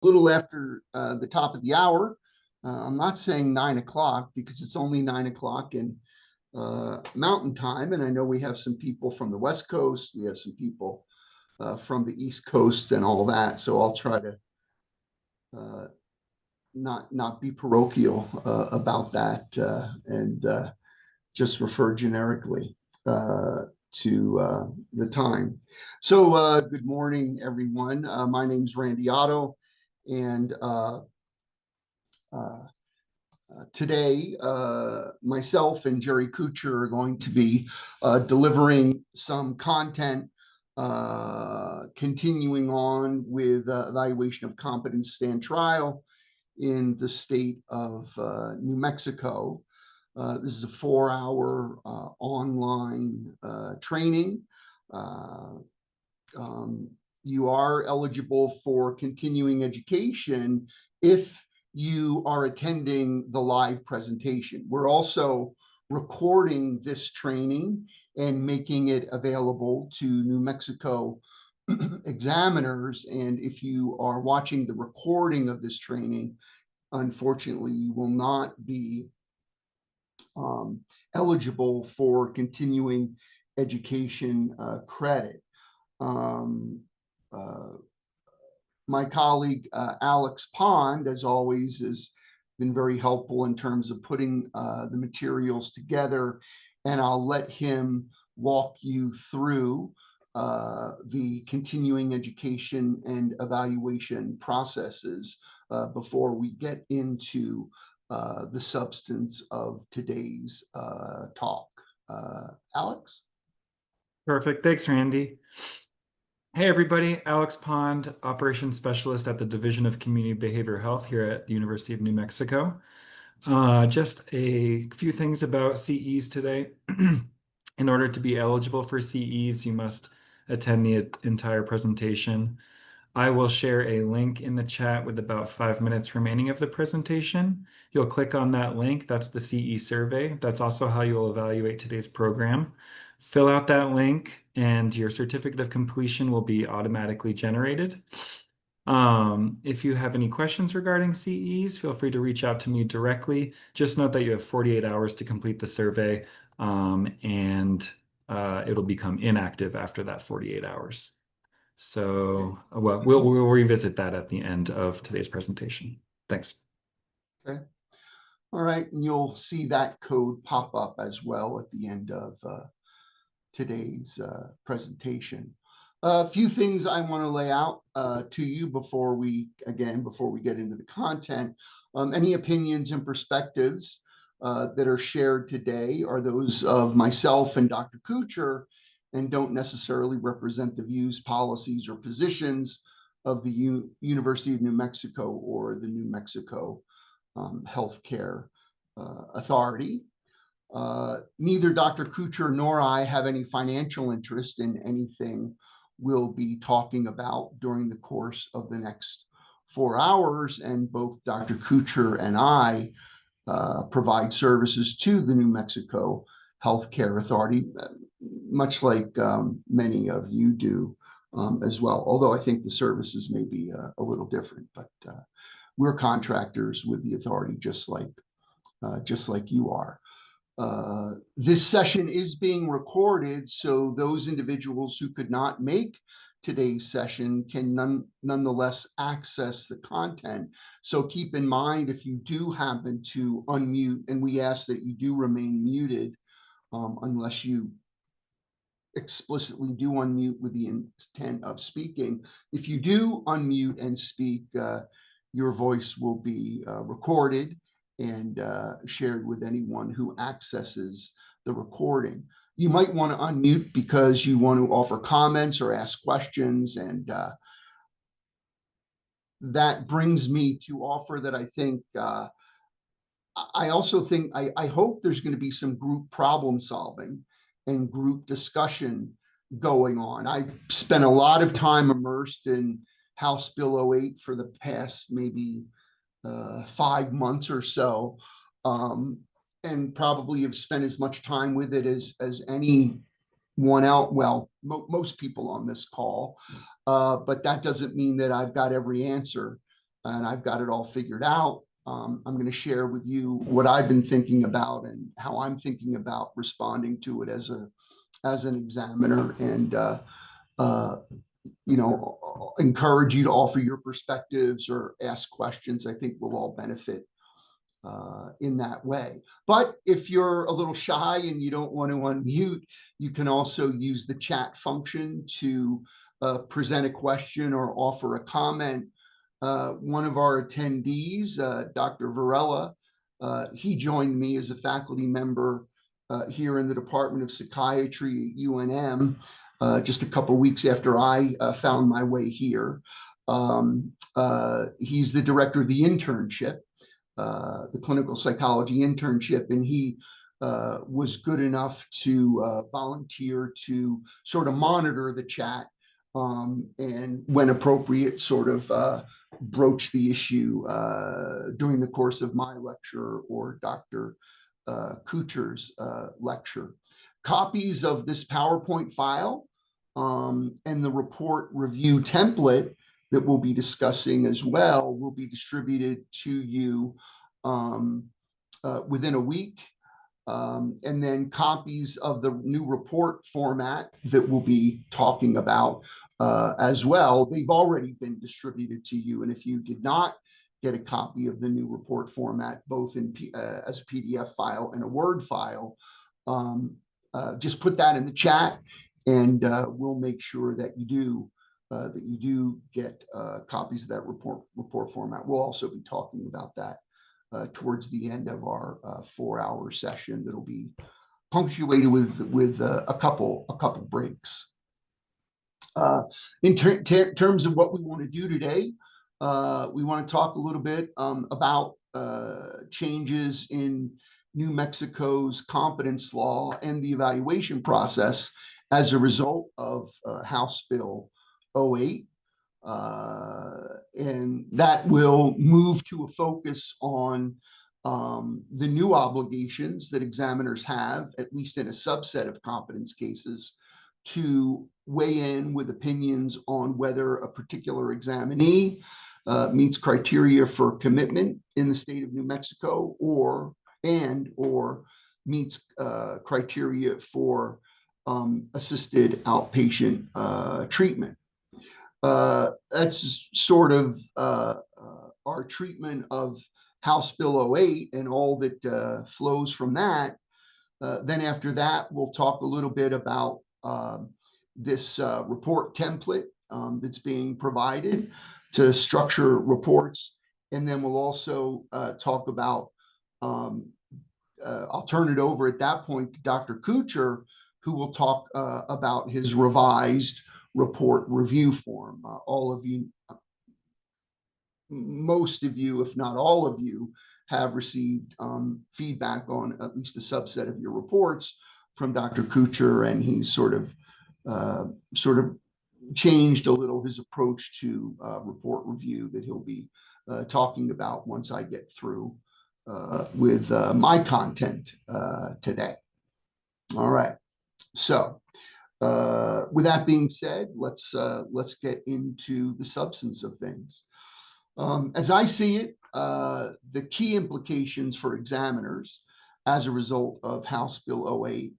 little after the top of the hour. I'm not saying 9 o'clock because it's only 9 o'clock in Mountain Time. And I know we have some people from the West Coast. We have some people from the East Coast and all that. So I'll try to not be parochial about that and just refer generically to the time. So good morning, everyone. My name's Randy Otto, and today myself and Gerry Koocher are going to be delivering some content continuing on with evaluation of competence stand trial in the state of New Mexico. This is a 4-hour online training. You are eligible for continuing education if you are attending the live presentation. We're also recording this training and making it available to New Mexico examiners. And if you are watching the recording of this training, unfortunately, you will not be eligible for continuing education credit. My colleague, Alex Pond, as always, has been very helpful in terms of putting the materials together, and I'll let him walk you through the continuing education and evaluation processes before we get into the substance of today's talk. Alex? Perfect. Thanks, Randy. Hey, everybody. Alex Pond, Operations Specialist at the Division of Community Behavioral Health here at the University of New Mexico. Just a few things about CEs today. In order to be eligible for CEs, you must attend the entire presentation. I will share a link in the chat with about 5 minutes remaining of the presentation. You'll click on that link. That's the CE survey. That's also how you'll evaluate today's program. Fill out that link and your certificate of completion will be automatically generated. If you have any questions regarding CEs, feel free to reach out to me directly. Just note that you have 48 hours to complete the survey, and it'll become inactive after that 48 hours. So well, we'll revisit that at the end of today's presentation. Thanks. Okay. All right. And you'll see that code pop up as well at the end of today's presentation. A few things I want to lay out to you before we get into the content. Any opinions and perspectives that are shared today are those of myself and Dr. Koocher, and don't necessarily represent the views, policies, or positions of the University of New Mexico or the New Mexico Healthcare Authority. Neither Dr. Koocher nor I have any financial interest in anything we'll be talking about during the course of the next 4 hours, and both Dr. Koocher and I provide services to the New Mexico Healthcare Authority, much like many of you do as well, although I think the services may be a little different, but we're contractors with the authority just like you are. This session is being recorded, so those individuals who could not make today's session can nonetheless access the content. So keep in mind, if you do happen to unmute, and we ask that you do remain muted unless you explicitly do unmute with the intent of speaking. If you do unmute and speak, your voice will be recorded and shared with anyone who accesses the recording. You might want to unmute because you want to offer comments or ask questions, and that brings me to offer that I think I also think I hope there's going to be some group problem solving and group discussion going on. I've spent a lot of time immersed in House Bill 08 for the past maybe 5 months or so, and probably have spent as much time with it as anyone out. Well, most people on this call, but that doesn't mean that I've got every answer and I've got it all figured out. I'm going to share with you what I've been thinking about and how I'm thinking about responding to it as an examiner, and encourage you to offer your perspectives or ask questions. I think we'll all benefit in that way. But if you're a little shy and you don't want to unmute, you can also use the chat function to present a question or offer a comment. One of our attendees, Dr. Varela, he joined me as a faculty member here in the Department of Psychiatry at UNM just a couple of weeks after I found my way here. He's the director of the internship, the clinical psychology internship, and he was good enough to volunteer to sort of monitor the chat and when appropriate, sort of broach the issue during the course of my lecture or Dr. Koocher's lecture. Copies of this PowerPoint file and the report review template that we'll be discussing as well will be distributed to you within a week. And then copies of the new report format that we'll be talking about as well. They've already been distributed to you. And if you did not get a copy of the new report format, both in as a PDF file and a Word file, just put that in the chat, and we'll make sure that you do get copies of that report format. We'll also be talking about that towards the end of our 4-hour session that'll be punctuated with a couple breaks. In terms of what we want to do today, we want to talk a little bit about changes in New Mexico's competence law and the evaluation process as a result of House Bill 08. And that will move to a focus on the new obligations that examiners have, at least in a subset of competence cases, to weigh in with opinions on whether a particular examinee meets criteria for commitment in the state of New Mexico or meets criteria for assisted outpatient treatment. That's sort of our treatment of House Bill 08 and all that flows from that. Then after that, we'll talk a little bit about this report template that's being provided to structure reports. And then we'll also talk about, I'll turn it over at that point to Dr. Koocher, who will talk about his revised report review form. All of you, most of you, if not all of you, have received feedback on at least a subset of your reports from Dr. Koocher, and he's sort of changed a little his approach to report review that he'll be talking about once I get through with my content today. All right. So with that being said, let's get into the substance of things. As I see it, the key implications for examiners as a result of House Bill 08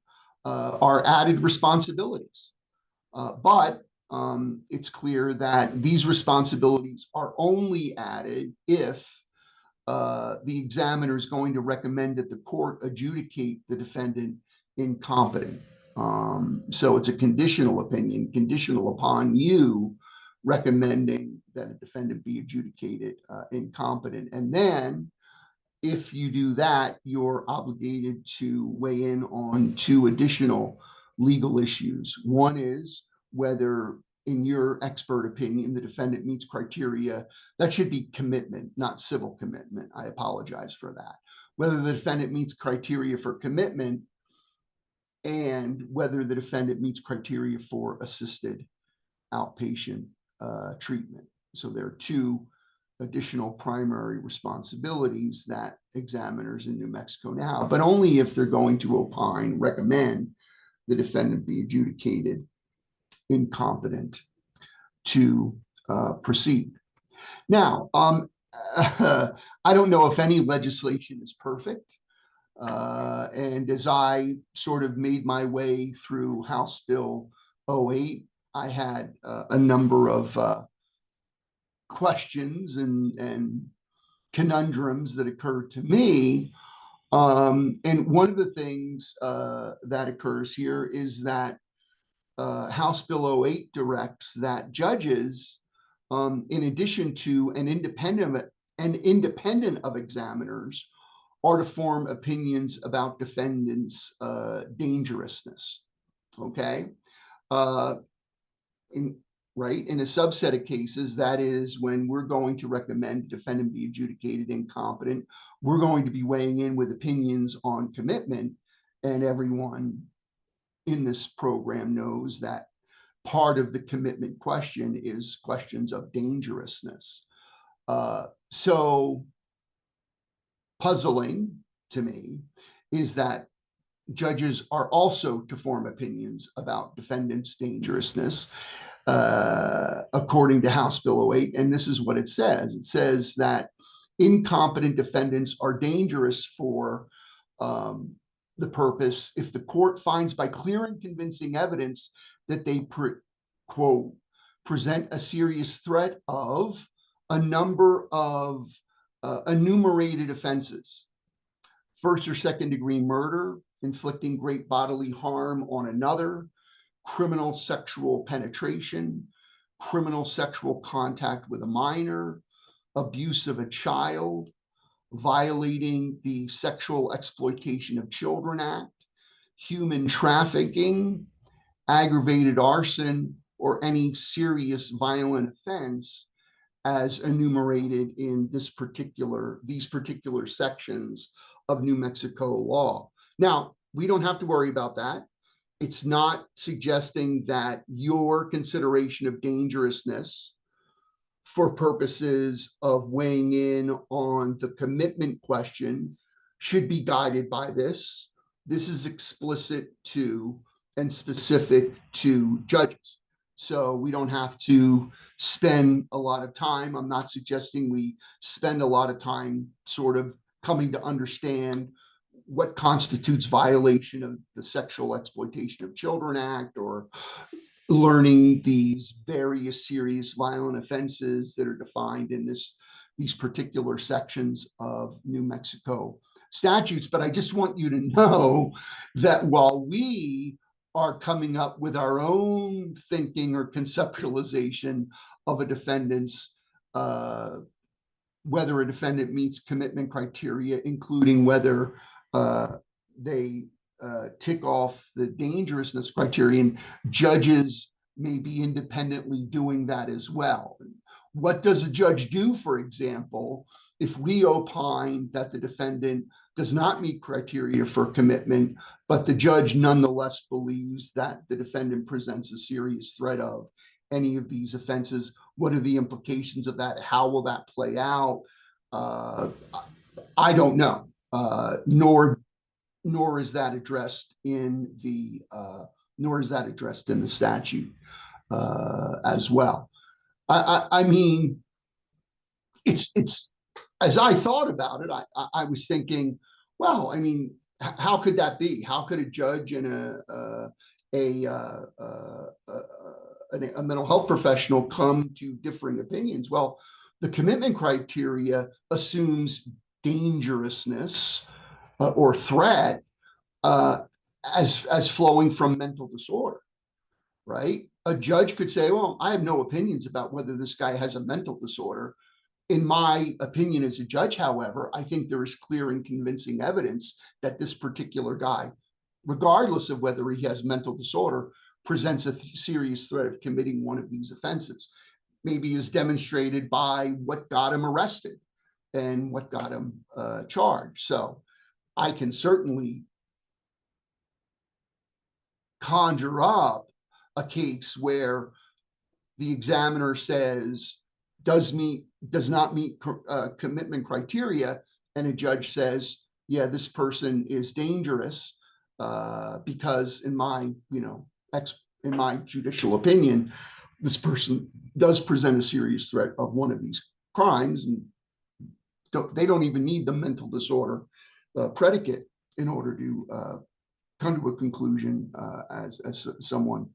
are added responsibilities. But it's clear that these responsibilities are only added if the examiner is going to recommend that the court adjudicate the defendant incompetent. So it's a conditional opinion, conditional upon you recommending that a defendant be adjudicated incompetent. And then if you do that, you're obligated to weigh in on 2 additional legal issues. One is whether, in your expert opinion, the defendant meets criteria. That should be commitment, not civil commitment. I apologize for that. Whether the defendant meets criteria for commitment and whether the defendant meets criteria for assisted outpatient treatment. So there are 2 additional primary responsibilities that examiners in New Mexico now, but only if they're going to recommend the defendant be adjudicated incompetent to proceed. Now, I don't know if any legislation is perfect. And as I sort of made my way through House Bill 08, I had a number of questions and conundrums that occurred to me. And one of the things that occurs here is that House Bill 08 directs that judges, in addition to an independent of examiners, are to form opinions about defendants' dangerousness. Okay, uh, in a subset of cases, that is when we're going to recommend the defendant be adjudicated incompetent, we're going to be weighing in with opinions on commitment, and everyone in this program knows that part of the commitment question is questions of dangerousness. So puzzling to me is that judges are also to form opinions about defendants' dangerousness, according to House Bill 08. And this is what it says. It says that incompetent defendants are dangerous for the purpose if the court finds by clear and convincing evidence that they, quote, present a serious threat of a number of enumerated offenses: first or second degree murder, inflicting great bodily harm on another, criminal sexual penetration, criminal sexual contact with a minor, abuse of a child, violating the Sexual Exploitation of Children Act, human trafficking, aggravated arson, or any serious violent offense as enumerated in these particular sections of New Mexico law. Now, we don't have to worry about that. It's not suggesting that your consideration of dangerousness for purposes of weighing in on the commitment question should be guided by this. This is explicit to and specific to judges. So we don't have to spend a lot of time. I'm not suggesting we spend a lot of time sort of coming to understand what constitutes violation of the Sexual Exploitation of Children Act, or learning these various serious violent offenses that are defined in these particular sections of New Mexico statutes. But I just want you to know that while we are coming up with our own thinking or conceptualization of a defendant's, whether a defendant meets commitment criteria, including whether they tick off the dangerousness criterion, judges may be independently doing that as well. What does a judge do, for example, if we opine that the defendant does not meet criteria for commitment, but the judge nonetheless believes that the defendant presents a serious threat of any of these offenses? What are the implications of that? How will that play out? I don't know, nor is that addressed in the statute as well. I mean, it's as I thought about it, I was thinking, well, I mean, how could that be? How could a judge and a mental health professional come to differing opinions? Well, the commitment criteria assumes dangerousness or threat as flowing from mental disorder, right? A judge could say, well, I have no opinions about whether this guy has a mental disorder. In my opinion as a judge, however, I think there is clear and convincing evidence that this particular guy, regardless of whether he has mental disorder, presents a serious threat of committing one of these offenses. Maybe is demonstrated by what got him arrested and what got him charged. So I can certainly conjure up a case where the examiner says does not meet commitment criteria, and a judge says, yeah, this person is dangerous because in my judicial opinion, this person does present a serious threat of one of these crimes, and they don't even need the mental disorder predicate in order to come to a conclusion as someone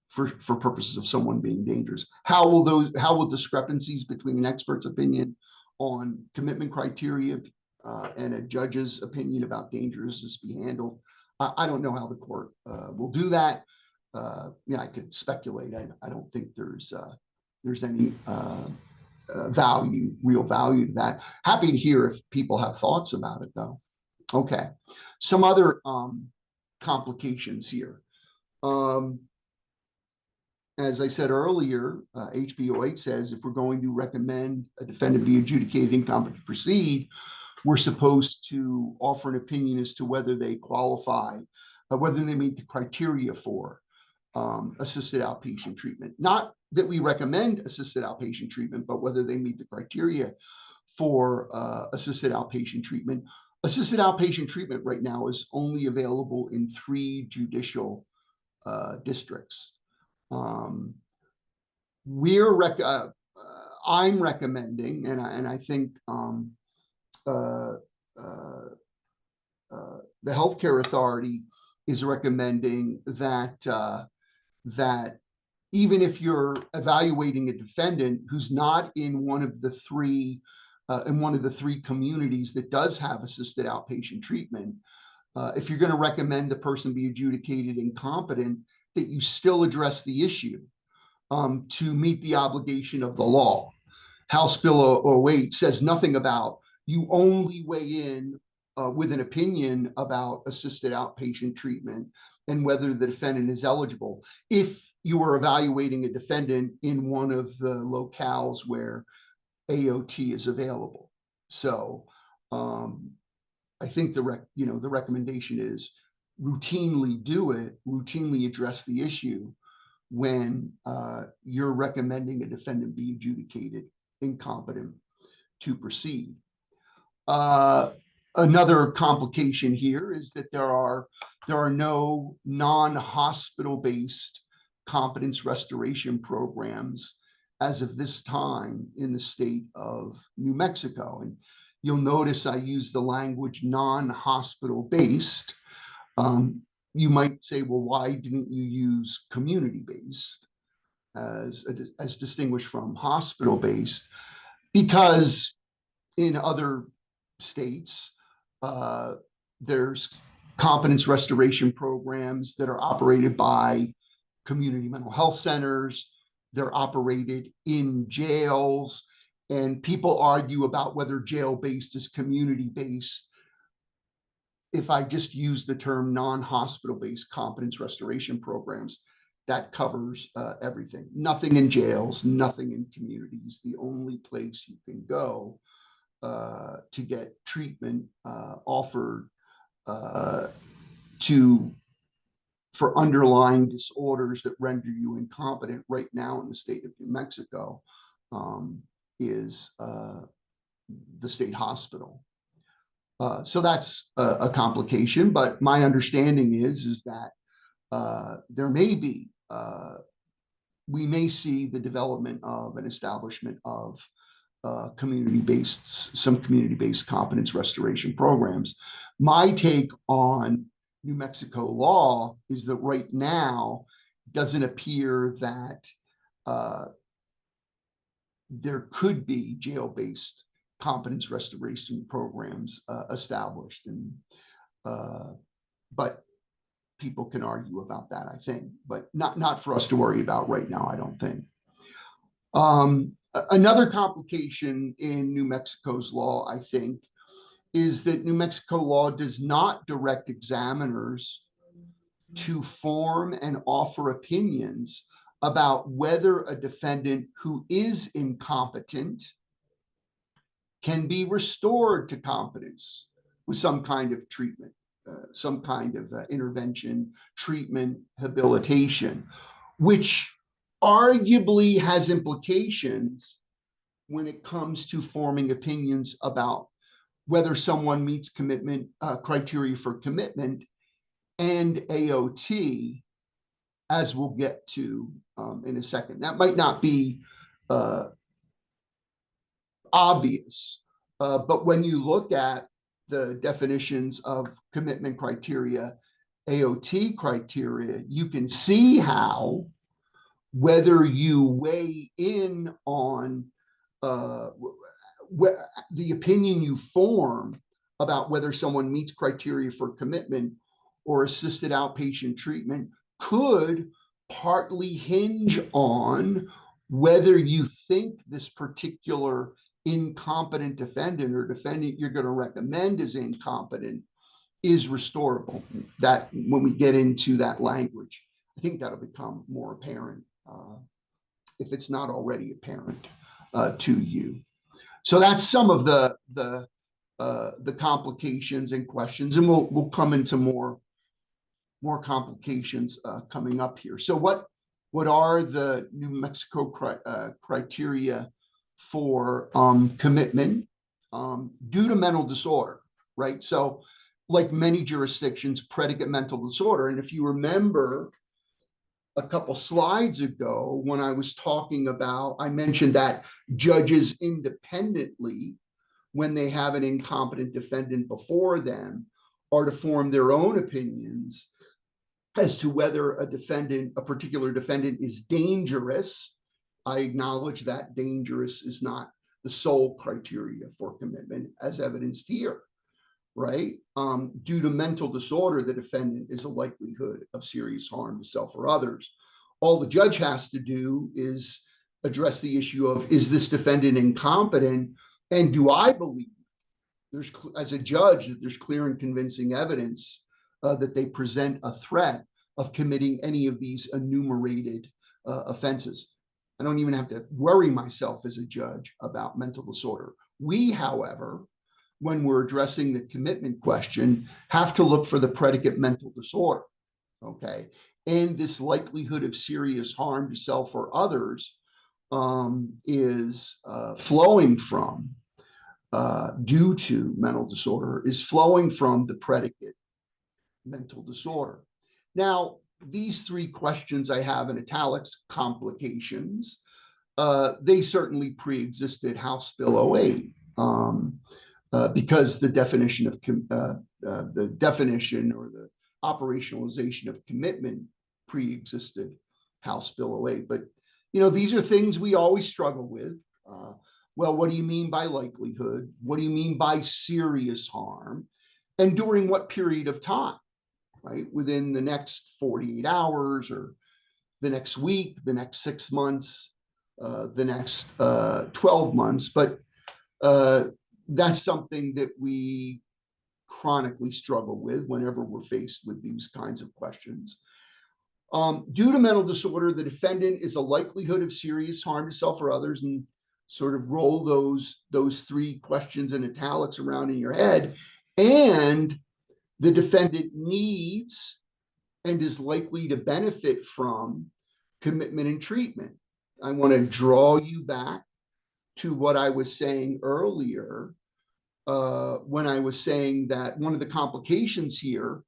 for purposes of someone being dangerous. How will discrepancies between an expert's opinion on commitment criteria and a judge's opinion about dangerousness be handled? I don't know how the court will do that. I could speculate. I don't think there's any real value to that. Happy to hear if people have thoughts about it, though. Okay, some other complications here. As I said earlier, HB08 says if we're going to recommend a defendant be adjudicated incompetent to proceed, we're supposed to offer an opinion as to whether they qualify, whether they meet the criteria for assisted outpatient treatment. Not that we recommend assisted outpatient treatment, but whether they meet the criteria for assisted outpatient treatment. Assisted outpatient treatment right now is only available in 3 judicial districts. I'm recommending, and I think the healthcare authority is recommending that that even if you're evaluating a defendant who's not in one of the three communities that does have assisted outpatient treatment, if you're going to recommend the person be adjudicated incompetent, that you still address the issue to meet the obligation of the law. House Bill 08 says nothing about you only weigh in with an opinion about assisted outpatient treatment and whether the defendant is eligible if you are evaluating a defendant in one of the locales where AOT is available. So I think the recommendation is routinely do it, routinely address the issue when you're recommending a defendant be adjudicated incompetent to proceed. Another complication here is that there are no non-hospital based competence restoration programs as of this time in the state of New Mexico. And you'll notice I use the language non-hospital based. You might say, well, why didn't you use community based as distinguished from hospital based? Because in other states, there's competence restoration programs that are operated by community mental health centers. They're operated in jails, and people argue about whether jail-based is community-based. If I just use the term non-hospital-based competence restoration programs, that covers everything. Nothing in jails, nothing in communities. The only place you can go to get treatment offered for underlying disorders that render you incompetent right now in the state of New Mexico is the state hospital. So that's a complication, but my understanding is that there may be, we may see the development of an establishment of some community-based competence restoration programs. My take on New Mexico law is that right now it doesn't appear that there could be jail-based competence restoration programs established, and but people can argue about that, I think, but not for us to worry about right now, I don't think. Another complication in New Mexico's law, I think, is that New Mexico law does not direct examiners to form and offer opinions about whether a defendant who is incompetent can be restored to competence with some kind of treatment, some kind of intervention, treatment, habilitation, which arguably has implications when it comes to forming opinions about whether someone meets commitment criteria for commitment and AOT as we'll get to in a second. That might not be obvious, but when you look at the definitions of commitment criteria, AOT criteria, you can see how, whether you weigh in on the opinion you form about whether someone meets criteria for commitment or assisted outpatient treatment, could partly hinge on whether you think this particular incompetent defendant or defendant you're going to recommend as incompetent is restorable. That when we get into that language, I think that'll become more apparent if it's not already apparent to you. So that's some of the complications and questions, and we'll come into more complications coming up here. So what are the New Mexico criteria for commitment due to mental disorder, right? So like many jurisdictions, predicate mental disorder. And if you remember a couple slides ago, when I was talking about, I mentioned that judges independently, when they have an incompetent defendant before them, are to form their own opinions as to whether a particular defendant is dangerous. I acknowledge that dangerous is not the sole criteria for commitment, as evidenced here, right? Due to mental disorder, the defendant is a likelihood of serious harm to self or others. All the judge has to do is address the issue of, is this defendant incompetent? And do I believe, as a judge, that there's clear and convincing evidence that they present a threat of committing any of these enumerated offenses? I don't even have to worry myself as a judge about mental disorder. We, however, when we're addressing the commitment question, have to look for the predicate mental disorder, okay? And this likelihood of serious harm to self or others is flowing from, due to mental disorder, is flowing from the predicate mental disorder. Now, these three questions I have in italics, complications, they certainly pre-existed House Bill 08. Because the definition of the definition or the operationalization of commitment pre-existed House Bill 08. But these are things we always struggle with. Well, what do you mean by likelihood? What do you mean by serious harm? And during what period of time, right? Within the next 48 hours or the next week, the next 6 months, the next 12 months. But that's something that we chronically struggle with whenever we're faced with these kinds of questions. Due to mental disorder, the defendant is a likelihood of serious harm to self or others, and sort of roll those three questions in italics around in your head. And the defendant needs and is likely to benefit from commitment and treatment. I want to draw you back to what I was saying earlier, when I was saying that one of the complications here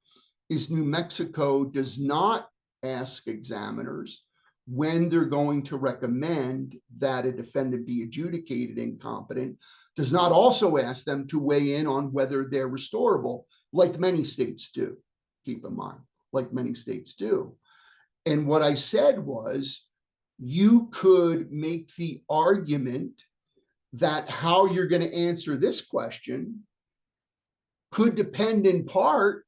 is New Mexico does not ask examiners when they're going to recommend that a defendant be adjudicated incompetent, does not also ask them to weigh in on whether they're restorable, like many states do. Keep in mind, like many states do. And what I said was, you could make the argument that how you're going to answer this question could depend in part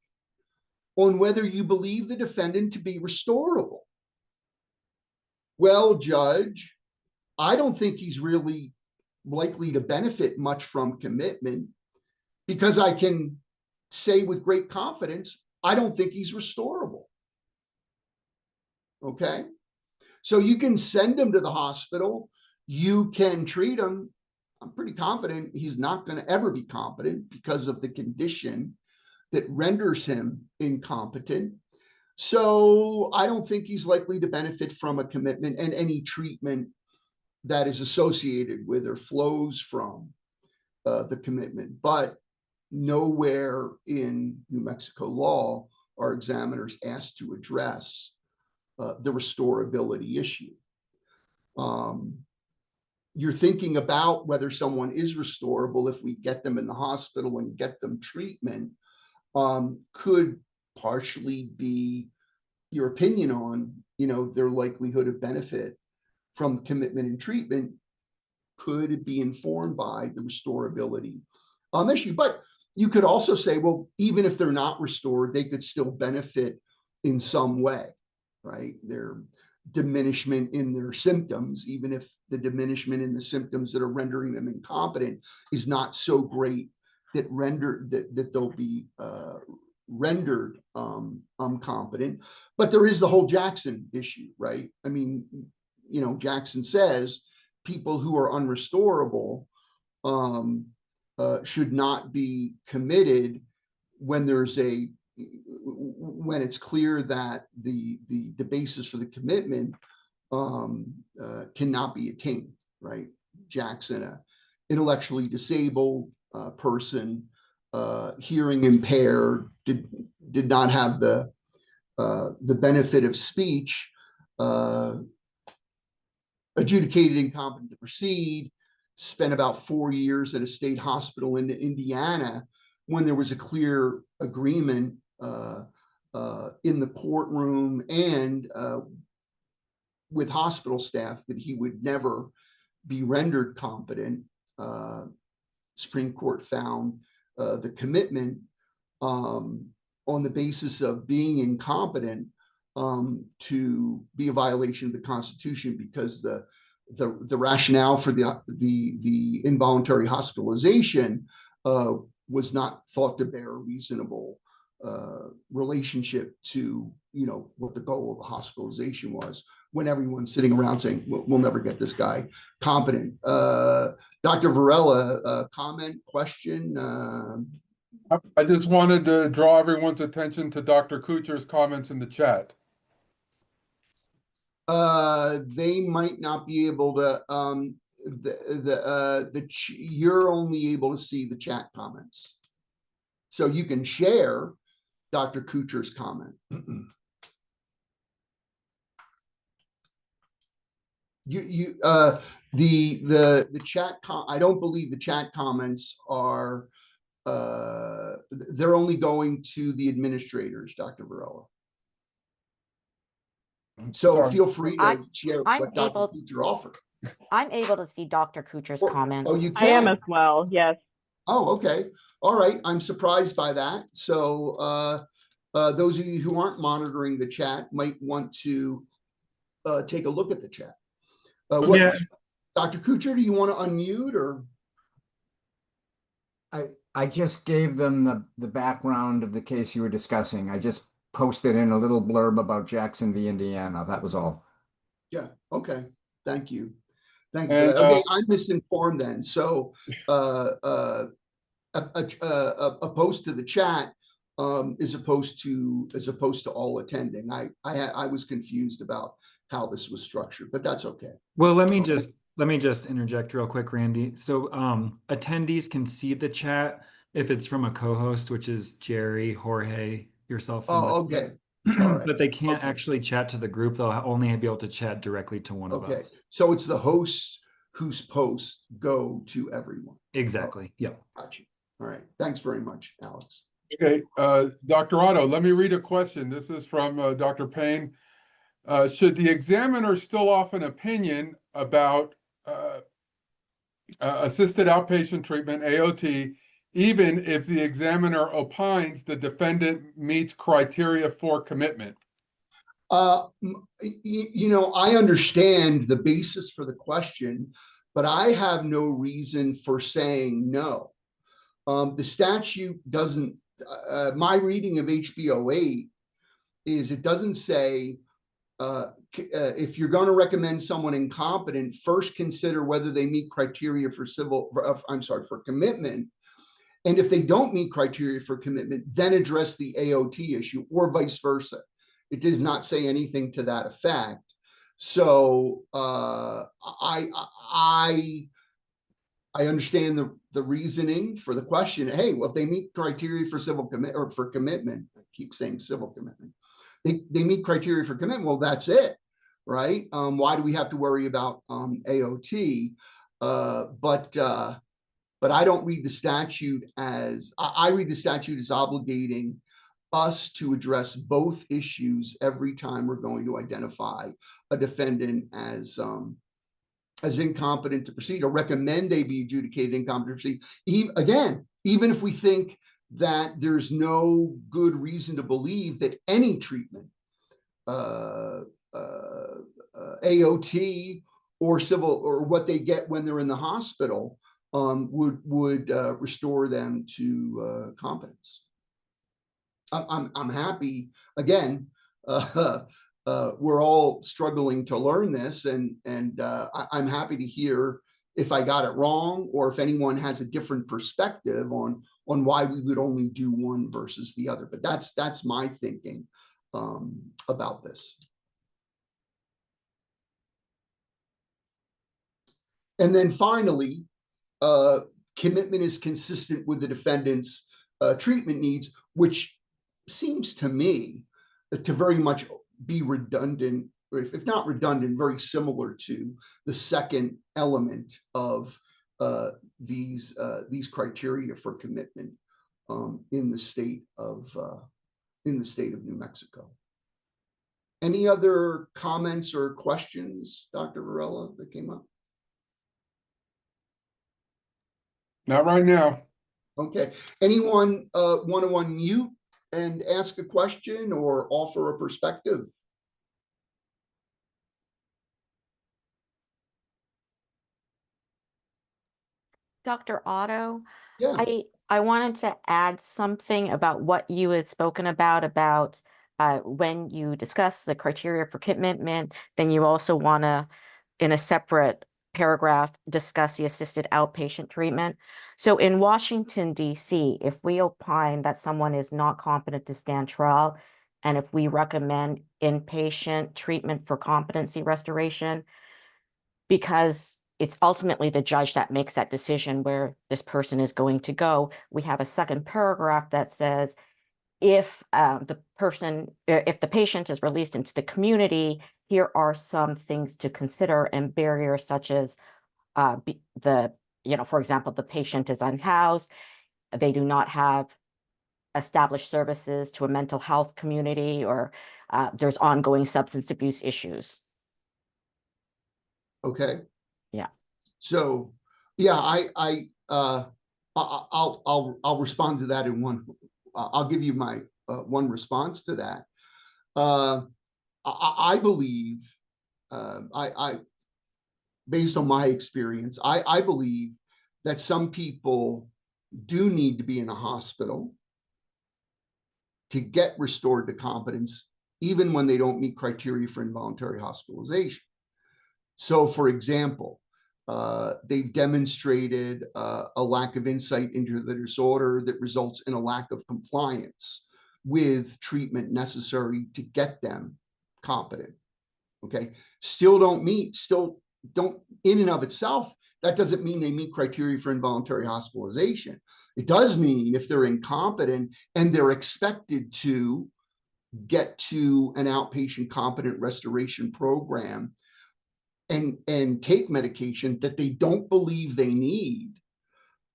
on whether you believe the defendant to be restorable. Well, Judge, I don't think he's really likely to benefit much from commitment, because I can say with great confidence, I don't think he's restorable. Okay? So you can send him to the hospital, you can treat him. I'm pretty confident he's not going to ever be competent because of the condition that renders him incompetent. So I don't think he's likely to benefit from a commitment and any treatment that is associated with or flows from the commitment. But nowhere in New Mexico law are examiners asked to address the restorability issue. You're thinking about whether someone is restorable if we get them in the hospital and get them treatment, could partially be your opinion on, their likelihood of benefit from commitment and treatment could be informed by the restorability issue. But you could also say, well, even if they're not restored, they could still benefit in some way, right? Their diminishment in their symptoms, even if the diminishment in the symptoms that are rendering them incompetent is not so great that they'll be rendered competent. But there is the whole Jackson issue, right? I mean, Jackson says people who are unrestorable should not be committed when it's clear that the basis for the commitment cannot be attained, right? Jackson, an intellectually disabled person, hearing impaired, did not have the benefit of speech, adjudicated incompetent to proceed, spent about 4 years at a state hospital in Indiana when there was a clear agreement in the courtroom and with hospital staff that he would never be rendered competent. Supreme Court found the commitment on the basis of being incompetent to be a violation of the Constitution, because the rationale for the involuntary hospitalization was not thought to bear a reasonable relationship to what the goal of the hospitalization was, when everyone's sitting around saying we'll never get this guy competent. Dr. Varela, comment, question? I just wanted to draw everyone's attention to Dr. Koocher's comments in the chat. They might not be able to. You're only able to see the chat comments, so you can share Dr. Koocher's comment. The chat I don't believe the chat comments are. They're only going to the administrators, Dr. Varela. So Sorry. feel free to share what Dr. able- Koocher offered. I'm able to see Dr. Koocher's comments. Oh, you can? I am as well, yes. Oh, okay. All right. I'm surprised by that. So those of you who aren't monitoring the chat might want to take a look at the chat. Yeah. Dr. Koocher, do you want to unmute or? I just gave them the background of the case you were discussing. I just posted in a little blurb about Jackson v. Indiana. That was all. Yeah. Okay. Thank you. Thank you. And, Okay, I'm misinformed then. So a post to the chat is opposed to all attending. I was confused about how this was structured, but that's okay. Well, let me just interject real quick, Randy. So attendees can see the chat if it's from a co-host, which is Gerry, Jorge, yourself. Oh, okay. All right. But they can't actually chat to the group. They'll only be able to chat directly to one of Okay. us. So it's the hosts whose posts go to everyone. Exactly. Yep. Gotcha. All right. Thanks very much, Alex. Okay, Dr. Otto, let me read a question. This is from Dr. Payne. Should the examiner still offer an opinion about assisted outpatient treatment, AOT, even if the examiner opines the defendant meets criteria for commitment? I understand the basis for the question, but I have no reason for saying no. The statute doesn't, my reading of HB 08 is it doesn't say, if you're going to recommend someone incompetent, first consider whether they meet criteria for commitment. And if they don't meet criteria for commitment, then address the AOT issue, or vice versa. It does not say anything to that effect. So I understand the reasoning for the question. Hey, well, if they meet criteria for civil commit or for commitment, I keep saying civil commitment. they meet criteria for commitment. Well, that's it, right? Why do we have to worry about AOT? But I don't read the statute as, I read the statute as obligating us to address both issues every time we're going to identify a defendant as incompetent to proceed, or recommend they be adjudicated incompetent to proceed. Even if we think that there's no good reason to believe that any treatment, AOT or civil, or what they get when they're in the hospital, would restore them to competence. I'm happy again. We're all struggling to learn this, and I'm happy to hear if I got it wrong, or if anyone has a different perspective on why we would only do one versus the other. But that's my thinking about this. And then finally, commitment is consistent with the defendant's treatment needs, which seems to me to very much be redundant, or if not redundant, very similar to the second element of these criteria for commitment in the state of New Mexico. Any other comments or questions, Dr. Varela, that came up? Not right now. Okay. Anyone want to unmute and ask a question or offer a perspective? Dr. Otto, Yeah. I wanted to add something about what you had spoken about when you discuss the criteria for commitment, then you also want to, in a separate paragraph, discuss the assisted outpatient treatment. So in Washington, D.C., if we opine that someone is not competent to stand trial, and if we recommend inpatient treatment for competency restoration, because it's ultimately the judge that makes that decision where this person is going to go, we have a second paragraph that says, if the patient is released into the community, here are some things to consider and barriers such as for example, the patient is unhoused, they do not have established services to a mental health community, or there's ongoing substance abuse issues. Okay. Yeah. So, yeah, I'll respond to that in one. I'll give you my one response to that. I believe, based on my experience, I believe that some people do need to be in a hospital to get restored to competence, even when they don't meet criteria for involuntary hospitalization. So, for example, they've demonstrated a lack of insight into the disorder that results in a lack of compliance with treatment necessary to get them competent. Okay, still don't, in and of itself, that doesn't mean they meet criteria for involuntary hospitalization. It does mean if they're incompetent and they're expected to get to an outpatient competent restoration program and take medication that they don't believe they need,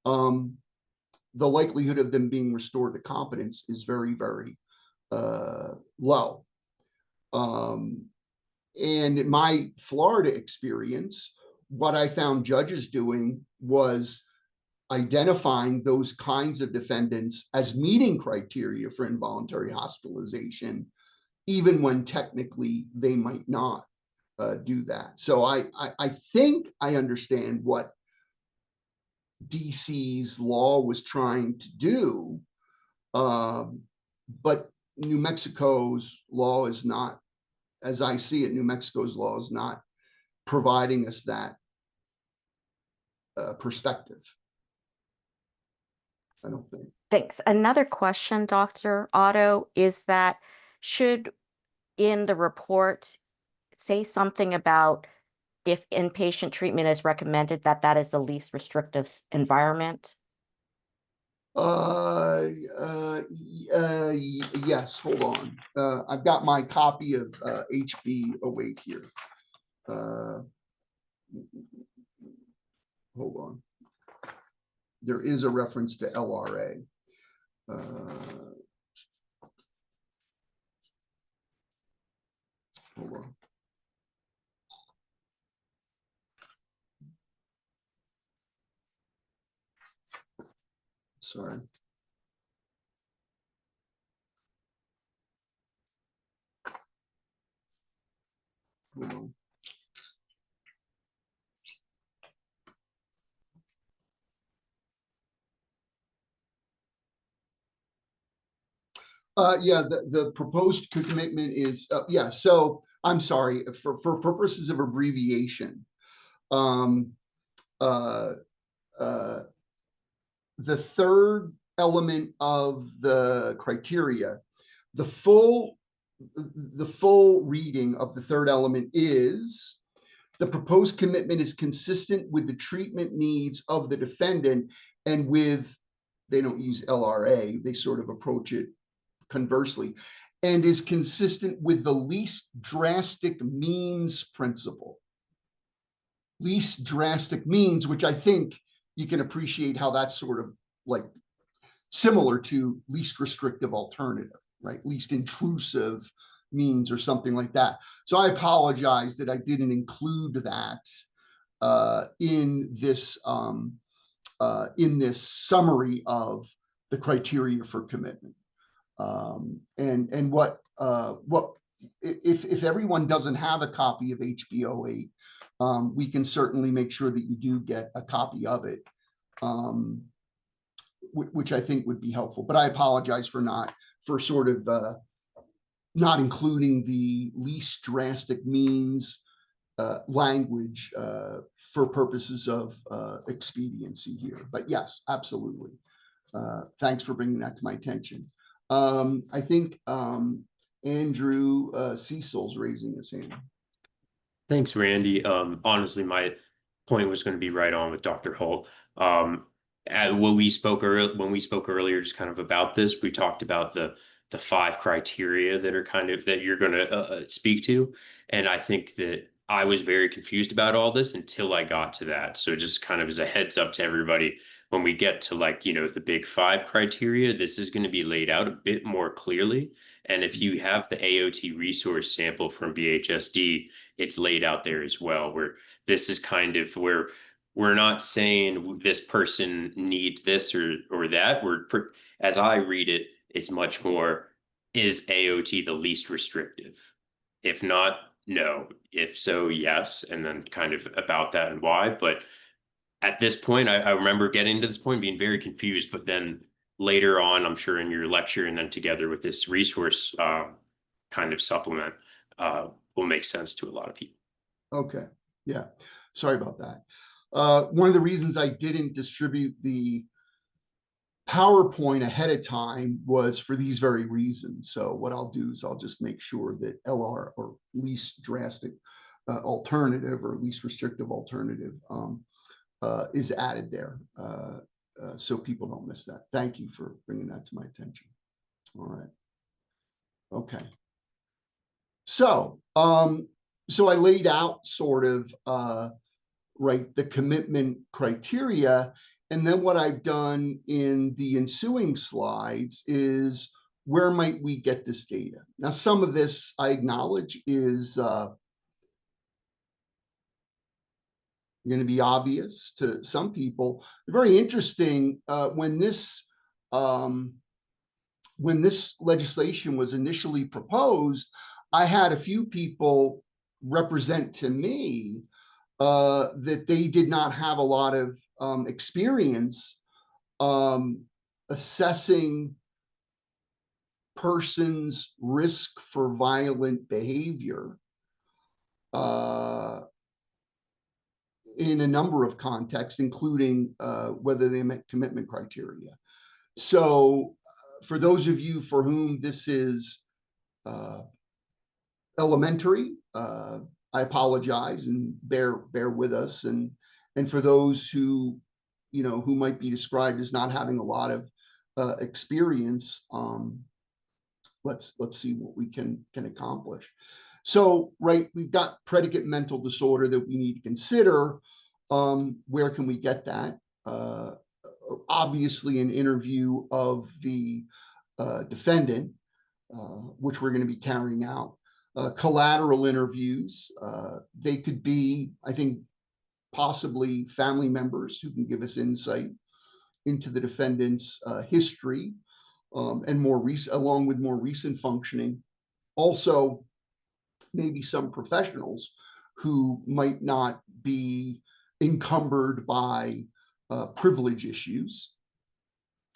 the likelihood of them being restored to competence is very, very low. And in my Florida experience, what I found judges doing was identifying those kinds of defendants as meeting criteria for involuntary hospitalization, even when technically they might not do that. So I think I understand what DC's law was trying to do, but New Mexico's law is not, as I see it, New Mexico's law is not providing us that perspective. I don't think. Thanks. Another question, Dr. Otto, is that should in the report say something about if inpatient treatment is recommended, that is the least restrictive environment? Yes, hold on. I've got my copy of HB08 here. Hold on. There is a reference to LRA. Hold on. Sorry. Hold on. Yeah, the proposed commitment is, yeah, so I'm sorry, for purposes of abbreviation, um, uh, uh, the third element of the criteria, the full reading of the third element is the proposed commitment is consistent with the treatment needs of the defendant and with, they don't use LRA, they sort of approach it conversely, and is consistent with the least drastic means principle. Least drastic means, which I think you can appreciate how that's sort of like similar to least restrictive alternative, right? Least intrusive means or something like that. So I apologize that I didn't include that in this summary of the criteria for commitment. And what if everyone doesn't have a copy of HB08, we can certainly make sure that you do get a copy of it, which I think would be helpful. But I apologize for sort of not including the least drastic means language for purposes of expediency here. But yes, absolutely. Thanks for bringing that to my attention. I think Andrew Cecil's raising his hand. Thanks, Randy. Honestly, my point was going to be right on with Dr. Holt. When we spoke earlier, just kind of about this, we talked about the 5 criteria that are kind of that you're going to speak to, and I think that I was very confused about all this until I got to that. So just kind of as a heads up to everybody, when we get to like, the big 5 criteria, this is going to be laid out a bit more clearly. And if you have the AOT resource sample from BHSD, it's laid out there as well, where this is kind of where we're not saying this person needs this or that. As I read it, it's much more, is AOT the least restrictive? If not, no. If so, yes. And then kind of about that and why. But at this point, I remember getting to this point being very confused, but then later on, I'm sure in your lecture and then together with this resource kind of supplement will make sense to a lot of people. Okay, yeah, sorry about that. One of the reasons I didn't distribute the PowerPoint ahead of time was for these very reasons. So what I'll do is I'll just make sure that LR, or least drastic alternative, or least restrictive alternative, is added there, so people don't miss that. Thank you for bringing that to my attention. All right. Okay. So, so I laid out sort of, right, the commitment criteria. And then what I've done in the ensuing slides is, where might we get this data? Now, some of this I acknowledge is going to be obvious to some people. Very interesting, when this legislation was initially proposed, I had a few people represent to me that they did not have a lot of experience assessing persons' risk for violent behavior in a number of contexts, including whether they met commitment criteria. So for those of you for whom this is elementary, I apologize and bear with us. And for those who, who might be described as not having a lot of experience, let's see what we can accomplish. So, right, we've got predicate mental disorder that we need to consider. Where can we get that? Obviously, an interview of the defendant, which we're going to be carrying out. Collateral interviews, they could be, I think, possibly family members who can give us insight into the defendant's history, and along with more recent functioning. Also, maybe some professionals who might not be encumbered by privilege issues.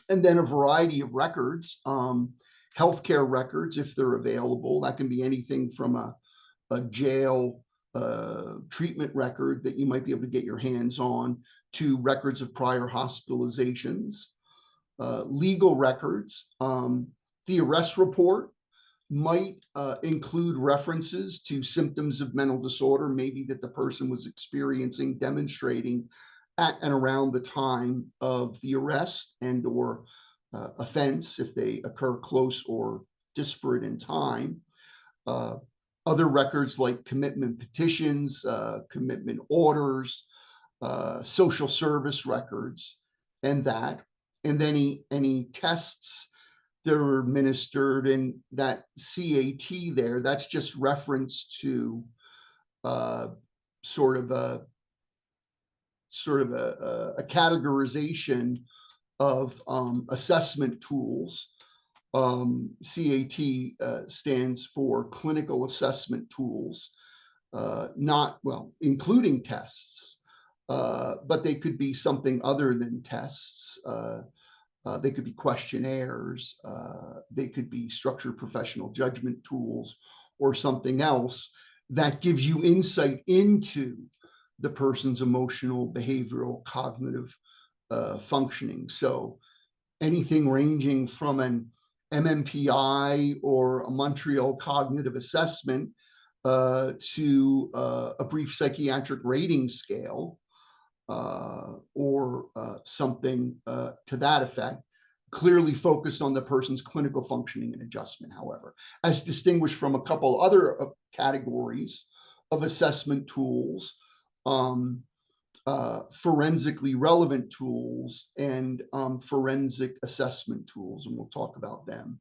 And then a variety of records, healthcare records, if they're available. That can be anything from a jail treatment record that you might be able to get your hands on, to records of prior hospitalizations, legal records. The arrest report might include references to symptoms of mental disorder, maybe that the person was experiencing, demonstrating at and around the time of the arrest and or offense, if they occur close or disparate in time. Other records like commitment petitions, commitment orders, social service records, and then any tests that are administered, and that CAT there, that's just reference to sort of a categorization of assessment tools. CAT stands for clinical assessment tools, including tests, but they could be something other than tests. They could be questionnaires, they could be structured professional judgment tools, or something else that gives you insight into the person's emotional, behavioral, cognitive functioning. So anything ranging from an MMPI or a Montreal Cognitive Assessment to a brief psychiatric rating scale, or something to that effect, clearly focused on the person's clinical functioning and adjustment, however, as distinguished from a couple other categories of assessment tools, forensically relevant tools and forensic assessment tools. And we'll talk about them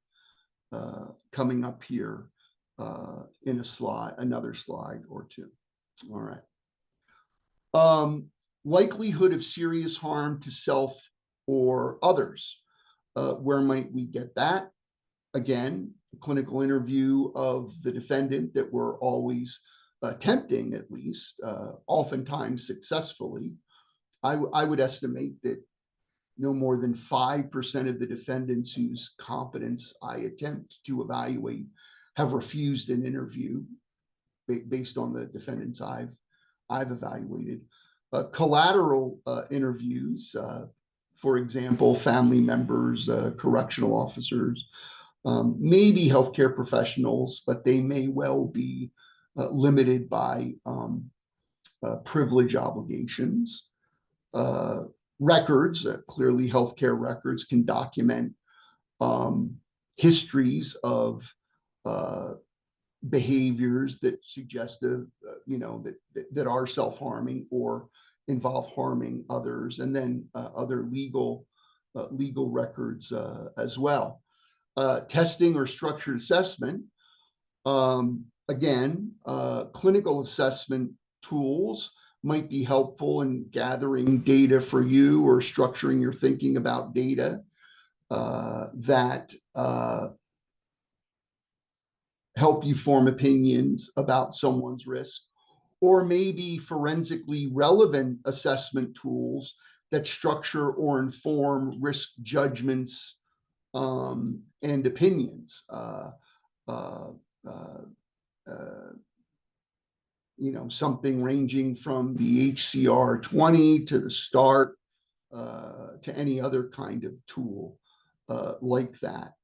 coming up here in another slide or two. All right. Likelihood of serious harm to self or others. Where might we get that? Again, a clinical interview of the defendant that we're always attempting, at least, oftentimes successfully. I would estimate that no more than 5% of the defendants whose competence I attempt to evaluate have refused an interview based on the defendants I've evaluated. Collateral interviews, for example, family members, correctional officers, maybe healthcare professionals, but they may well be limited by privilege obligations. Records, clearly healthcare records can document histories of behaviors that suggest that are self-harming or involve harming others, and then other legal records as well. Testing or structured assessment, again, clinical assessment tools might be helpful in gathering data for you or structuring your thinking about data that help you form opinions about someone's risk, or maybe forensically relevant assessment tools that structure or inform risk judgments and opinions. Something ranging from the HCR 20 to the START to any other kind of tool like that.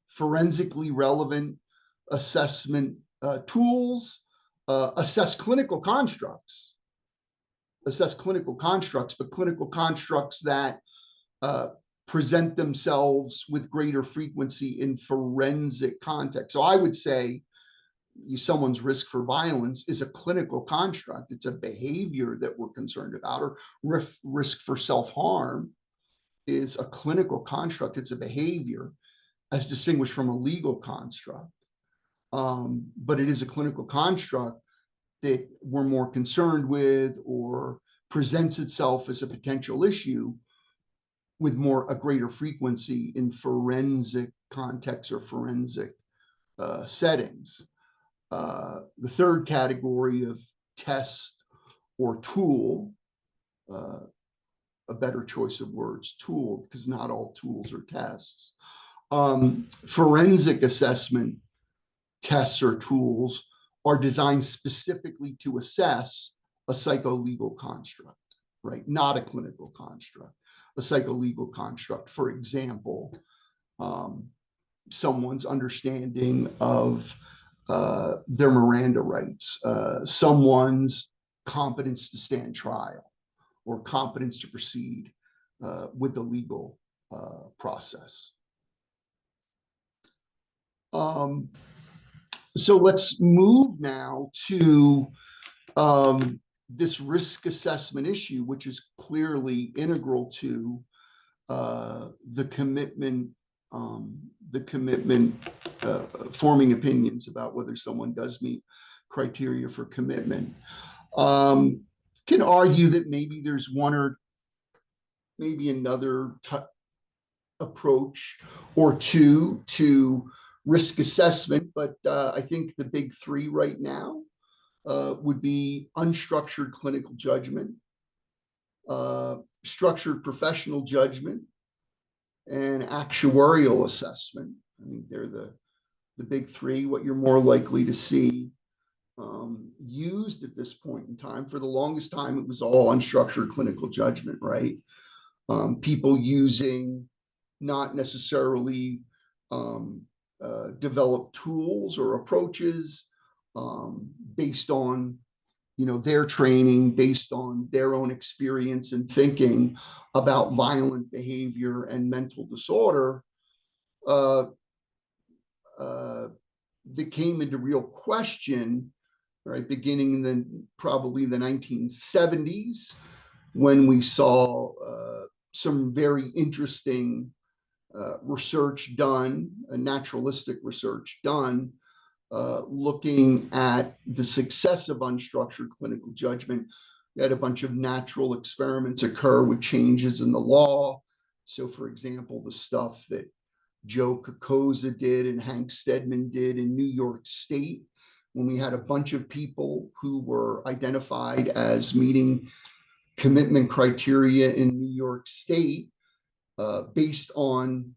Forensically relevant assessment tools assess clinical constructs, but clinical constructs that present themselves with greater frequency in forensic context. So I would say someone's risk for violence is a clinical construct. It's a behavior that we're concerned about, or risk for self-harm is a clinical construct. It's a behavior as distinguished from a legal construct. But it is a clinical construct that we're more concerned with, or presents itself as a potential issue with a greater frequency in forensic contexts or forensic settings. The third category of test or tool, a better choice of words, tool, because not all tools are tests. Forensic assessment tests or tools are designed specifically to assess a psycholegal construct, right? Not a clinical construct, a psycholegal construct. For example, someone's understanding of their Miranda rights, someone's competence to stand trial, or competence to proceed with the legal process. So let's move now to this risk assessment issue, which is clearly integral to the commitment forming opinions about whether someone does meet criteria for commitment. Can argue that maybe there's one or maybe another approach or two to risk assessment, but I think the big three right now would be unstructured clinical judgment, structured professional judgment, and actuarial assessment. I think they're the big three, what you're more likely to see used at this point in time. For the longest time, it was all unstructured clinical judgment, right? People using not necessarily developed tools or approaches based on their training, based on their own experience and thinking about violent behavior and mental disorder, that came into real question, right, beginning in probably the 1970s, when we saw some very interesting research done, naturalistic research done, looking at the success of unstructured clinical judgment. We had a bunch of natural experiments occur with changes in the law. So, for example, the stuff that Joe Koocher did and Hank Stedman did in New York State, when we had a bunch of people who were identified as meeting commitment criteria in New York State based on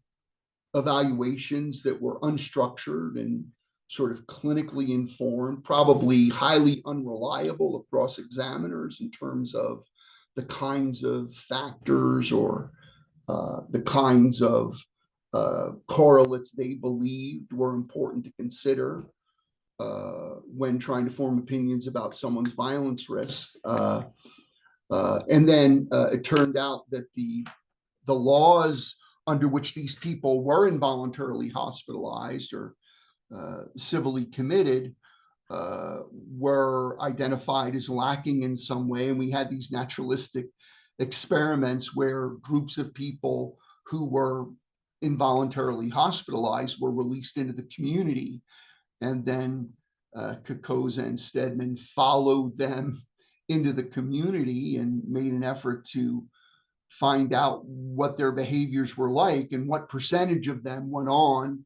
evaluations that were unstructured and sort of clinically informed, probably highly unreliable across examiners in terms of the kinds of factors or the kinds of correlates they believed were important to consider when trying to form opinions about someone's violence risk. And then it turned out that the laws under which these people were involuntarily hospitalized or civilly committed were identified as lacking in some way. And we had these naturalistic experiments where groups of people who were involuntarily hospitalized were released into the community. And then Koocher and Stedman followed them into the community and made an effort to find out what their behaviors were like and what percentage of them went on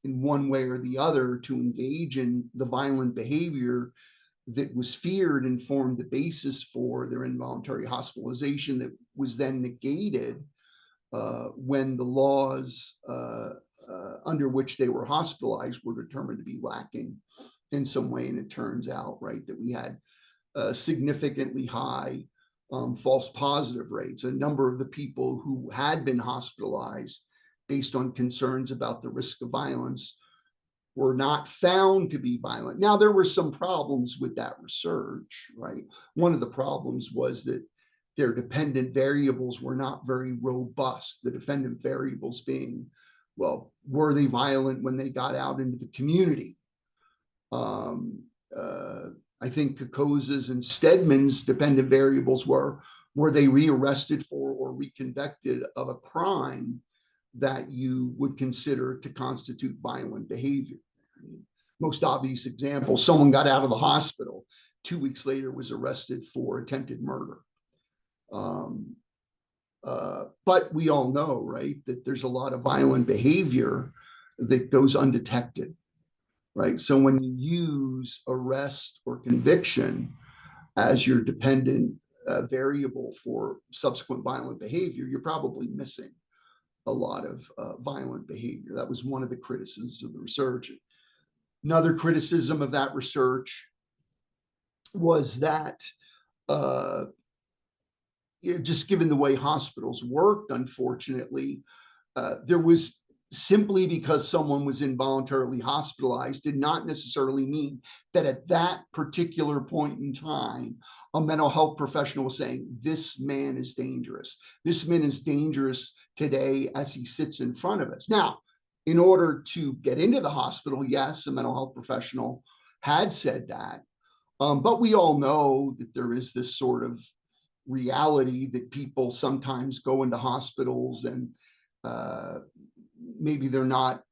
in one way or the other to engage in the violent behavior that was feared and formed the basis for their involuntary hospitalization that was then negated when the laws under which they were hospitalized were determined to be lacking in some way. And it turns out, right, that we had significantly high false positive rates. A number of the people who had been hospitalized based on concerns about the risk of violence were not found to be violent. Now, there were some problems with that research, right? One of the problems was that their dependent variables were not very robust. The dependent variables being, well, were they violent when they got out into the community? I think Koocher's and Stedman's dependent variables were they rearrested for or reconvicted of a crime that you would consider to constitute violent behavior? I mean, most obvious example, someone got out of the hospital, 2 weeks later was arrested for attempted murder. But we all know, right, that there's a lot of violent behavior that goes undetected, right? So when you use arrest or conviction as your dependent variable for subsequent violent behavior, you're probably missing a lot of violent behavior. That was one of the criticisms of the research. Another criticism of that research was that just given the way hospitals worked, unfortunately, there was simply because someone was involuntarily hospitalized did not necessarily mean that at that particular point in time, a mental health professional was saying, this man is dangerous. This man is dangerous today as he sits in front of us. Now, in order to get into the hospital, yes, a mental health professional had said that. But we all know that there is this sort of reality that people sometimes go into hospitals and maybe they're not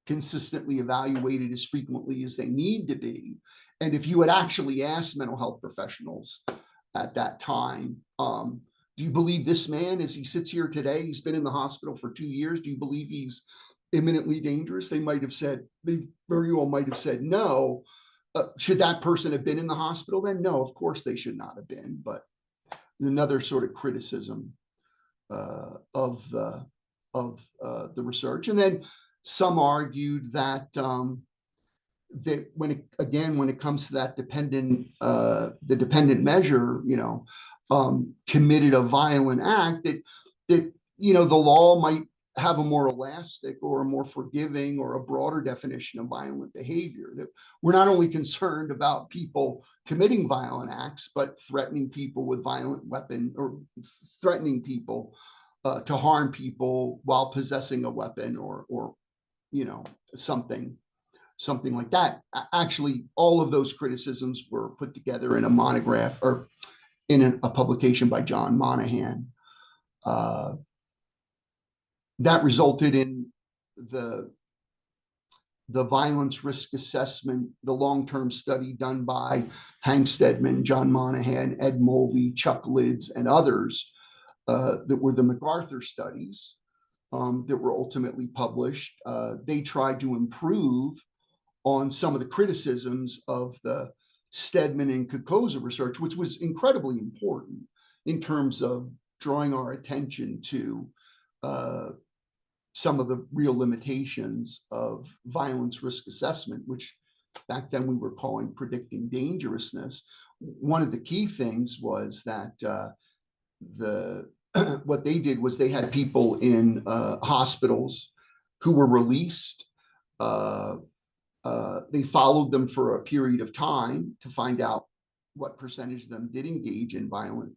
consistently evaluated as frequently as they need to be. And if you had actually asked mental health professionals at that time, do you believe this man, as he sits here today, he's been in the hospital for 2 years, do you believe he's imminently dangerous? They might have said, they very well might have said no. Should that person have been in the hospital then? No, of course they should not have been. But another sort of criticism of the research. And then some argued that that when it comes to that dependent the dependent measure, committed a violent act, that the law might have a more elastic or a more forgiving or a broader definition of violent behavior, that we're not only concerned about people committing violent acts, but threatening people with violent weapon or threatening people to harm people while possessing a weapon or something like that. Actually, all of those criticisms were put together in a monograph or in a publication by John Monahan. That resulted in the violence risk assessment, the long-term study done by Hank Stedman, John Monahan, Ed Mulvey, Chuck Lids, and others that were the MacArthur studies that were ultimately published. They tried to improve on some of the criticisms of the Stedman and Koocher research, which was incredibly important in terms of drawing our attention to some of the real limitations of violence risk assessment, which back then we were calling predicting dangerousness. One of the key things was that what they did was they had people in hospitals who were released. They followed them for a period of time to find out what percentage of them did engage in violent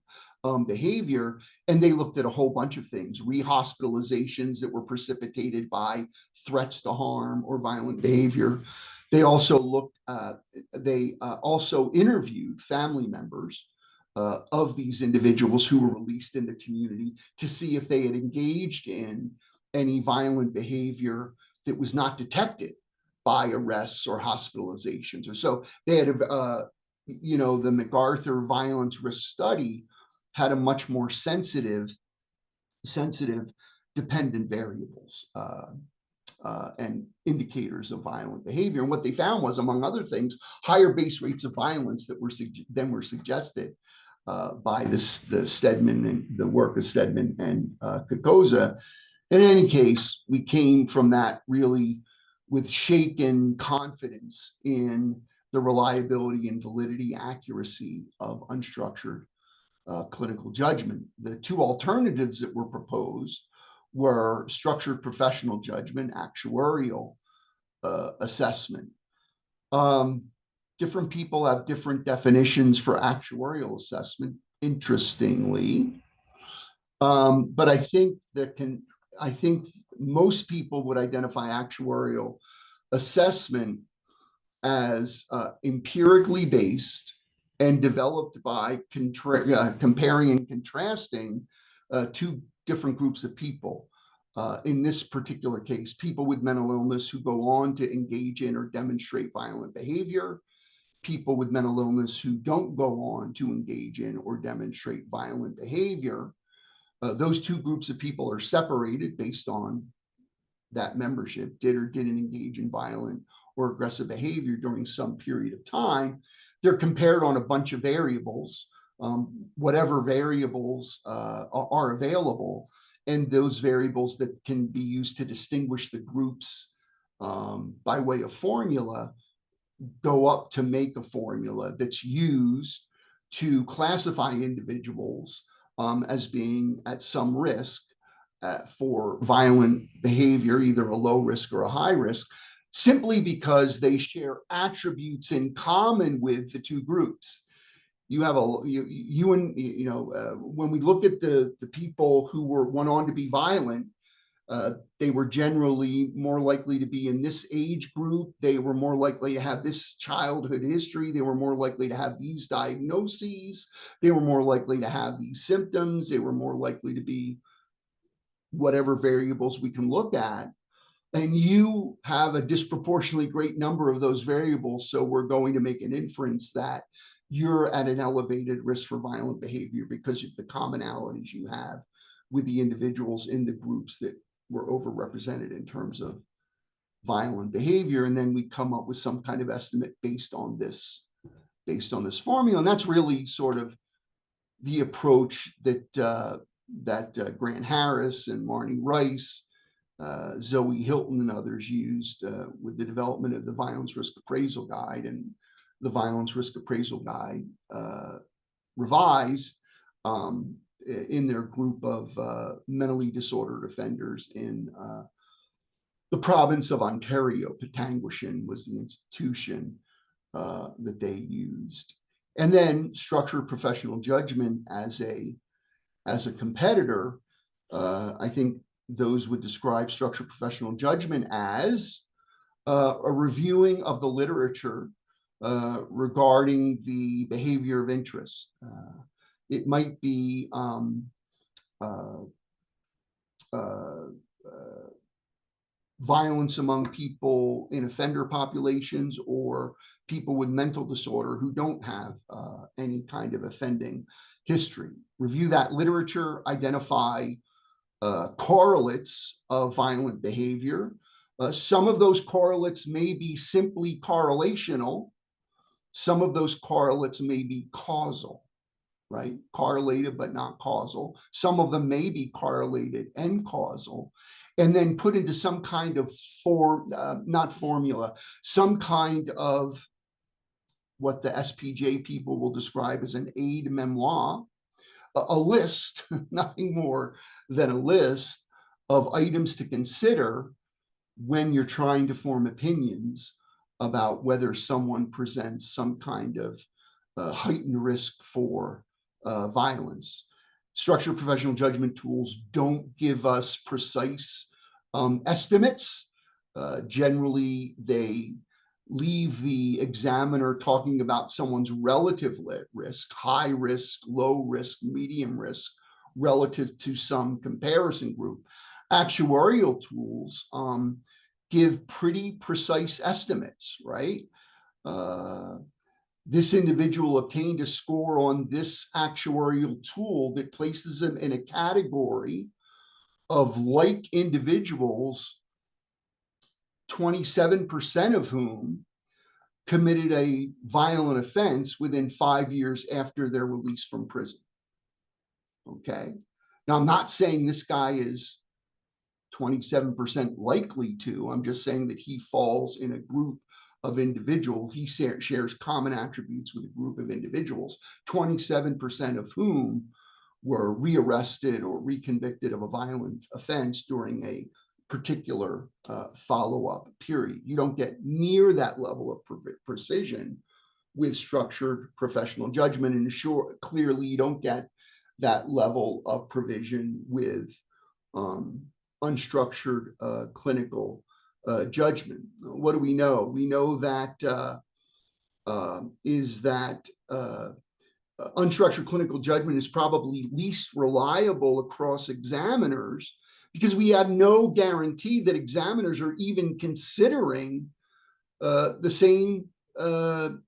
behavior. And they looked at a whole bunch of things, rehospitalizations that were precipitated by threats to harm or violent behavior. They also also interviewed family members of these individuals who were released in the community to see if they had engaged in any violent behavior that was not detected by arrests or hospitalizations. Or so they had, the MacArthur violence risk study had a much more sensitive dependent variables and indicators of violent behavior. And what they found was, among other things, higher base rates of violence that were suggested by the Stedman and the work of Stedman and Koocher. In any case, we came from that really with shaken confidence in the reliability and validity, accuracy of unstructured clinical judgment. The two alternatives that were proposed were structured professional judgment, actuarial assessment. Different people have different definitions for actuarial assessment. interestingly. But I think most people would identify actuarial assessment as empirically based and developed by comparing and contrasting two different groups of people. In this particular case, people with mental illness who go on to engage in or demonstrate violent behavior, people with mental illness who don't go on to engage in or demonstrate violent behavior. Those two groups of people are separated based on that membership did or didn't engage in violent or aggressive behavior during some period of time. They're compared on a bunch of variables, whatever variables are available, and those variables that can be used to distinguish the groups by way of formula go up to make a formula that's used to classify individuals as being at some risk for violent behavior, either a low risk or a high risk, simply because they share attributes in common with the two groups. You have when we look at the people who went on to be violent, they were generally more likely to be in this age group. They were more likely to have this childhood history. They were more likely to have these diagnoses. They were more likely to have these symptoms. They were more likely to be whatever variables we can look at. And you have a disproportionately great number of those variables. So we're going to make an inference that you're at an elevated risk for violent behavior because of the commonalities you have with the individuals in the groups that were overrepresented in terms of violent behavior. And then we come up with some kind of estimate based on this formula. And that's really sort of the approach that Grant Harris and Marnie Rice, Zoe Hilton and others used with the development of the Violence Risk Appraisal Guide and the Violence Risk Appraisal Guide revised in their group of mentally disordered offenders in the province of Ontario. Petanguishene was the institution that they used. And then structured professional judgment as a competitor. I think those would describe structured professional judgment as a reviewing of the literature regarding the behavior of interest. It might be violence among people in offender populations or people with mental disorder who don't have any kind of offending history. Review that literature, identify correlates of violent behavior. Some of those correlates may be simply correlational. Some of those correlates may be causal, right? Correlated, but not causal. Some of them may be correlated and causal, and then put into some kind of some kind of what the SPJ people will describe as an aide memoire, a list, nothing more than a list of items to consider when you're trying to form opinions about whether someone presents some kind of heightened risk for violence. Structured professional judgment tools don't give us precise estimates. Generally, they leave the examiner talking about someone's relative risk, high risk, low risk, medium risk, relative to some comparison group. Actuarial tools give pretty precise estimates, right? This individual obtained a score on this actuarial tool that places them in a category of like individuals, 27% of whom committed a violent offense within 5 years after their release from prison. Okay. Now, I'm not saying this guy is 27% likely to. I'm just saying that he falls in a group of individuals. He shares common attributes with a group of individuals, 27% of whom were rearrested or reconvicted of a violent offense during a particular follow-up period. You don't get near that level of precision with structured professional judgment. And sure, clearly you don't get that level of provision with unstructured clinical judgment. What do we know? We know that unstructured clinical judgment is probably least reliable across examiners, because we have no guarantee that examiners are even considering the same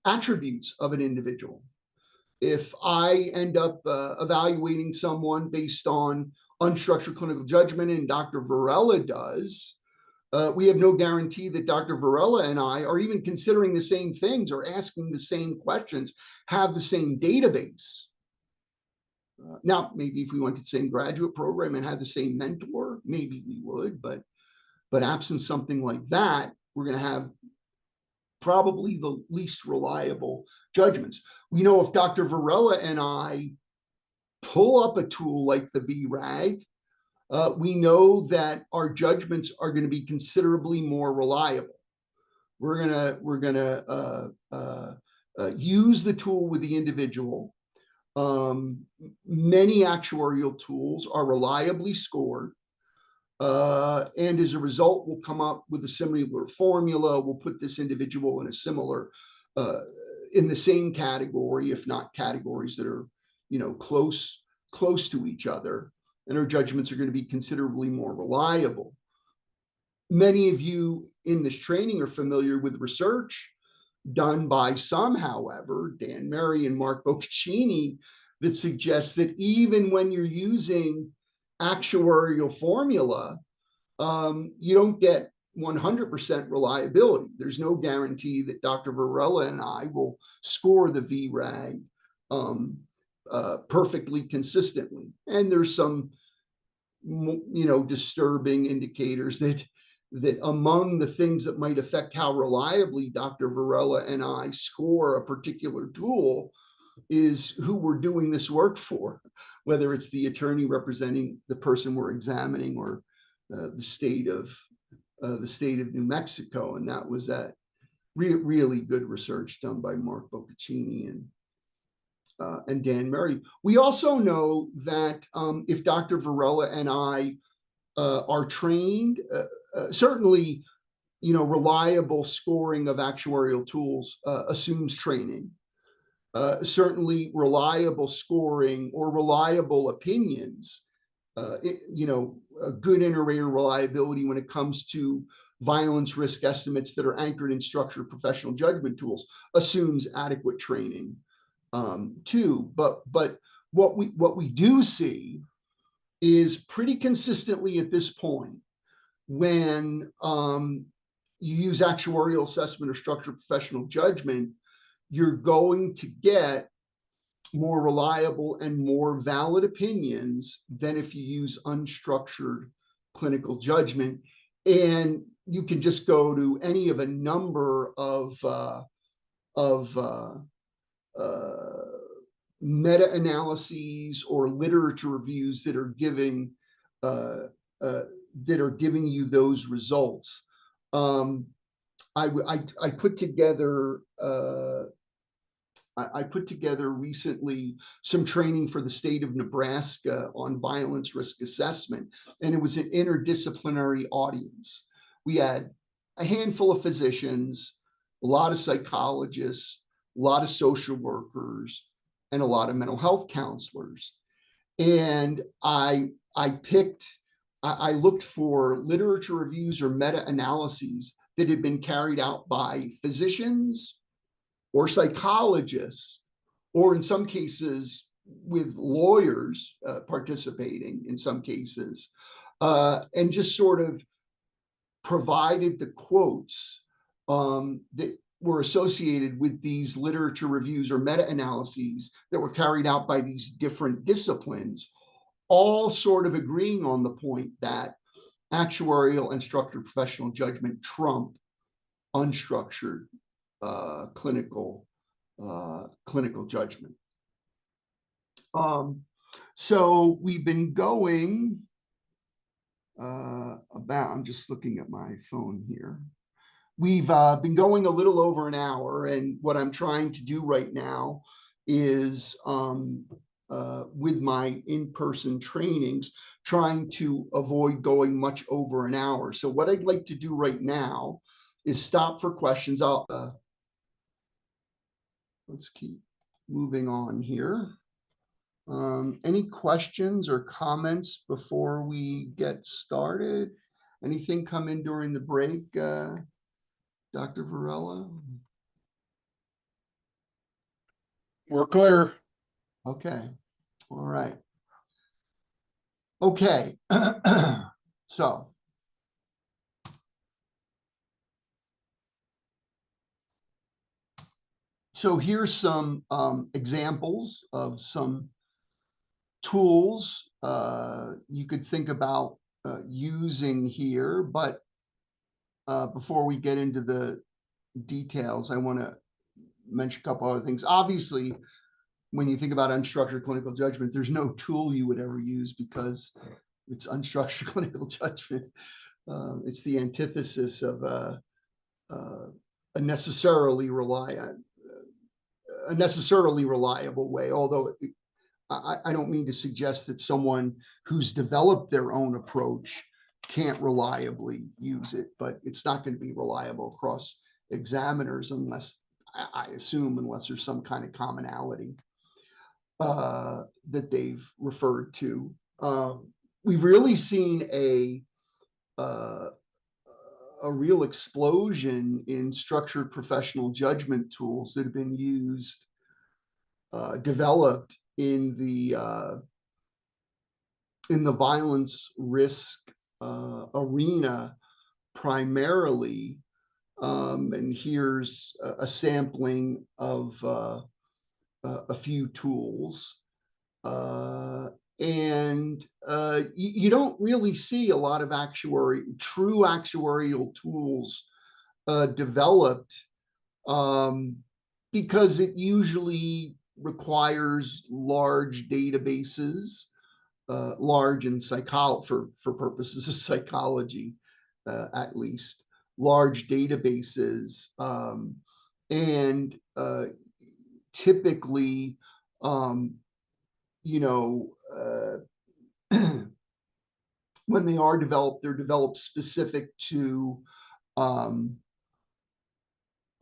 attributes of an individual. If I end up evaluating someone based on unstructured clinical judgment, and Dr. Varela does, we have no guarantee that Dr. Varela and I are even considering the same things or asking the same questions, have the same database. Now, maybe if we went to the same graduate program and had the same mentor, maybe we would, but absent something like that, we're going to have probably the least reliable judgments. We know if Dr. Varela and I pull up a tool like the VRAG, we know that our judgments are going to be considerably more reliable. We're gonna use the tool with the individual. Many actuarial tools are reliably scored, and as a result, we'll come up with a similar formula. We'll put this individual in a similar, in the same category, if not categories that are, close to each other, and our judgments are going to be considerably more reliable. Many of you in this training are familiar with research done by some, however, Dan Murray and Mark Boccaccini, that suggests that even when you're using actuarial formula, you don't get 100% reliability. There's no guarantee that Dr. Varela and I will score the VRAG perfectly consistently. And there's some, disturbing indicators that among the things that might affect how reliably Dr. Varela and I score a particular tool is who we're doing this work for, whether it's the attorney representing the person we're examining or the state of New Mexico. And that was that really good research done by Mark Boccaccini and Dan Murray. We also know that if Dr. Varela and I are trained, certainly, reliable scoring of actuarial tools assumes training. Certainly reliable scoring or reliable opinions, a good inter-rater reliability when it comes to violence risk estimates that are anchored in structured professional judgment tools assumes adequate training too. But what we do see is pretty consistently at this point, when you use actuarial assessment or structured professional judgment, you're going to get more reliable and more valid opinions than if you use unstructured clinical judgment. And you can just go to any of a number of meta-analyses or literature reviews that are giving you those results. I put together recently some training for the state of Nebraska on violence risk assessment, and it was an interdisciplinary audience. We had a handful of physicians, a lot of psychologists, a lot of social workers, and a lot of mental health counselors. And I looked for literature reviews or meta-analyses that had been carried out by physicians or psychologists, or in some cases with lawyers participating in some cases, and just sort of provided the quotes that were associated with these literature reviews or meta-analyses that were carried out by these different disciplines, all sort of agreeing on the point that actuarial and structured professional judgment trump unstructured clinical judgment. So we've been going about, I'm just looking at my phone here. we've been going a little over an hour, and what I'm trying to do right now is with my in-person trainings, trying to avoid going much over an hour. So what I'd like to do right now is stop for questions. Let's keep moving on here. Any questions or comments before we get started? Anything come in during the break, Dr. Varela? We're clear. Okay, all right. Okay, so here's some examples of some tools you could think about using here, but before we get into the details, I want to mention a couple other things. Obviously, when you think about unstructured clinical judgment, there's no tool you would ever use because it's unstructured clinical judgment. It's the antithesis of a necessarily reliable way, although I don't mean to suggest that someone who's developed their own approach can't reliably use it, but it's not going to be reliable across examiners unless, I assume, unless there's some kind of commonality that they've referred to. We've really seen a real explosion in structured professional judgment tools that have been used, developed in the violence risk arena primarily. And here's a sampling of a few tools. And you don't really see a lot of true actuarial tools developed because it usually requires large databases, large in for purposes of psychology, at least, large databases, and typically, when they are developed, they're developed specific to a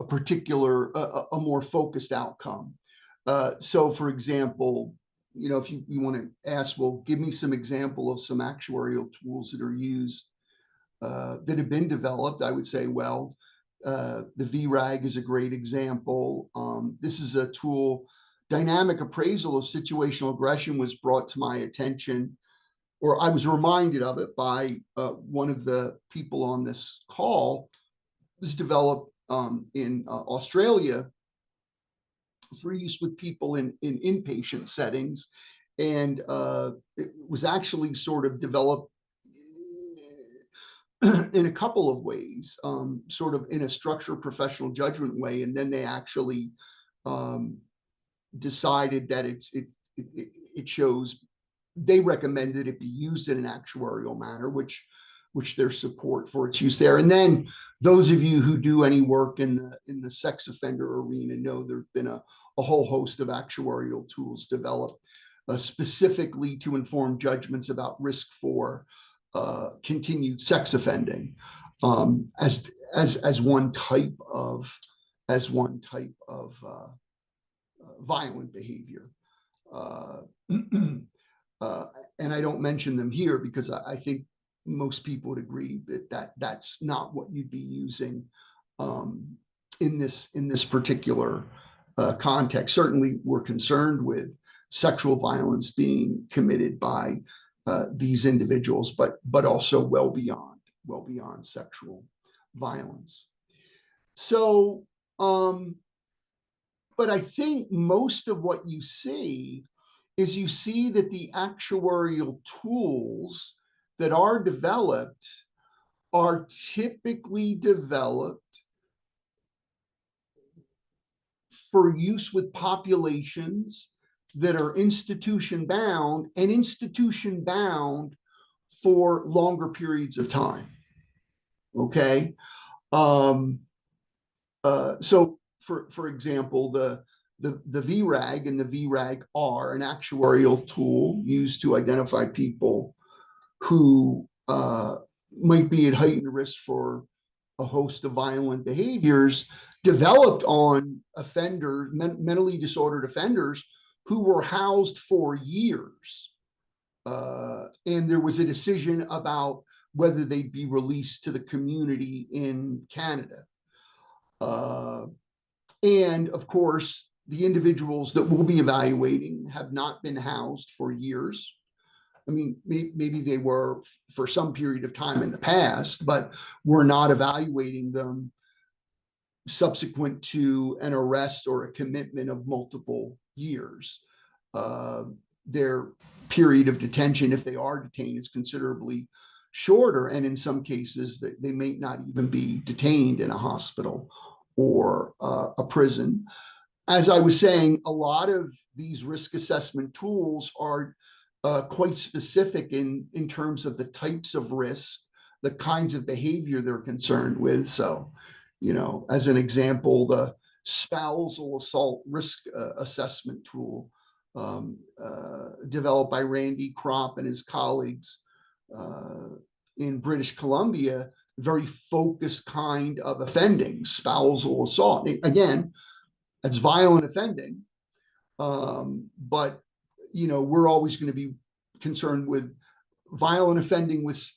particular, a more focused outcome. So for example, if you want to ask, well, give me some example of some actuarial tools that are used, that have been developed, I would say, well, the VRAG is a great example. This is a tool. Dynamic appraisal of situational aggression was brought to my attention, or I was reminded of it by one of the people on this call. It was developed in Australia for use with people in inpatient settings, and it was actually sort of developed in a couple of ways, sort of in a structured professional judgment way, and then they actually decided that it shows. They recommended it be used in an actuarial manner, which there's support for its use there. And then those of you who do any work in the sex offender arena know there've been a whole host of actuarial tools developed specifically to inform judgments about risk for continued sex offending, as one type of violent behavior. And I don't mention them here because I think most people would agree that that's not what you'd be using in this particular context. Certainly, we're concerned with sexual violence being committed by these individuals, but also well beyond sexual violence. So, but I think most of what you see is that the actuarial tools that are developed are typically developed for use with populations that are institution bound for longer periods of time. Okay. So for example, the VRAG and the VRAG-R, an actuarial tool used to identify people who might be at heightened risk for a host of violent behaviors, developed on offenders, mentally disordered offenders who were housed for years. And there was a decision about whether they'd be released to the community in Canada. And of course, the individuals that we'll be evaluating have not been housed for years. I mean, maybe they were for some period of time in the past, but we're not evaluating them subsequent to an arrest or a commitment of multiple years. Their period of detention, if they are detained, is considerably shorter. And in some cases, they may not even be detained in a hospital or a prison. As I was saying, a lot of these risk assessment tools are quite specific in terms of the types of risk, the kinds of behavior they're concerned with. So, you know, as an example, the spousal assault risk assessment tool developed by Randy Kropp and his colleagues in British Columbia, very focused kind of offending, spousal assault. Again, that's violent offending, but you know, we're always going to be concerned with violent offending with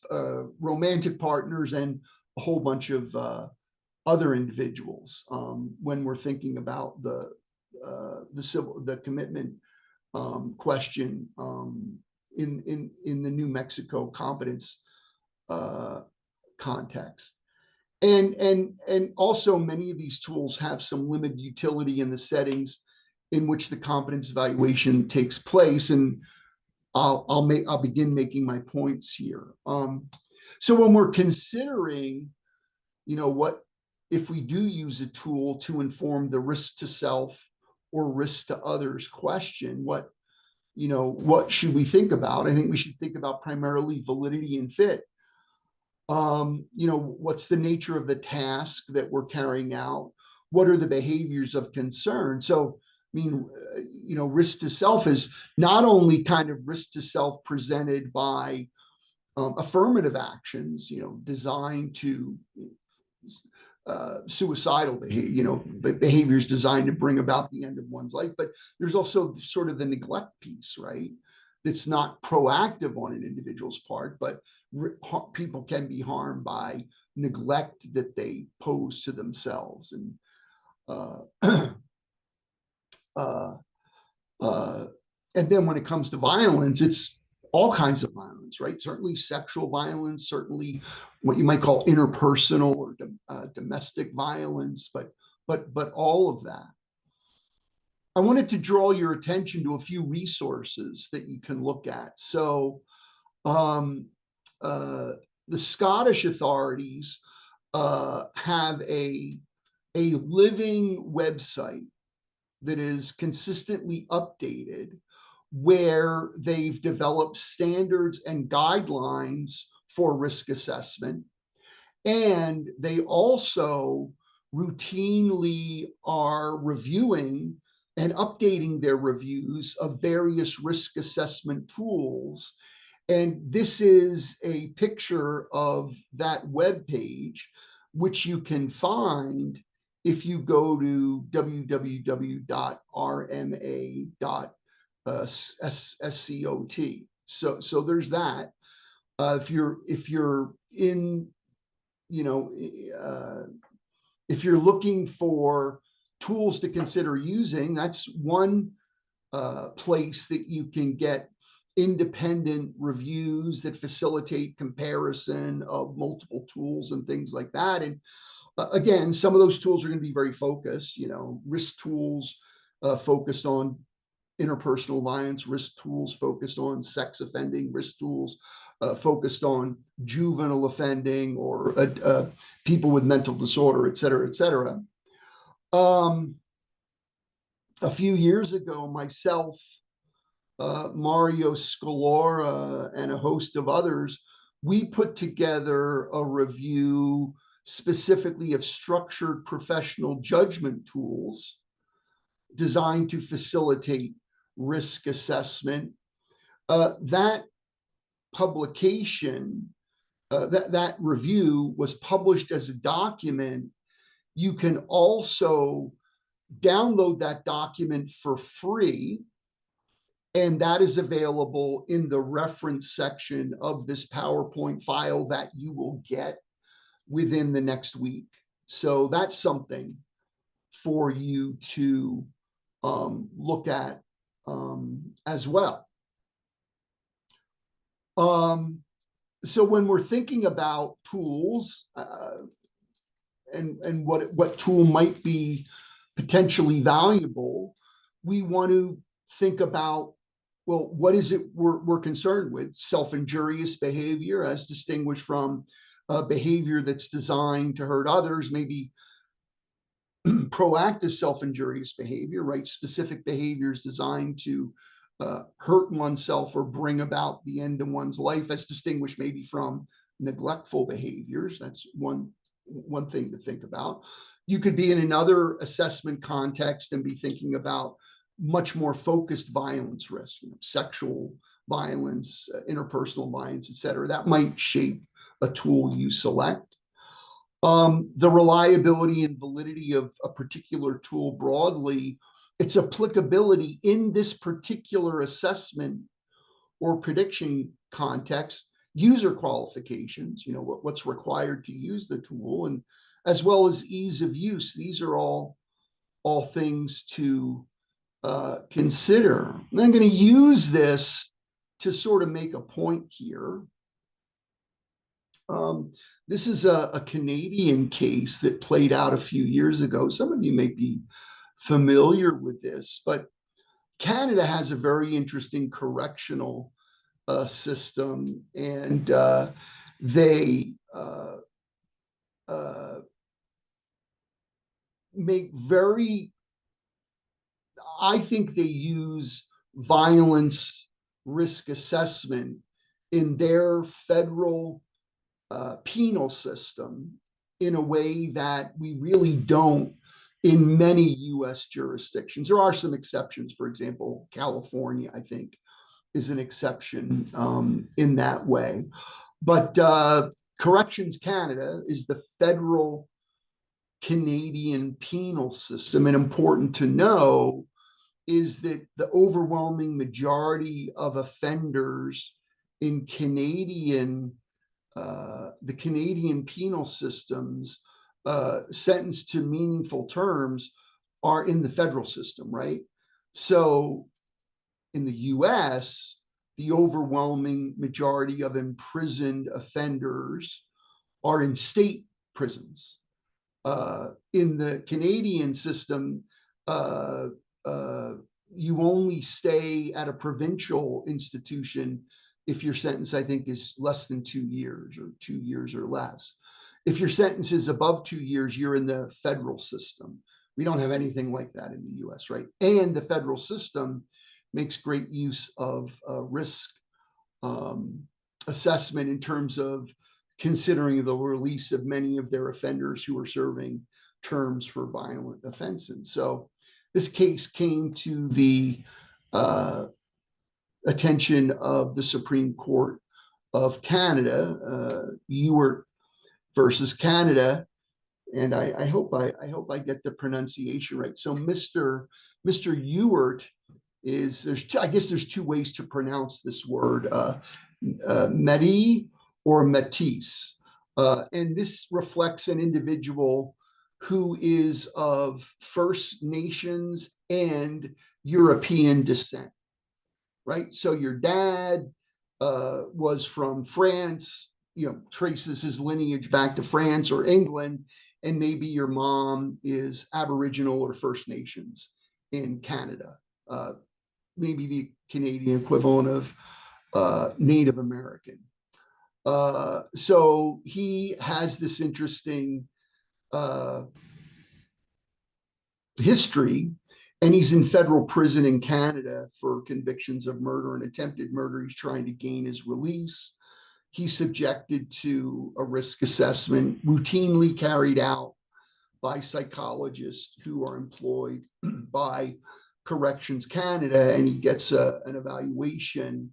romantic partners and a whole bunch of other individuals when we're thinking about the commitment question in the New Mexico competence context. And also many of these tools have some limited utility in the settings in which the competence evaluation takes place. And I'll begin making my points here. So when we're considering, you know, what if we do use a tool to inform the risk to self or risk to others question, what should we think about? I think we should think about primarily validity and fit. You know, what's the nature of the task that we're carrying out? What are the behaviors of concern? So, I mean, you know, risk to self is not only kind of risk to self presented by affirmative actions, you know, designed to suicidal behavior, you know, behaviors designed to bring about the end of one's life, but there's also sort of the neglect piece, right? That's not proactive on an individual's part, but people can be harmed by neglect that they pose to themselves. And and then when it comes to violence, it's all kinds of violence, right? Certainly sexual violence, certainly what you might call interpersonal or domestic violence, but all of that. I wanted to draw your attention to a few resources that you can look at. So the Scottish authorities have a living website that is consistently updated, where they've developed standards and guidelines for risk assessment. And they also routinely are reviewing and updating their reviews of various risk assessment tools. And this is a picture of that web page, which you can find if you go to www.rma.scot. So there's that. If you're in, you know, if you're looking for tools to consider using, that's one place that you can get independent reviews that facilitate comparison of multiple tools and things like that. And again, some of those tools are going to be very focused, you know, risk tools focused on interpersonal violence, risk tools focused on sex offending, risk tools focused on juvenile offending or people with mental disorder, et cetera, et cetera. A few years ago, myself, Mario Scalora, and a host of others, we put together a review specifically of structured professional judgment tools designed to facilitate risk assessment. That publication, that review was published as a document. You can also download that document for free, and that is available in the reference section of this PowerPoint file that you will get within the next week. So that's something for you to look at as well. So when we're thinking about tools and what tool might be potentially valuable, we want to think about, well, what is it we're concerned with? Self-injurious behavior as distinguished from behavior that's designed to hurt others, maybe proactive self-injurious behavior, right? Specific behaviors designed to hurt oneself or bring about the end of one's life, as distinguished maybe from neglectful behaviors. That's one thing to think about. You could be in another assessment context and be thinking about much more focused violence risk, sexual violence, interpersonal violence, et cetera. That might shape a tool you select. The reliability and validity of a particular tool broadly, its applicability in this particular assessment or prediction context, user qualifications, what's required to use the tool, and as well as ease of use. These are all things to consider. And I'm going to use this to sort of make a point here. This is a Canadian case that played out a few years ago. Some of you may be familiar with this, but Canada has a very interesting correctional system, and they make very, I think they use violence risk assessment in their federal penal system in a way that we really don't in many US jurisdictions. There are some exceptions. For example, California, I think, is an exception in that way. But Corrections Canada is the federal Canadian penal system. And important to know is that the overwhelming majority of offenders in the Canadian penal systems sentenced to meaningful terms are in the federal system, right? So in the US, the overwhelming majority of imprisoned offenders are in state prisons. In the Canadian system, you only stay at a provincial institution if your sentence, I think, is less than 2 years or 2 years or less. If your sentence is above 2 years, you're in the federal system. We don't have anything like that in the US, right? And the federal system makes great use of risk assessment in terms of considering the release of many of their offenders who are serving terms for violent offenses. So this case came to the attention of the Supreme Court of Canada, Ewart versus Canada, and I hope I get the pronunciation right. So Mr. Ewart is, I guess there's two ways to pronounce this word, Meti or Métis, and this reflects an individual who is of First Nations and European descent, right? So your dad was from France, traces his lineage back to France or England, and maybe your mom is Aboriginal or First Nations in Canada, maybe the Canadian equivalent of Native American. So he has this interesting history, and he's in federal prison in Canada for convictions of murder and attempted murder. He's trying to gain his release. he's subjected to a risk assessment routinely carried out by psychologists who are employed by Corrections Canada, and he gets an evaluation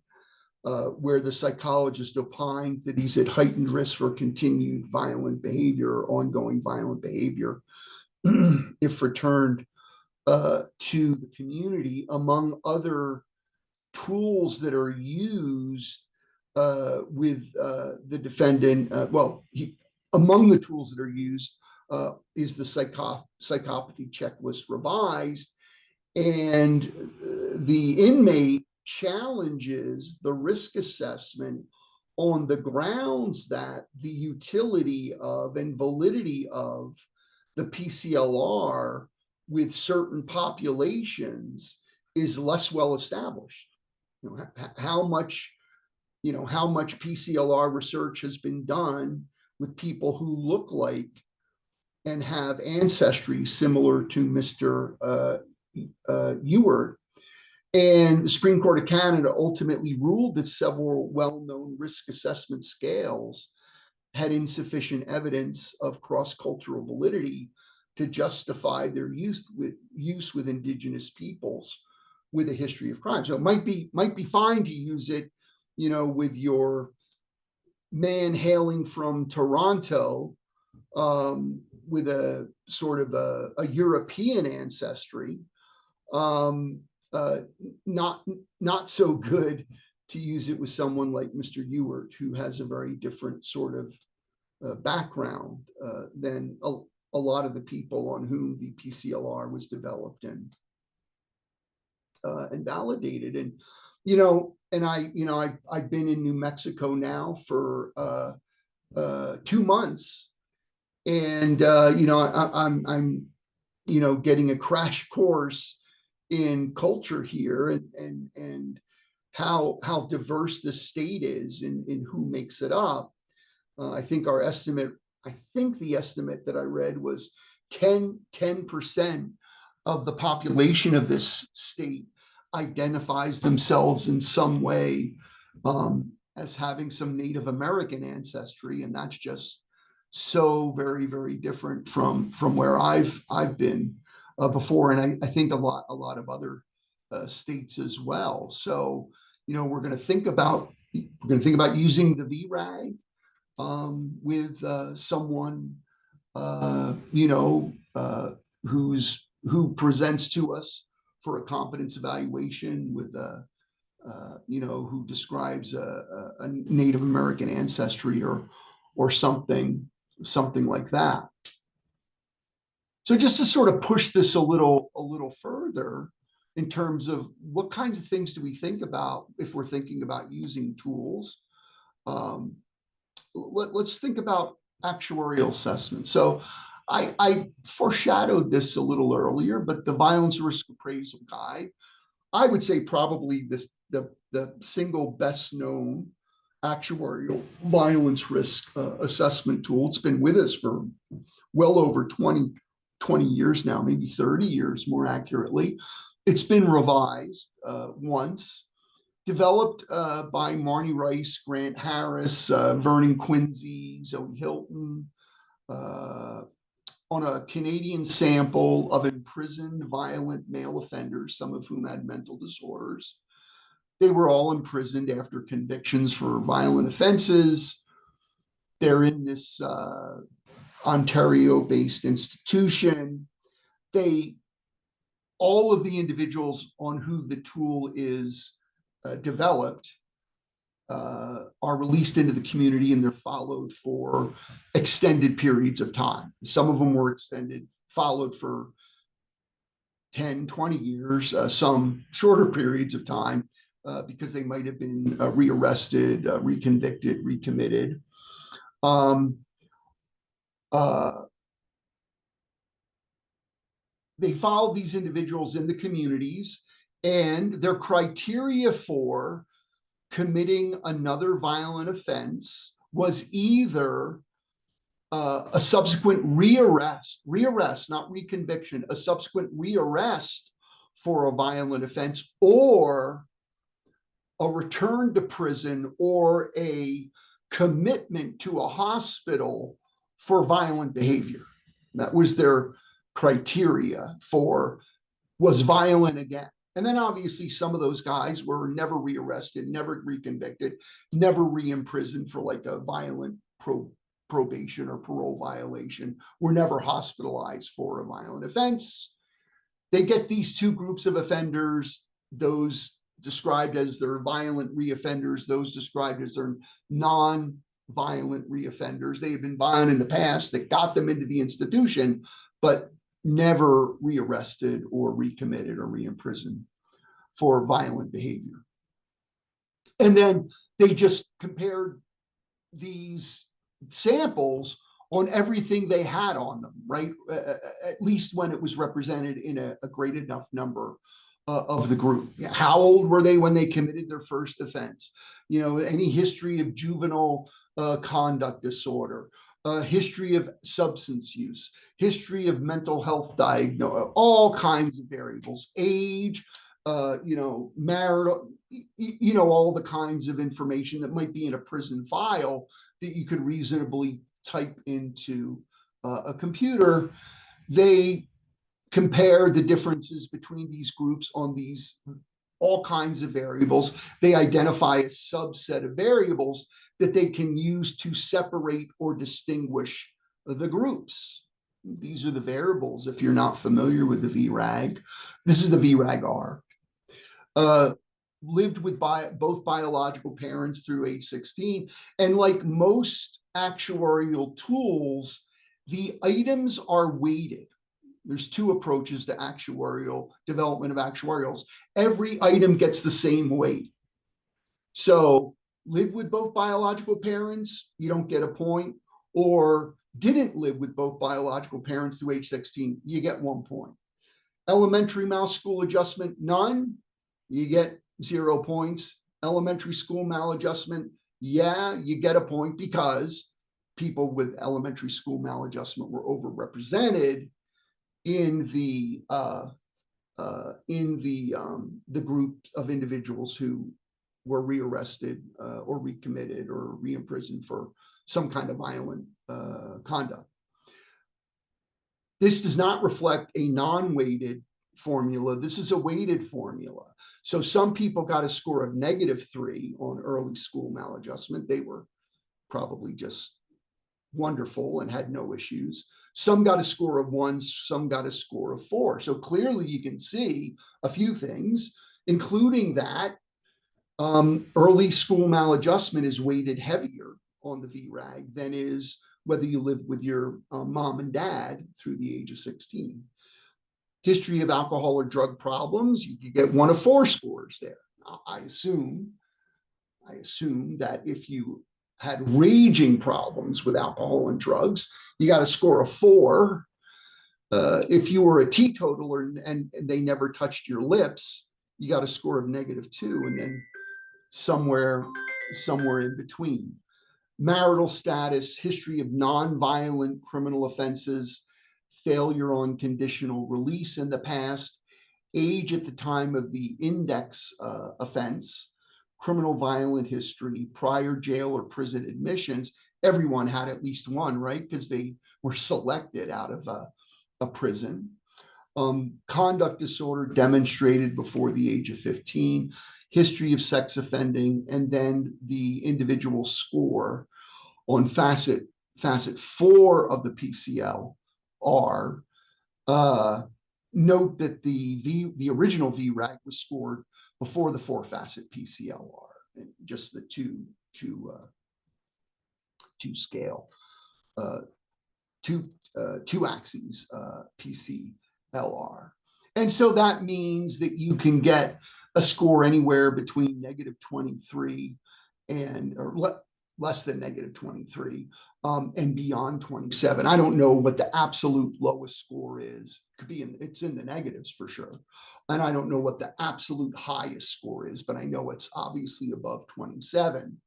where the psychologist opines that he's at heightened risk for continued violent behavior, ongoing violent behavior, if returned to the community, among other tools that are used with the defendant. Among the tools that are used is the psychopathy checklist revised, and the inmate challenges the risk assessment on the grounds that the utility of and validity of the PCLR with certain populations is less well established. How much PCLR research has been done with people who look like and have ancestry similar to Mr. Ewart. And the Supreme Court of Canada ultimately ruled that several well-known risk assessment scales had insufficient evidence of cross-cultural validity to justify their use with Indigenous peoples with a history of crime. So it might be fine to use it, with your man hailing from Toronto, with a sort of a European ancestry. Not so good to use it with someone like Mr. Ewart, who has a very different sort of background than a lot of the people on whom the PCLR was developed and validated. And I've been in New Mexico now for 2 months, and I'm getting a crash course in culture here, and how diverse the state is in who makes it up. I think the estimate that I read was 10% of the population of this state identifies themselves in some way as having some Native American ancestry, and that's just so very, very different from where I've been before, and I think a lot of other states as well. So we're going to think about using the VRAG with someone who presents to us for a competence evaluation with who describes a Native American ancestry or something like that. So just to sort of push this a little further in terms of what kinds of things do we think about if we're thinking about using tools. Let's think about actuarial assessment. So I foreshadowed this a little earlier, but the violence risk appraisal guide, I would say probably the single best known actuarial violence risk assessment tool. It's been with us for well over 20 years now, maybe 30 years more accurately. It's been revised once, developed by Marnie Rice, Grant Harris, Vernon Quincy, Zoe Hilton, on a Canadian sample of imprisoned violent male offenders, some of whom had mental disorders. They were all imprisoned after convictions for violent offenses. They're in this Ontario-based institution. All of the individuals on who the tool is developed are released into the community, and they're followed for extended periods of time. Some of them were followed for 10, 20 years, some shorter periods of time because they might have been rearrested, reconvicted, recommitted. They followed these individuals in the communities, and their criteria for committing another violent offense was either a subsequent rearrest, not reconviction, a subsequent rearrest for a violent offense, or a return to prison, or a commitment to a hospital for violent behavior. That was their criteria for was violent again. And then obviously some of those guys were never rearrested, never reconvicted, never re-imprisoned for like a violent probation or parole violation, were never hospitalized for a violent offense. They get these two groups of offenders, those described as their violent reoffenders, those described as their non-violent reoffenders. They had been violent in the past that got them into the institution, but never rearrested or recommitted or reimprisoned for violent behavior. And then they just compared these samples on everything they had on them, right? At least when it was represented in a great enough number of the group. How old were they when they committed their first offense? You know, any history of juvenile conduct disorder, history of substance use, history of mental health diagnosis, all kinds of variables, age, you know, marital, you know, all the kinds of information that might be in a prison file that you could reasonably type into a computer. They compare the differences between these groups on these all kinds of variables. They identify a subset of variables that they can use to separate or distinguish the groups. These are the variables. If you're not familiar with the VRAG, this is the VRAG-R. Lived with both biological parents through age 16. And like most actuarial tools, the items are weighted. There's two approaches to actuarial development of actuarials. Every item gets the same weight. So live with both biological parents, you don't get a point, or didn't live with both biological parents through age 16, you get 1 point. Elementary mouse school adjustment, none, you get 0 points. Elementary school maladjustment, yeah, you get a point because people with elementary school maladjustment were overrepresented in the group of individuals who were rearrested or recommitted or reimprisoned for some kind of violent conduct. This does not reflect a non-weighted formula. This is a weighted formula. So some people got a score of -3 on early school maladjustment. They were probably just wonderful and had no issues. Some got a score of 1, some got a score of 4. So clearly you can see a few things, including that early school maladjustment is weighted heavier on the VRAG than is whether you live with your mom and dad through the age of 16. History of alcohol or drug problems, you get 1 of 4 scores there. I assume that if you had raging problems with alcohol and drugs, you got a score of 4. If you were a teetotaler and they never touched your lips, you got a score of -2, and then somewhere in between. Marital status, history of non-violent criminal offenses, failure on conditional release in the past, age at the time of the index offense, criminal violent history, prior jail or prison admissions. Everyone had at least 1, right? Because they were selected out of a prison. Conduct disorder demonstrated before the age of 15, history of sex offending, and then the individual score on facet 4 of the PCL-R. Note that the original VRAG was scored before the 4-facet PCL-R, and just the two scale, two axes PCL-R. And so that means that you can get a score anywhere between -23 and less than -23 and beyond 27. I don't know what the absolute lowest score is. Could be it's in the negatives for sure. And I don't know what the absolute highest score is, but I know it's obviously above 27.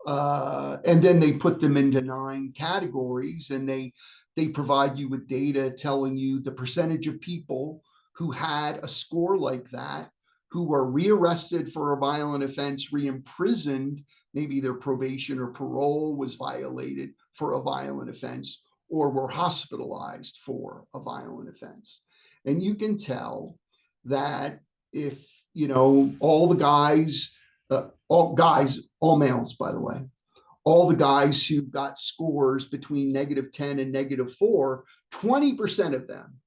And then they put them into 9 categories, and they provide you with data telling you the percentage of people who had a score like that, who were rearrested for a violent offense, re-imprisoned, maybe their probation or parole was violated for a violent offense, or were hospitalized for a violent offense. And you can tell that if, you know, all males, by the way, all the guys who got scores between -10 and -4, 20% of them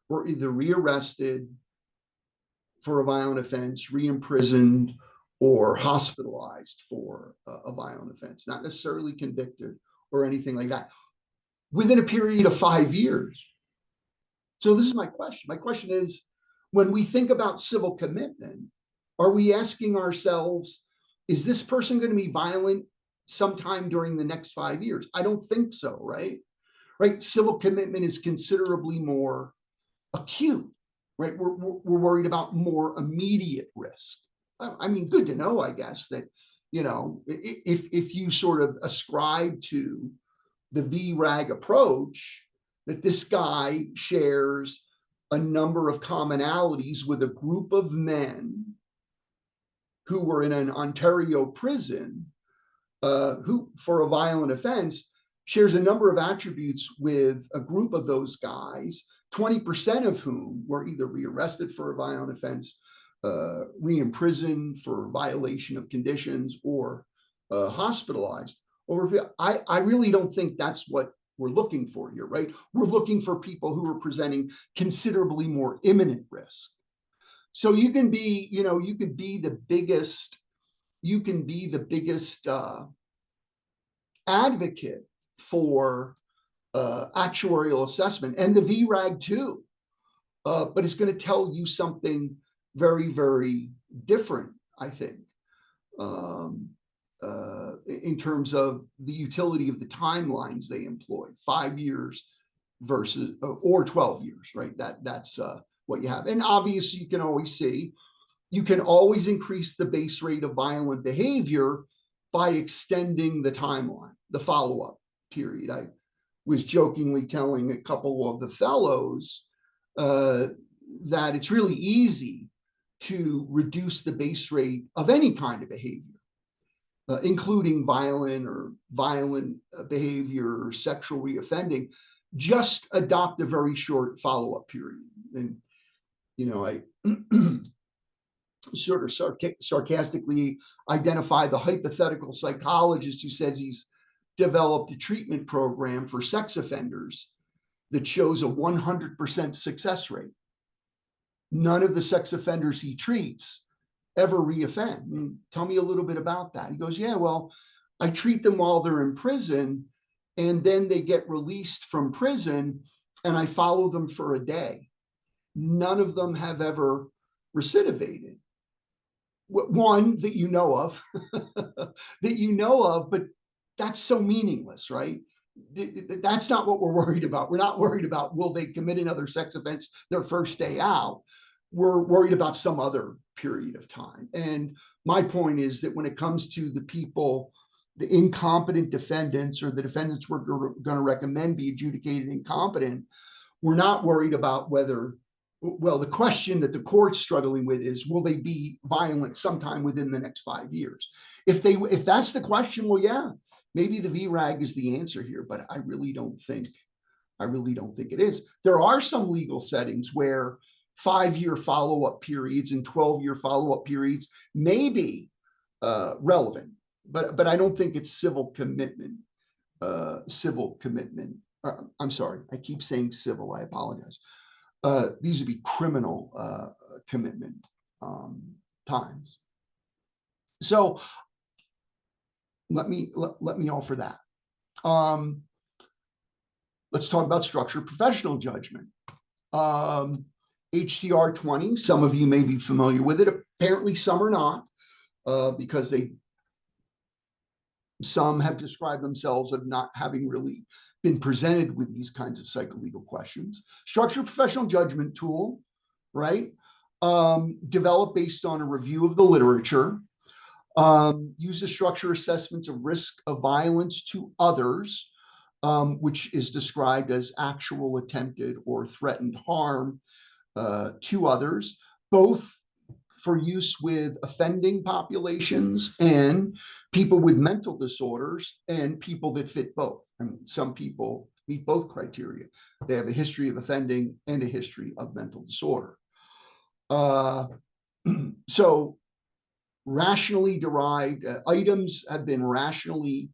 were either rearrested for a violent offense, re-imprisoned, or hospitalized for a violent offense, not necessarily convicted or anything like that, within a period of 5 years. So this is my question. My question is, when we think about civil commitment, are we asking ourselves, is this person going to be violent sometime during the next 5 years? I don't think so, right? Right? Civil commitment is considerably more acute, right? We're worried about more immediate risk. I mean, good to know, I guess, that, you know, if you sort of ascribe to the VRAG approach, that this guy shares a number of commonalities with a group of men who were in an Ontario prison, who, for a violent offense, shares a number of attributes with a group of those guys, 20% of whom were either rearrested for a violent offense, re-imprisoned for violation of conditions, or hospitalized. I really don't think that's what we're looking for here, right? We're looking for people who are presenting considerably more imminent risk. So you can be, you know, you could be the biggest, advocate for actuarial assessment, and the VRAG too, but it's going to tell you something very, very different, I think, in terms of the utility of the timelines they employ, 5 years versus or 12 years, right? That's what you have. And obviously, you can always see, you can always increase the base rate of violent behavior by extending the timeline, the follow-up period. I was jokingly telling a couple of the fellows that it's really easy to reduce the base rate of any kind of behavior, including violent behavior or sexual reoffending. Just adopt a very short follow-up period. And, you know, I sort of sarcastically identify the hypothetical psychologist who says he's developed a treatment program for sex offenders that shows a 100% success rate. None of the sex offenders he treats ever reoffend. And tell me a little bit about that. He goes, yeah, well, I treat them while they're in prison, and then they get released from prison, and I follow them for a day. None of them have ever recidivated. One that you know of, but that's so meaningless, right? That's not what we're worried about. We're not worried about, will they commit another sex offense their first day out? We're worried about some other period of time. And my point is that when it comes to the people, the incompetent defendants, or the defendants we're going to recommend be adjudicated incompetent, we're not worried about whether, well, the question that the court's struggling with is, will they be violent sometime within the next 5 years? If that's the question, well, yeah, maybe the VRAG is the answer here, but I really don't think it is. There are some legal settings where 5-year follow-up periods and 12-year follow-up periods may be relevant, but I don't think it's civil commitment. I'm sorry, I keep saying civil, I apologize. These would be criminal commitment times. So let me offer that. Let's talk about structured professional judgment. HCR 20, some of you may be familiar with it. Apparently some are not, because some have described themselves as not having really been presented with these kinds of psycholegal questions. Structured professional judgment tool, right? Developed based on a review of the literature. Uses structure assessments of risk of violence to others, which is described as actual attempted or threatened harm to others, both for use with offending populations and people with mental disorders and people that fit both. I mean, some people meet both criteria. They have a history of offending and a history of mental disorder. So rationally derived items have been rationally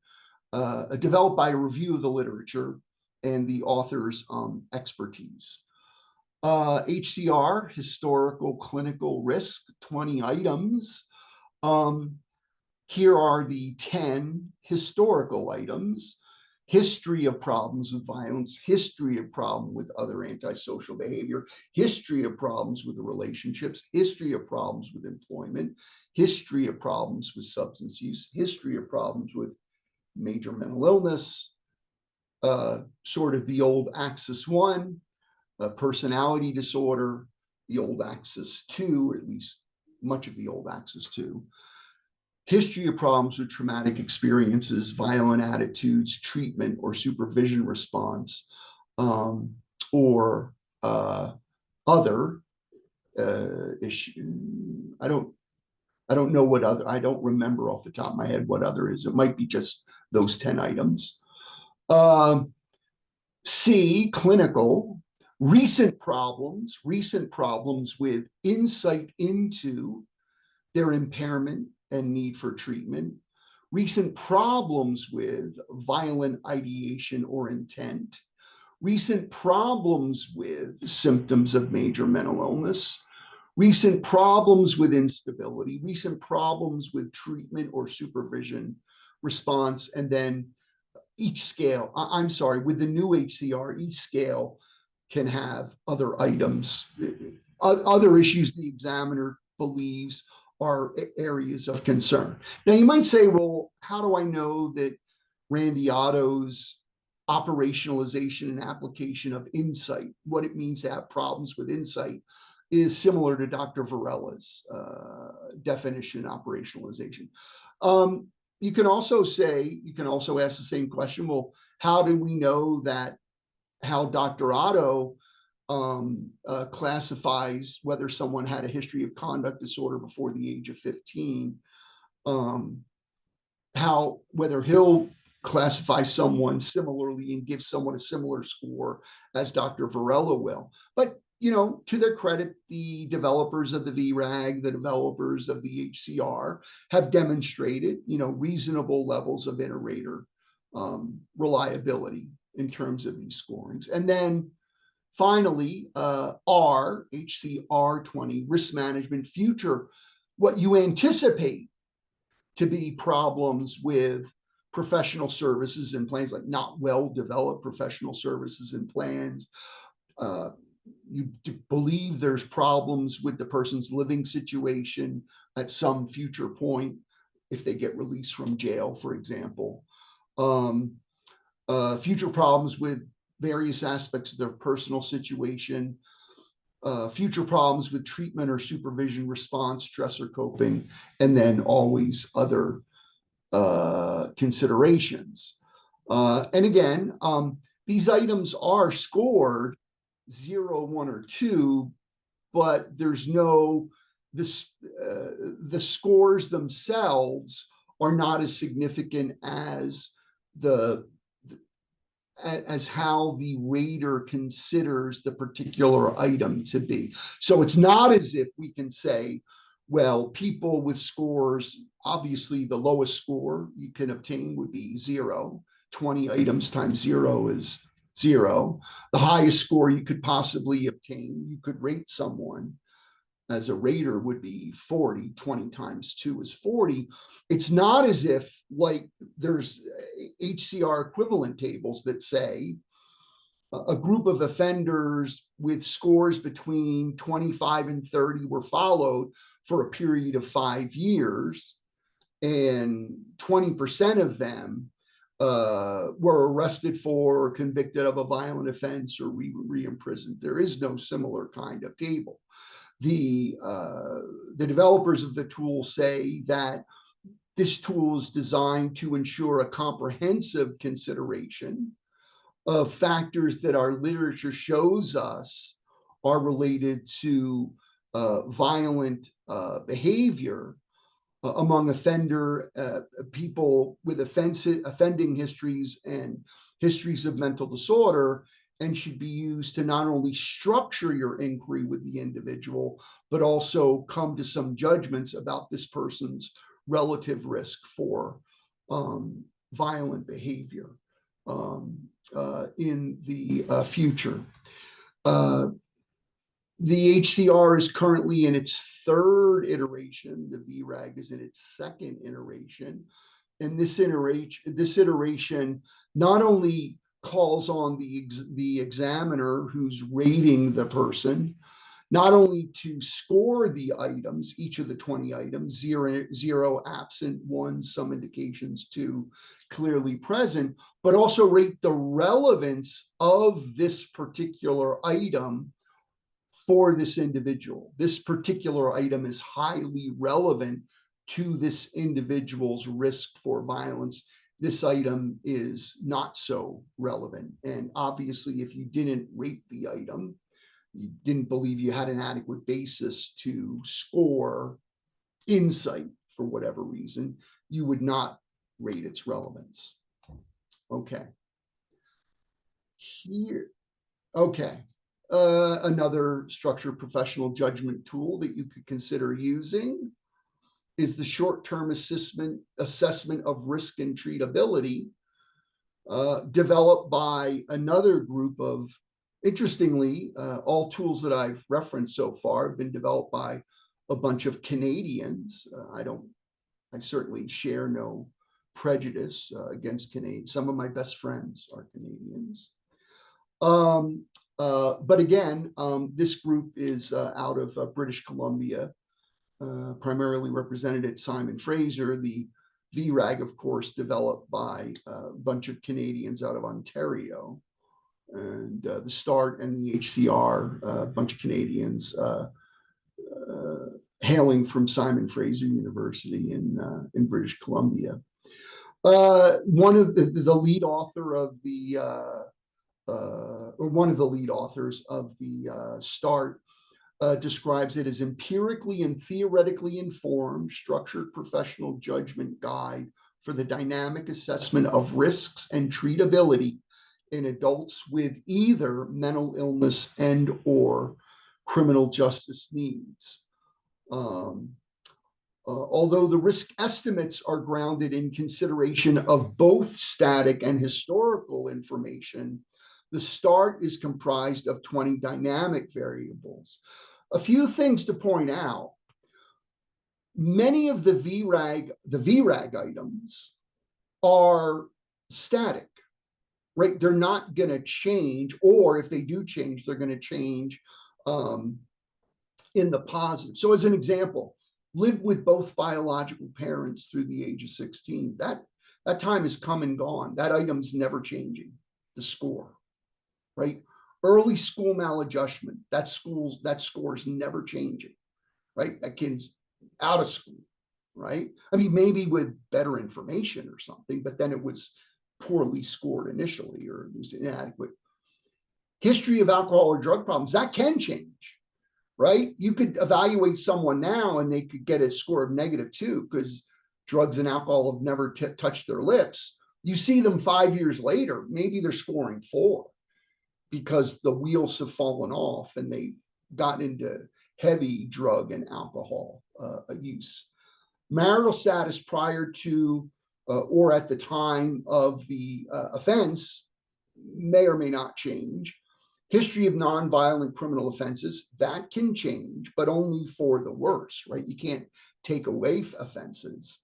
developed by a review of the literature and the author's expertise. HCR, historical clinical risk, 20 items. Here are the 10 historical items. History of problems with violence, history of problem with other antisocial behavior, history of problems with the relationships, history of problems with employment, history of problems with substance use, history of problems with major mental illness, sort of the old axis 1, personality disorder, the old axis 2, or at least much of the old axis 2. History of problems with traumatic experiences, violent attitudes, treatment or supervision response, or other issue. I don't know what other, I don't remember off the top of my head what other is. It might be just those 10 items. C, clinical, recent problems with insight into their impairment and need for treatment, recent problems with violent ideation or intent, recent problems with symptoms of major mental illness, recent problems with instability, recent problems with treatment or supervision response, and then each scale, I'm sorry, with the new HCR, each scale can have other items, other issues the examiner believes are areas of concern. Now you might say, well, how do I know that Randy Otto's operationalization and application of insight, what it means to have problems with insight, is similar to Dr. Varela's definition of operationalization? You can also say, you can also ask the same question, well, how do we know that how Dr. Otto classifies whether someone had a history of conduct disorder before the age of 15, whether he'll classify someone similarly and give someone a similar score as Dr. Varela will. But, you know, to their credit, the developers of the VRAG, the developers of the HCR have demonstrated, you know, reasonable levels of inter-rater reliability in terms of these scorings. And then finally, R, HCR 20, risk management future, what you anticipate to be problems with professional services and plans, like not well-developed professional services and plans. You believe there's problems with the person's living situation at some future point if they get released from jail, for example. Future problems with various aspects of their personal situation, future problems with treatment or supervision response, stress or coping, and then always other considerations. And again, these items are scored 0, 1, or 2, but there's no, the scores themselves are not as significant as how the rater considers the particular item to be. So it's not as if we can say, well, people with scores, obviously the lowest score you can obtain would be 0. 20 items times 0 is 0. The highest score you could possibly obtain, you could rate someone as a rater, would be 40. 20 times 2 is 40. It's not as if, like, there's HCR equivalent tables that say a group of offenders with scores between 25 and 30 were followed for a period of 5 years, and 20% of them were arrested for or convicted of a violent offense or re-imprisoned. There is no similar kind of table. The developers of the tool say that this tool is designed to ensure a comprehensive consideration of factors that our literature shows us are related to violent behavior among people with offending histories and histories of mental disorder, and should be used to not only structure your inquiry with the individual, but also come to some judgments about this person's relative risk for violent behavior in the future. The HCR is currently in its third iteration. The VRAG is in its second iteration. And this iteration not only calls on the examiner who's rating the person, not only to score the items, each of the 20 items, 0 absent, 1 some indications, 2 clearly present, but also rate the relevance of this particular item for this individual. This particular item is highly relevant to this individual's risk for violence. This item is not so relevant. And obviously, if you didn't rate the item, you didn't believe you had an adequate basis to score insight for whatever reason, you would not rate its relevance. Okay. Here, okay. Another structured professional judgment tool that you could consider using is the short-term assessment of risk and treatability, developed by another group of, interestingly, all tools that I've referenced so far have been developed by a bunch of Canadians. I certainly share no prejudice against Canadians. Some of my best friends are Canadians. But again, this group is out of British Columbia, primarily represented at Simon Fraser. The VRAG, of course, developed by a bunch of Canadians out of Ontario. And the START and the HCR, a bunch of Canadians hailing from Simon Fraser University in British Columbia. One of the lead author of the or one of the lead authors of the START describes it as empirically and theoretically informed, structured professional judgment guide for the dynamic assessment of risks and treatability in adults with either mental illness and or criminal justice needs. Although the risk estimates are grounded in consideration of both static and historical information, the START is comprised of 20 dynamic variables. A few things to point out. Many of the VRAG items are static, right? They're not going to change, or if they do change, they're going to change in the positive. So as an example, live with both biological parents through the age of 16. That time is come and gone. That item's never changing, the score, right? Early school maladjustment, that score is never changing, right? That kid's out of school, right? I mean, maybe with better information or something, but then it was poorly scored initially, or it was inadequate. History of alcohol or drug problems, that can change, right? You could evaluate someone now and they could get a score of -2 because drugs and alcohol have never touched their lips. You see them 5 years later, maybe they're scoring 4 because the wheels have fallen off and they've gotten into heavy drug and alcohol use. Marital status prior to or at the time of the offense may or may not change. History of nonviolent criminal offenses, that can change, but only for the worse, right? You can't take away offenses.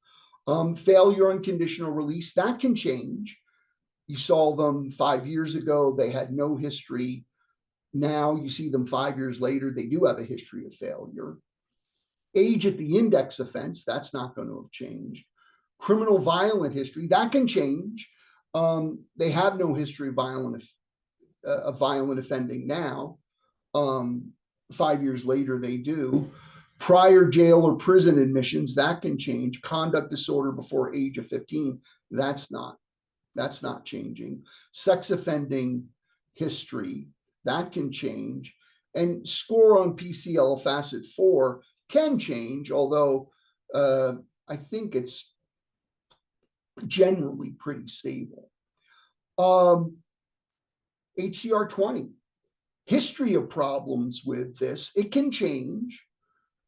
Failure on conditional release, that can change. You saw them 5 years ago, they had no history. Now you see them 5 years later, they do have a history of failure. Age at the index offense, that's not going to have changed. Criminal violent history, that can change. They have no history of violent offending now. 5 years later, they do. Prior jail or prison admissions, that can change. Conduct disorder before age of 15, that's not changing. Sex offending history, that can change. And score on PCL facet 4 can change, although I think it's generally pretty stable. HCR 20, history of problems with this, it can change,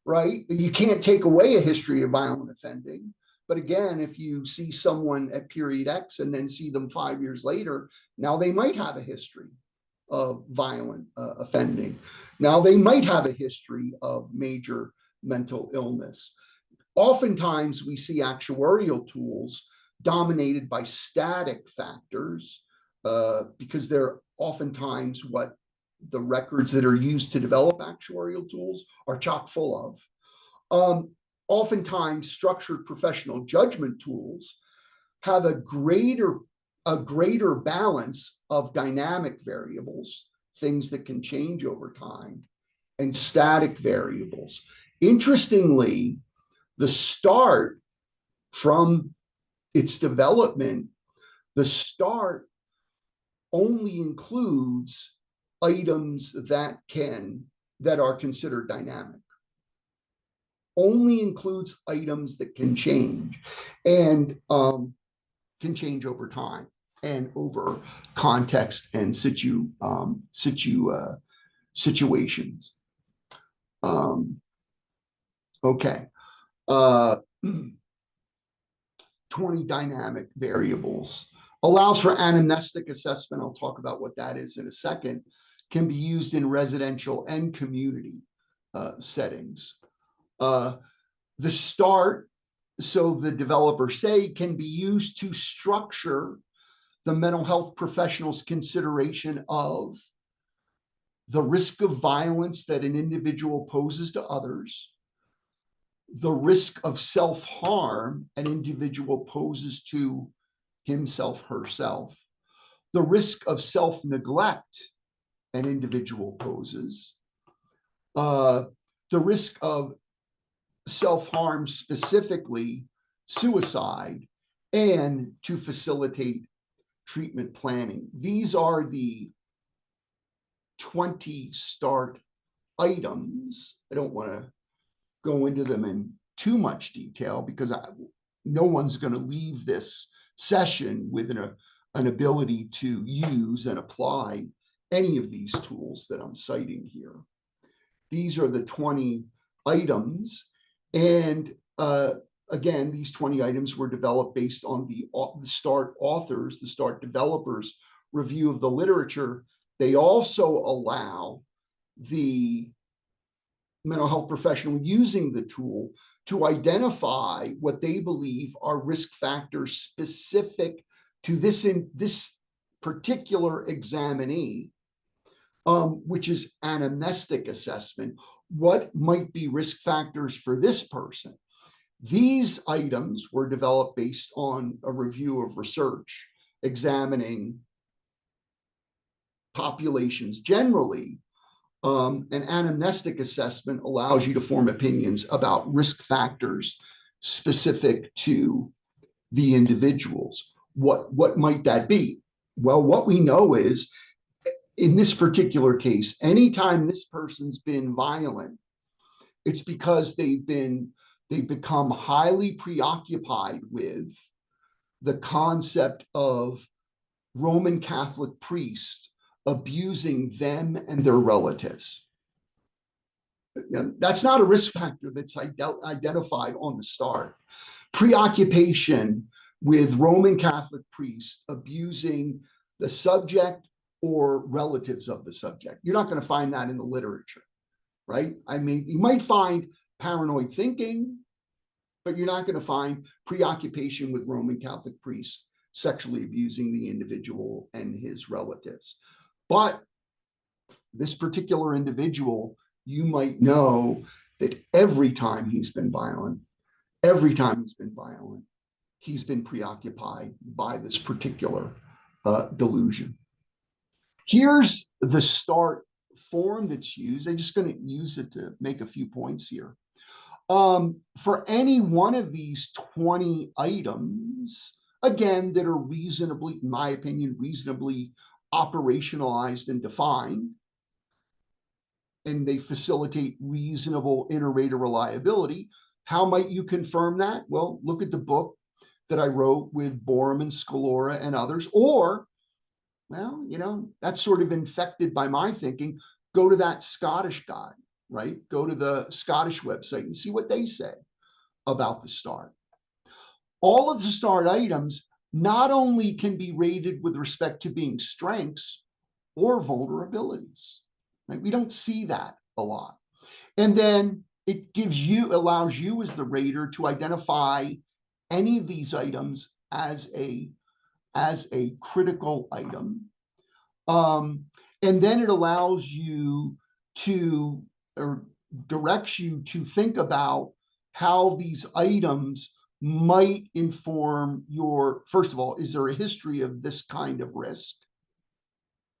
right? You can't take away a history of violent offending. But again, if you see someone at period X and then see them 5 years later, now they might have a history of violent offending. Now they might have a history of major mental illness. Oftentimes we see actuarial tools dominated by static factors because they're oftentimes what the records that are used to develop actuarial tools are chock full of. Oftentimes structured professional judgment tools have a greater balance of dynamic variables, things that can change over time, and static variables. Interestingly, the start from its development, the start only includes items that are considered dynamic. Only includes items that can change and can change over time and over context and situations. Okay. 20 dynamic variables. Allows for anamnestic assessment. I'll talk about what that is in a second. Can be used in residential and community settings. The start, so the developers say, can be used to structure the mental health professional's consideration of the risk of violence that an individual poses to others, the risk of self-harm an individual poses to himself, herself, the risk of self-neglect an individual poses, the risk of self-harm, specifically suicide, and to facilitate treatment planning. These are the 20 start items. I don't want to go into them in too much detail because no one's going to leave this session with an ability to use and apply any of these tools that I'm citing here. These are the 20 items. And again, these 20 items were developed based on the START authors, the START developers' review of the literature. They also allow the mental health professional using the tool to identify what they believe are risk factors specific to this particular examinee, which is anamnestic assessment. What might be risk factors for this person? These items were developed based on a review of research examining populations generally. An anamnestic assessment allows you to form opinions about risk factors specific to the individuals. What might that be? Well, what we know is, in this particular case, anytime this person's been violent, it's because they've become highly preoccupied with the concept of Roman Catholic priests abusing them and their relatives. That's not a risk factor that's identified on the start. Preoccupation with Roman Catholic priests abusing the subject or relatives of the subject. You're not going to find that in the literature, right? I mean, you might find paranoid thinking, but you're not going to find preoccupation with Roman Catholic priests sexually abusing the individual and his relatives. But this particular individual, you might know that every time he's been violent, he's been preoccupied by this particular delusion. Here's the START form that's used. I'm just going to use it to make a few points here. For any one of these 20 items, again, that are reasonably, in my opinion, reasonably operationalized and defined, and they facilitate reasonable inter-rater reliability. How might you confirm that? Well, look at the book that I wrote with Borum and Scalora and others, or, well, you know, that's sort of infected by my thinking. Go to that Scottish guy, right? Go to the Scottish website and see what they say about the START. All of the START items not only can be rated with respect to being strengths or vulnerabilities, right? We don't see that a lot. And then it allows you as the rater to identify any of these items as a critical item. And then it allows you to, or directs you to think about how these items might inform your, first of all, is there a history of this kind of risk?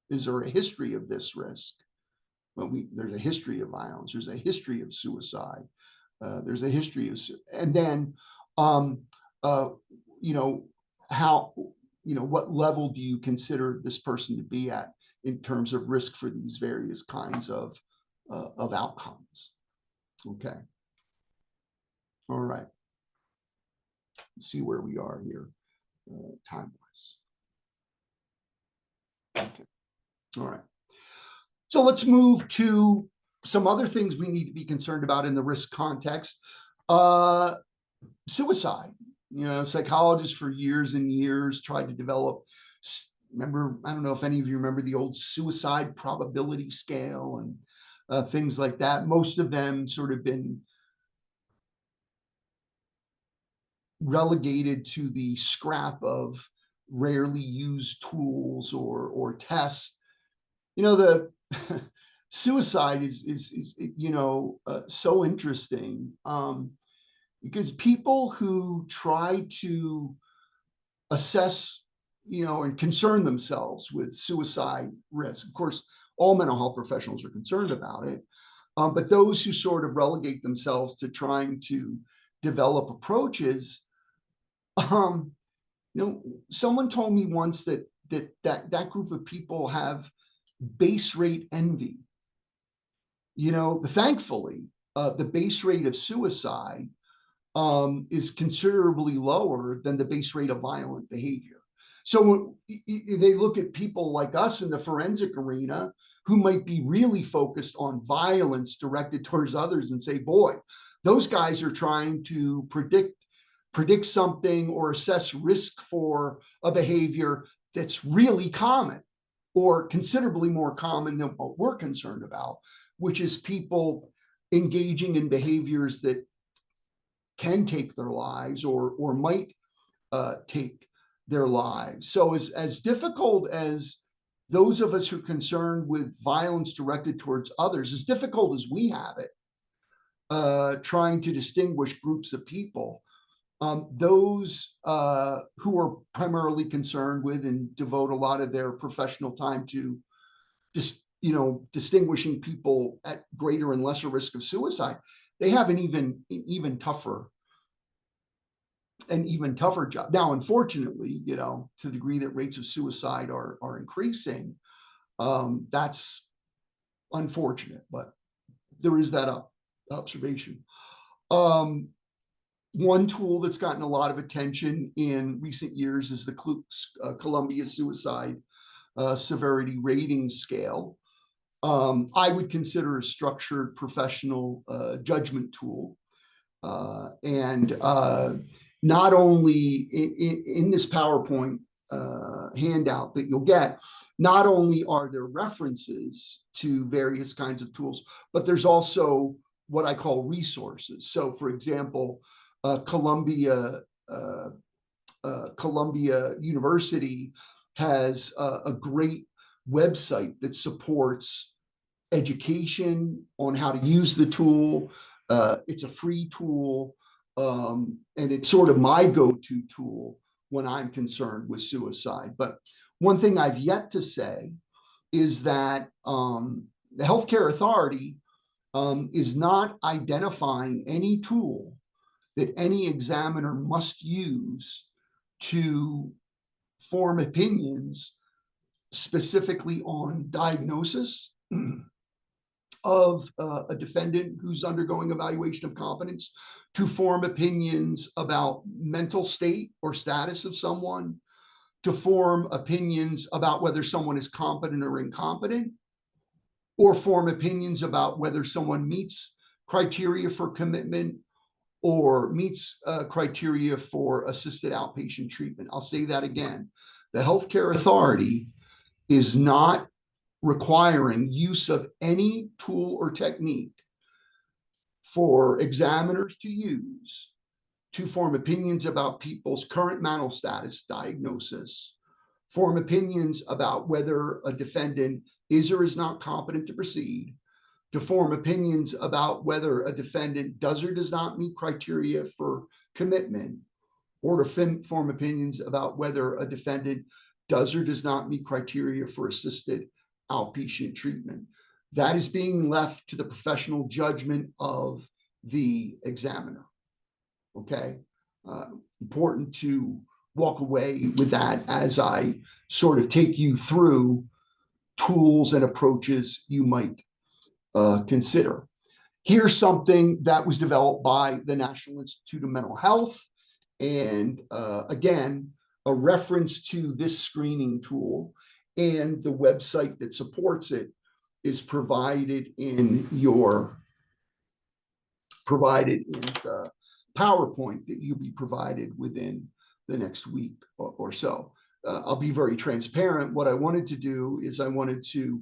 Is there a history of this risk? Well, there's a history of violence. There's a history of suicide. There's a history of, and then, you know, how, you know, what level do you consider this person to be at in terms of risk for these various kinds of outcomes? Okay. All right. Let's see where we are here, time-wise. Okay. All right. So let's move to some other things we need to be concerned about in the risk context. Suicide. You know, psychologists for years and years tried to develop, remember, I don't know if any of you remember the old suicide probability scale and things like that. Most of them sort of been relegated to the scrap of rarely used tools or tests. You know, the suicide is you know, so interesting, because people who try to assess, you know, and concern themselves with suicide risk, of course, all mental health professionals are concerned about it, but those who sort of relegate themselves to trying to develop approaches, you know, someone told me once that group of people have base rate envy. You know, thankfully, the base rate of suicide is considerably lower than the base rate of violent behavior. So when they look at people like us in the forensic arena who might be really focused on violence directed towards others and say, boy, those guys are trying to predict something or assess risk for a behavior that's really common or considerably more common than what we're concerned about, which is people engaging in behaviors that can take their lives or might take their lives. So as difficult as those of us who are concerned with violence directed towards others, as difficult as we have it, trying to distinguish groups of people, those who are primarily concerned with and devote a lot of their professional time to just, you know, distinguishing people at greater and lesser risk of suicide, they have an even tougher job. Now, unfortunately, you know, to the degree that rates of suicide are increasing, that's unfortunate, but there is that observation. One tool that's gotten a lot of attention in recent years is the Columbia Suicide Severity Rating Scale. I would consider a structured professional judgment tool. And not only in this PowerPoint handout that you'll get, not only are there references to various kinds of tools, but there's also what I call resources. So for example, Columbia University has a great website that supports education on how to use the tool. It's a free tool, and it's sort of my go-to tool when I'm concerned with suicide. But one thing I've yet to say is that the healthcare authority is not identifying any tool that any examiner must use to form opinions specifically on diagnosis, of a defendant who's undergoing evaluation of competence, to form opinions about mental state or status of someone, to form opinions about whether someone is competent or incompetent, or form opinions about whether someone meets criteria for commitment or meets criteria for assisted outpatient treatment. I'll say that again. The healthcare authority is not requiring use of any tool or technique for examiners to use to form opinions about people's current mental status diagnosis, form opinions about whether a defendant is or is not competent to proceed, to form opinions about whether a defendant does or does not meet criteria for commitment, or to form opinions about whether a defendant does or does not meet criteria for assisted outpatient treatment. That is being left to the professional judgment of the examiner. Okay, important to walk away with that as I sort of take you through tools and approaches you might consider. Here's something that was developed by the National Institute of Mental Health. And again, a reference to this screening tool and the website that supports it is provided in the PowerPoint that you'll be provided within the next week or so. I'll be very transparent. What I wanted to do is I wanted to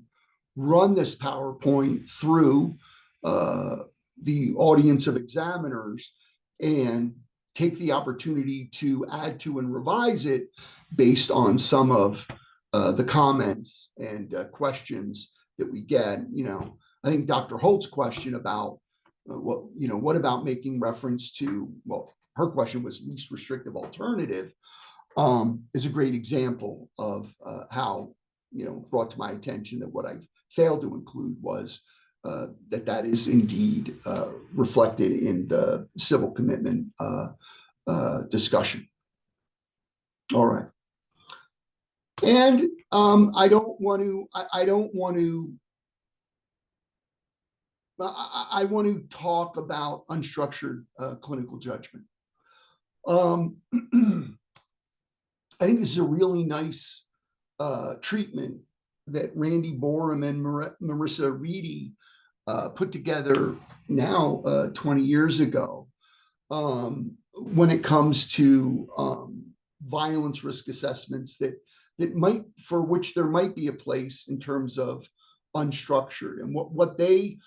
run this PowerPoint through the audience of examiners and take the opportunity to add to and revise it based on some of the comments and questions that we get. You know, I think Dr. Holt's question about what about making reference to, well, her question was least restrictive alternative, is a great example of how, brought to my attention that what I failed to include was that is indeed reflected in the civil commitment discussion. All right. And I want to talk about unstructured clinical judgment. I think this is a really nice treatment that Randy Borum and Marissa Reedy put together now 20 years ago when it comes to violence risk assessments for which there might be a place in terms of unstructured. And what they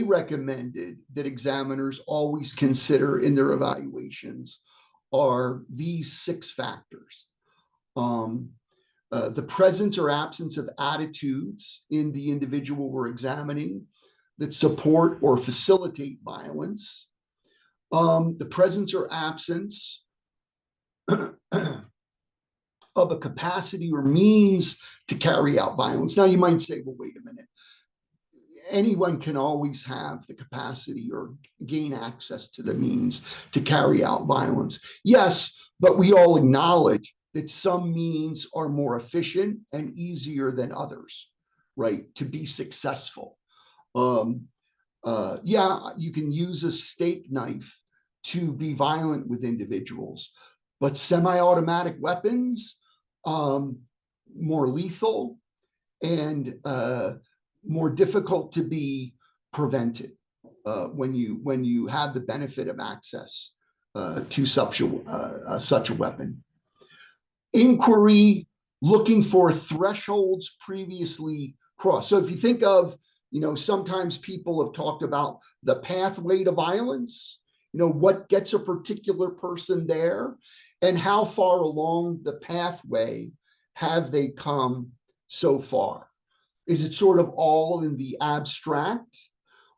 recommended that examiners always consider in their evaluations are these 6 factors. The presence or absence of attitudes in the individual we're examining that support or facilitate violence. The presence or absence of a capacity or means to carry out violence. Now you might say, well, wait a minute. Anyone can always have the capacity or gain access to the means to carry out violence. Yes, but we all acknowledge that some means are more efficient and easier than others, right, to be successful. Yeah, you can use a steak knife to be violent with individuals, but semi-automatic weapons, more lethal and more difficult to be prevented when you have the benefit of access to such a weapon. Inquiry, looking for thresholds previously crossed. So if you think of, sometimes people have talked about the pathway to violence, what gets a particular person there and how far along the pathway have they come so far? Is it sort of all in the abstract,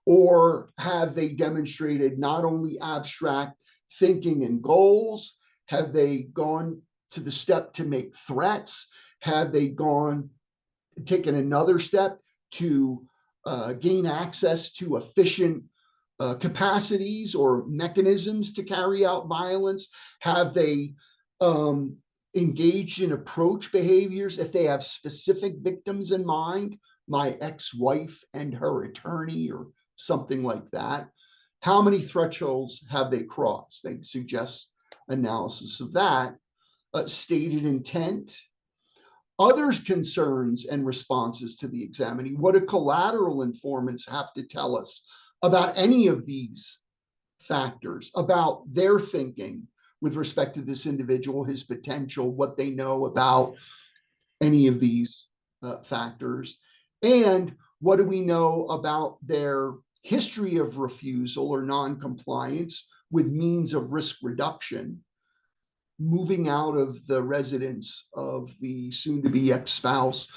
or have they demonstrated not only abstract thinking and goals? Have they gone to the step to make threats? Have they taken another step to gain access to efficient capacities or mechanisms to carry out violence? Have they engaged in approach behaviors if they have specific victims in mind, my ex-wife and her attorney or something like that. How many thresholds have they crossed? They suggest analysis of that. Stated intent, others' concerns and responses to the examinee. What do collateral informants have to tell us about any of these factors, about their thinking with respect to this individual, his potential, what they know about any of these factors? And what do we know about their history of refusal or non-compliance with means of risk reduction, moving out of the residence of the soon-to-be ex-spouse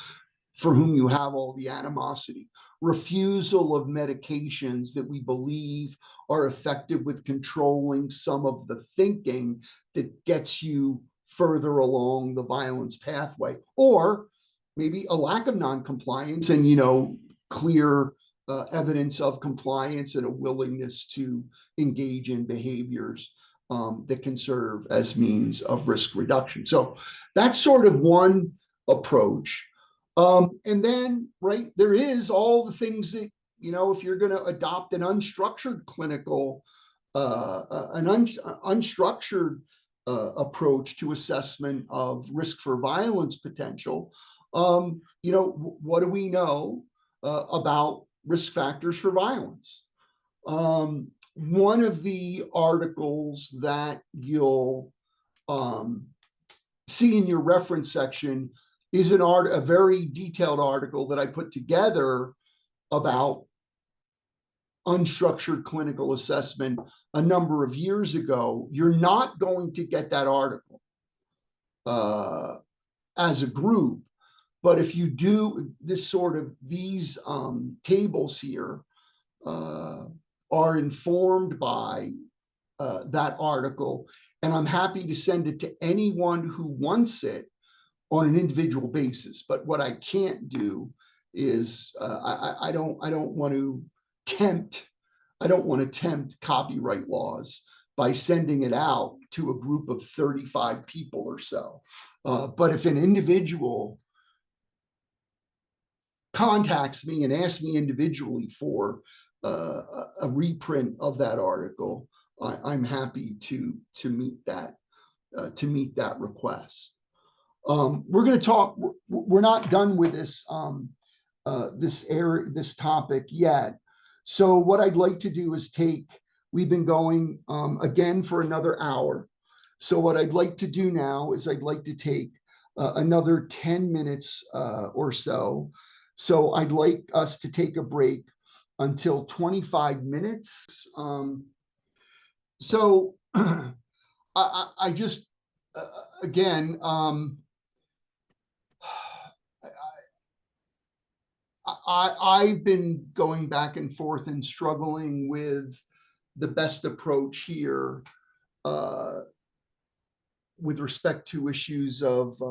for whom you have all the animosity, refusal of medications that we believe are effective with controlling some of the thinking that gets you further along the violence pathway, or maybe a lack of non-compliance and, clear evidence of compliance and a willingness to engage in behaviors that can serve as means of risk reduction. So that's sort of one approach. And then, right, there is all the things that, if you're going to adopt an unstructured clinical, unstructured approach to assessment of risk for violence potential, what do we know about risk factors for violence? One of the articles that you'll see in your reference section is a very detailed article that I put together about unstructured clinical assessment a number of years ago. You're not going to get that article as a group, but if you do these tables here are informed by that article, and I'm happy to send it to anyone who wants it on an individual basis. But what I can't do is I don't want to tempt copyright laws by sending it out to a group of 35 people or so. But if an individual contacts me and asks me individually for a reprint of that article, I'm happy to meet that request. We're going to talk. We're not done with this this topic yet. So what I'd like to do is we've been going again for another hour. So what I'd like to do now is I'd like to take another 10 minutes or so. So I'd like us to take a break until 25 minutes. So I just, again, I've been going back and forth and struggling with the best approach here with respect to issues of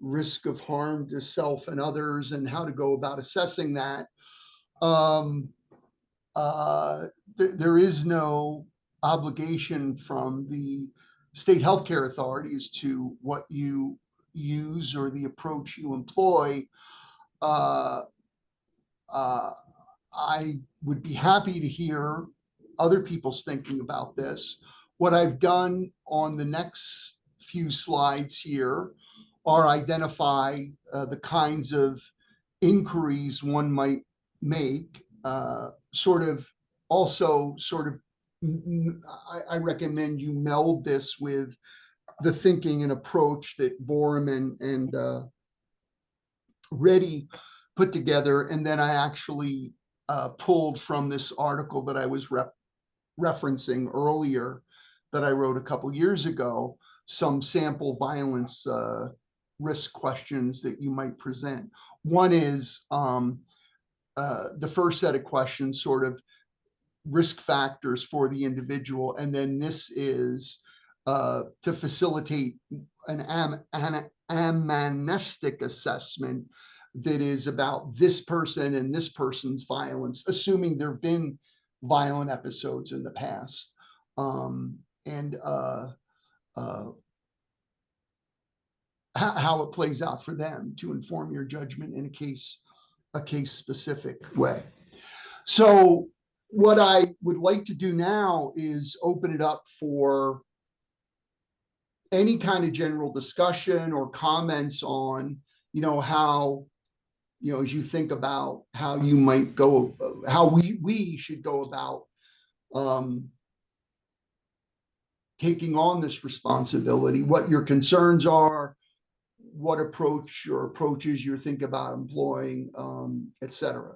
risk of harm to self and others and how to go about assessing that. There is no obligation from the state healthcare authorities to what you use or the approach you employ. I would be happy to hear other people's thinking about this. What I've done on the next few slides here are identify the kinds of inquiries one might make, I recommend you meld this with the thinking and approach that Borum and Reddy put together. And then I actually pulled from this article that I was referencing earlier that I wrote a couple years ago, some sample violence risk questions that you might present. One is the first set of questions, sort of risk factors for the individual. And then this is to facilitate an amnestic assessment that is about this person and this person's violence, assuming there have been violent episodes in the past. how it plays out for them to inform your judgment in a case specific way. So what I would like to do now is open it up for any kind of general discussion or comments on, how, as you think about how you might go, how we should go about taking on this responsibility, what your concerns are, what approach or approaches you think about employing, et cetera.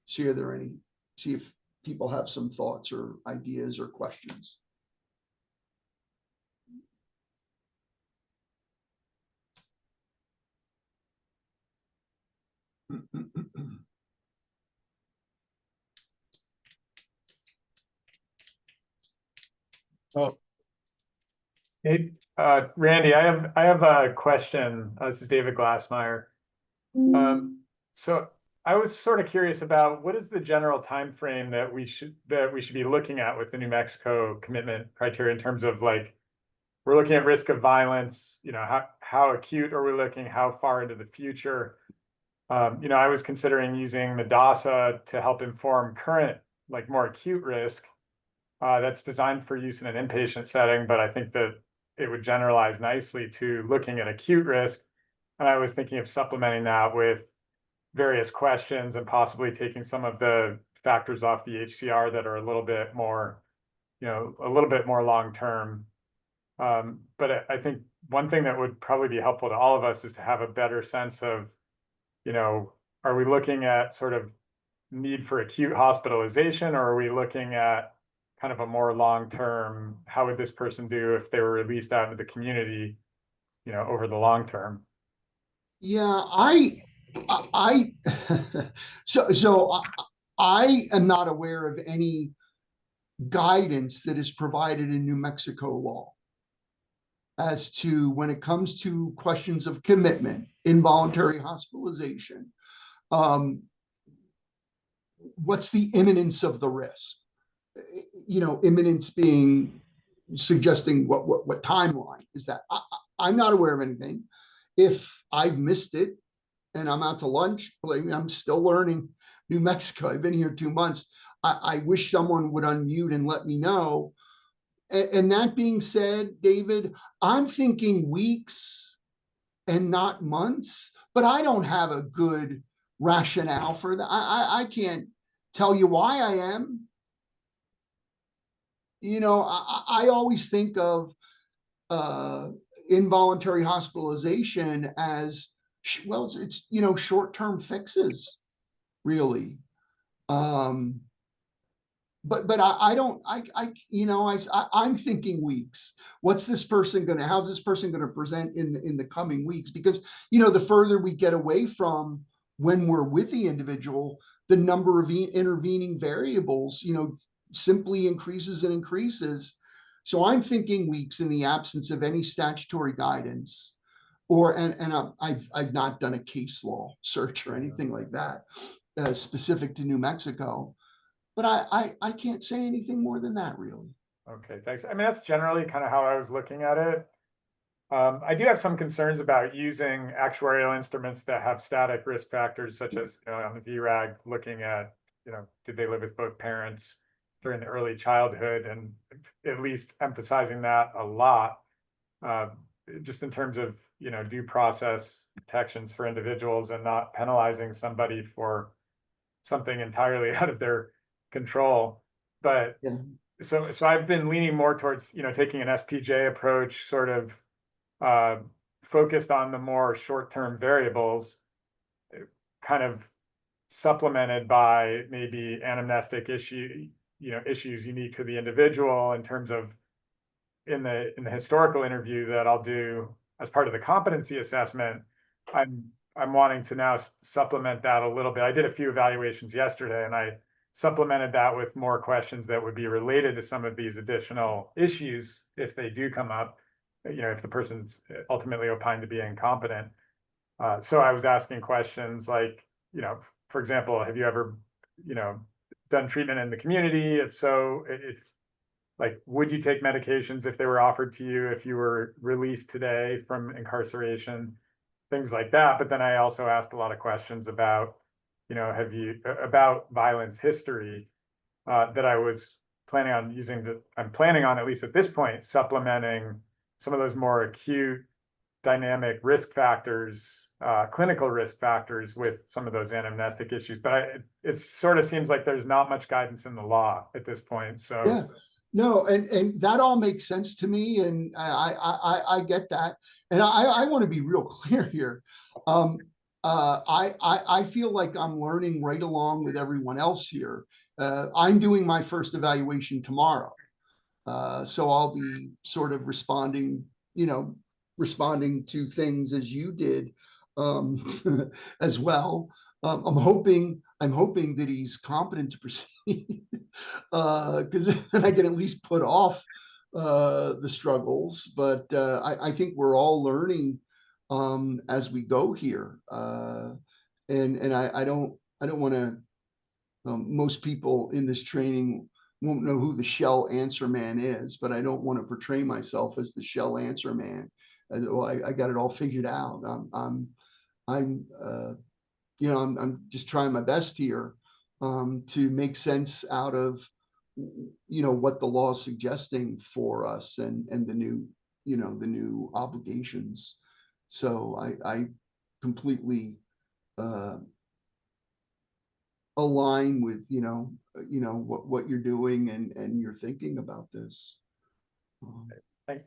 See if people have some thoughts or ideas or questions. Oh, Hey, Randy, I have a question. This is David Glassmeyer. So I was sort of curious about what is the general time frame that we should be looking at with the New Mexico commitment criteria in terms of, like, we're looking at risk of violence, how acute are we looking, how far into the future? I was considering using Medasa to help inform current, like, more acute risk. That's designed for use in an inpatient setting, but I think that it would generalize nicely to looking at acute risk. And I was thinking of supplementing that with various questions and possibly taking some of the factors off the HCR that are a little bit more, long-term. But I think one thing that would probably be helpful to all of us is to have a better sense of, are we looking at sort of need for acute hospitalization, or are we looking at kind of a more long-term, how would this person do if they were released out into the community, over the long term? Yeah, so I am not aware of any guidance that is provided in New Mexico law as to when it comes to questions of commitment, involuntary hospitalization. What's the imminence of the risk? Imminence being suggesting what timeline is that? I'm not aware of anything. If I've missed it and I'm out to lunch, believe me, I'm still learning New Mexico. I've been here 2 months. I wish someone would unmute and let me know. And that being said, David, I'm thinking weeks and not months, but I don't have a good rationale for that. I can't tell you why I am. I always think of involuntary hospitalization as, well, it's short-term fixes, really. But I'm thinking weeks. How's this person gonna present in the coming weeks? Because, the further we get away from when we're with the individual, the number of intervening variables, simply increases and increases. So I'm thinking weeks in the absence of any statutory guidance, I've not done a case law search or anything like that, specific to New Mexico. But I can't say anything more than that, really. Okay, thanks. I mean, that's generally kind of how I was looking at it. I do have some concerns about using actuarial instruments that have static risk factors, such as, on the VRAG, looking at, did they live with both parents during the early childhood, and at least emphasizing that a lot, just in terms of, due process protections for individuals and not penalizing somebody for something entirely out of their control. But Yeah. so I've been leaning more towards, taking an SPJ approach, sort of focused on the more short-term variables, kind of supplemented by maybe anamnestic issues unique to the individual in terms of in the historical interview that I'll do as part of the competency assessment. I'm wanting to now supplement that a little bit. I did a few evaluations yesterday, and I supplemented that with more questions that would be related to some of these additional issues if they do come up, if the person's ultimately opined to be incompetent. So I was asking questions like, for example, have you ever, done treatment in the community? If so, like, would you take medications if they were offered to you if you were released today from incarceration, things like that. But then I also asked a lot of questions about, about violence history that I was planning on I'm planning on, at least at this point, supplementing some of those more acute dynamic risk factors, clinical risk factors with some of those anamnestic issues. But it sort of seems like there's not much guidance in the law at this point. So Yeah, no, and that all makes sense to me, and I get that, and I want to be real clear here. I feel like I'm learning right along with everyone else here. I'm doing my first evaluation tomorrow, so I'll be sort of responding to things as you did, as well. I'm hoping that he's competent to proceed, because then I can at least put off the struggles. But I think we're all learning as we go here, and I don't want to. Most people in this training won't know who the shell answer man is, but I don't want to portray myself as the shell answer man. I got it all figured out. I'm just trying my best here to make sense out of what the law is suggesting for us, and the new obligations. So I completely align with what you're doing and you're thinking about this. thank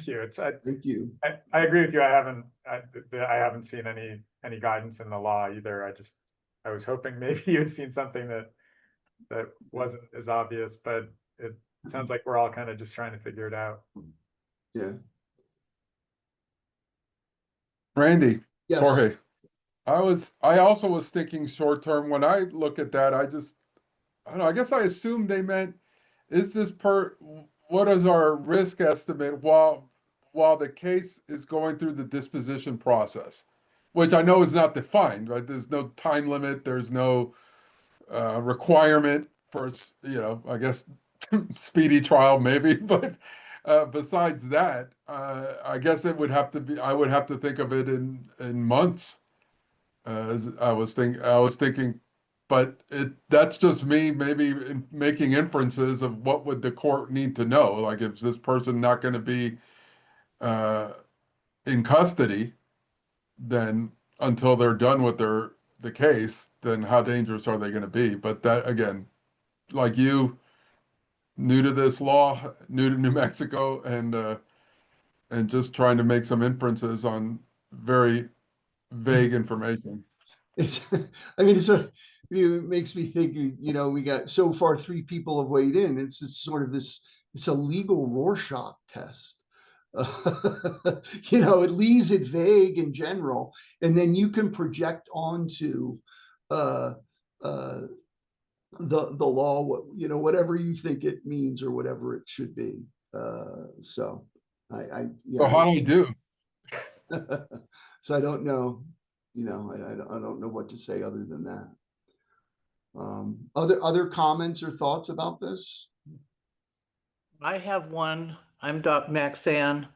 you. Thank you. I agree with you. I haven't seen any guidance in the law either. I was hoping maybe you had seen something that wasn't as obvious, but it sounds like we're all kind of just trying to figure it out. Yeah. Randy, Yes. Jorge, I also was thinking short term. When I look at that, I don't know, I guess I assumed they meant, what is our risk estimate while the case is going through the disposition process, which I know is not defined, right? There's no time limit, there's no requirement for, I guess speedy trial maybe, but besides that, I guess I would have to think of it in months. As I was thinking, but that's just me maybe making inferences of what would the court need to know. Like, if this person not going to be in custody, then until they're done with the case, then how dangerous are they going to be? But that, again, like you, new to this law, new to New Mexico, and just trying to make some inferences on very vague information. It makes me think, we got so far 3 people have weighed in. It's a legal Rorschach test. It leaves it vague in general, and then you can project onto the law, whatever you think it means or whatever it should be. So So how do we do? So I don't know, I don't know what to say other than that. Other comments or thoughts about this? I have one. I'm Doc Maxan.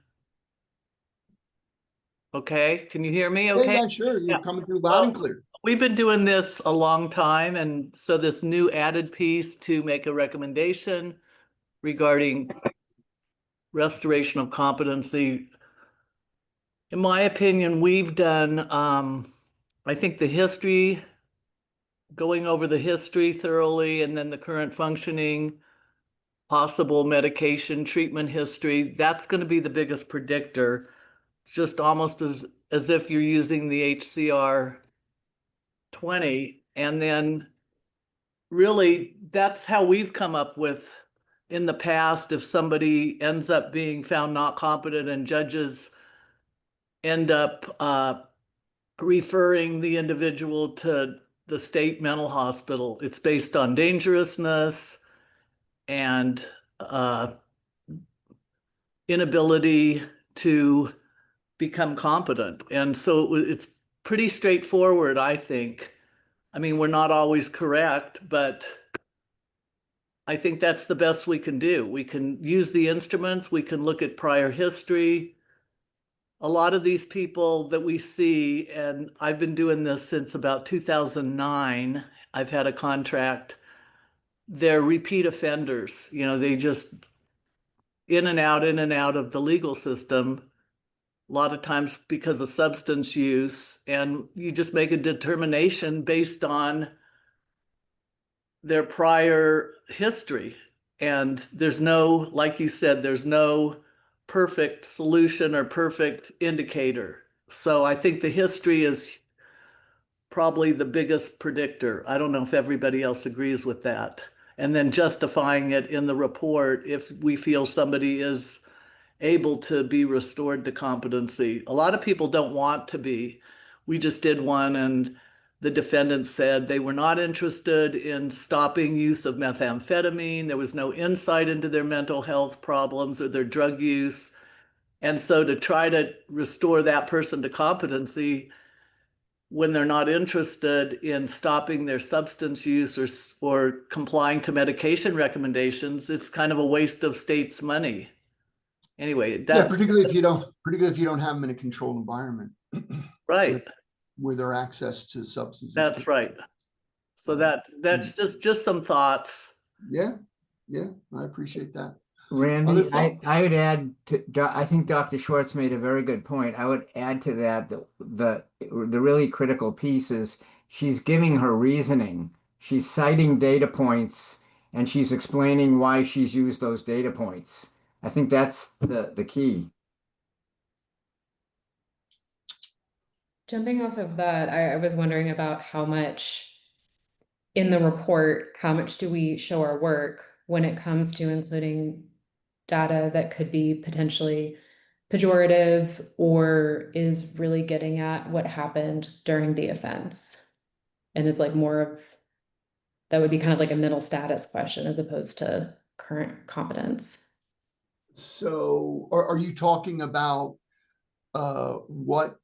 Okay, can you hear me okay? Yeah, sure. You're Yeah. coming through loud and clear. We've been doing this a long time, and so this new added piece to make a recommendation regarding restoration of competency. In my opinion, we've done, I think going over the history thoroughly, and then the current functioning, possible medication treatment history, that's going to be the biggest predictor, just almost as if you're using the HCR 20. And then really that's how we've come up with in the past, if somebody ends up being found not competent and judges end up referring the individual to the state mental hospital, it's based on dangerousness and inability to become competent. And so it's pretty straightforward, I think. I mean, we're not always correct, but I think that's the best we can do. We can use the instruments, we can look at prior history. A lot of these people that we see, and I've been doing this since about 2009, I've had a contract, they're repeat offenders. You know, they just in and out of the legal system, a lot of times because of substance use, and you just make a determination based on their prior history. And there's no, like you said, there's no perfect solution or perfect indicator. So I think the history is probably the biggest predictor. I don't know if everybody else agrees with that. And then justifying it in the report if we feel somebody is able to be restored to competency. A lot of people don't want to be. We just did one, and the defendant said they were not interested in stopping use of methamphetamine. There was no insight into their mental health problems or their drug use. And so to try to restore that person to competency when they're not interested in stopping their substance use or complying to medication recommendations, it's kind of a waste of state's money. Anyway, Yeah, particularly if you don't have them in a controlled environment. Right. With their access to substances. That's right. So that's just some thoughts. Yeah, I appreciate that. Randy, I would add to, I think Dr. Schwartz made a very good point. I would add to that the really critical piece is she's giving her reasoning. She's citing data points and she's explaining why she's used those data points. I think that's the key. Jumping off of that, I was wondering about how much in the report, how much do we show our work when it comes to including data that could be potentially pejorative or is really getting at what happened during the offense and is like more of, that would be kind of like a mental status question as opposed to current competence. So are you talking about what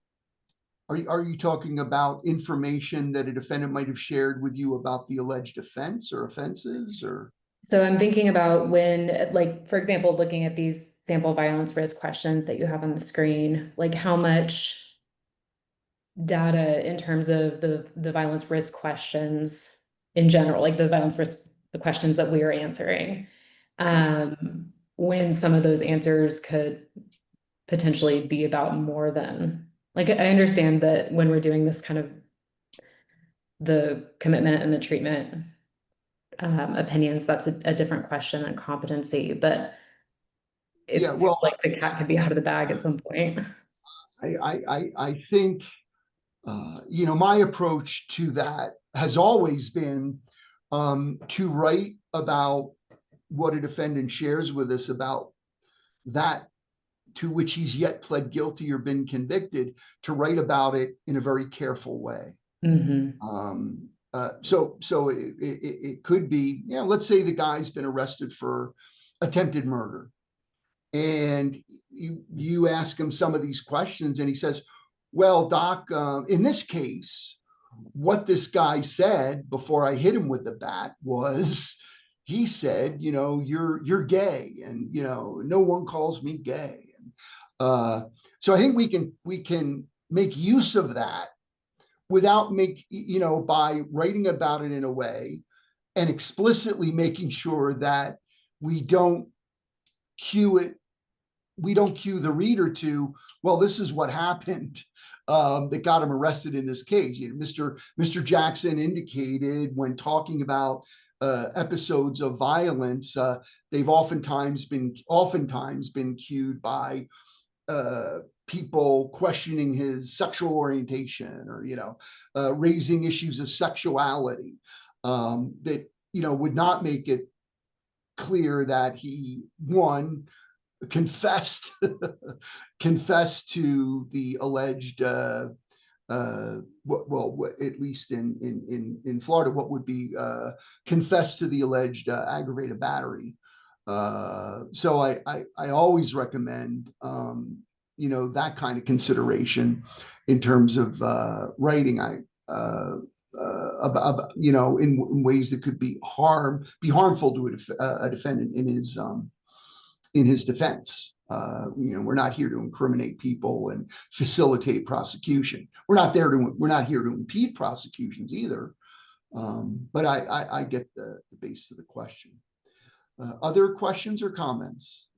are you talking about information that a defendant might have shared with you about the alleged offense or offenses or? So I'm thinking about when, like, for example, looking at these sample violence risk questions that you have on the screen, like how much data in terms of the violence risk questions in general, like the violence risk, the questions that we are answering, when some of those answers could potentially be about more than, like, I understand that when we're doing this kind of the commitment and the treatment opinions, that's a different question than competency, but it seems like the cat could be out of the bag at some point. I think, you know, my approach to that has always been to write about what a defendant shares with us about that to which he's yet pled guilty or been convicted, to write about it in a very careful way. So it could be, you know, let's say the guy's been arrested for attempted murder and you ask him some of these questions and he says, well, doc, in this case, what this guy said before I hit him with the bat was, he said, you know, you're gay and, you know, no one calls me gay. So I think we can make use of that without you know, by writing about it in a way and explicitly making sure that we don't cue the reader to, well, this is what happened that got him arrested in this case. You know, Mr. Jackson indicated when talking about episodes of violence, they've oftentimes been cued by people questioning his sexual orientation or, you know, raising issues of sexuality that, you know, would not make it clear that he, one, confessed to the alleged what at least in Florida, what would be confessed to the alleged aggravated battery. So I always recommend you know, that kind of consideration in terms of writing. you know, in ways that could be harmful to a defendant in his defense. You know, we're not here to incriminate people and facilitate prosecution. We're not here to impede prosecutions either. But I get the base of the question. Other questions or comments?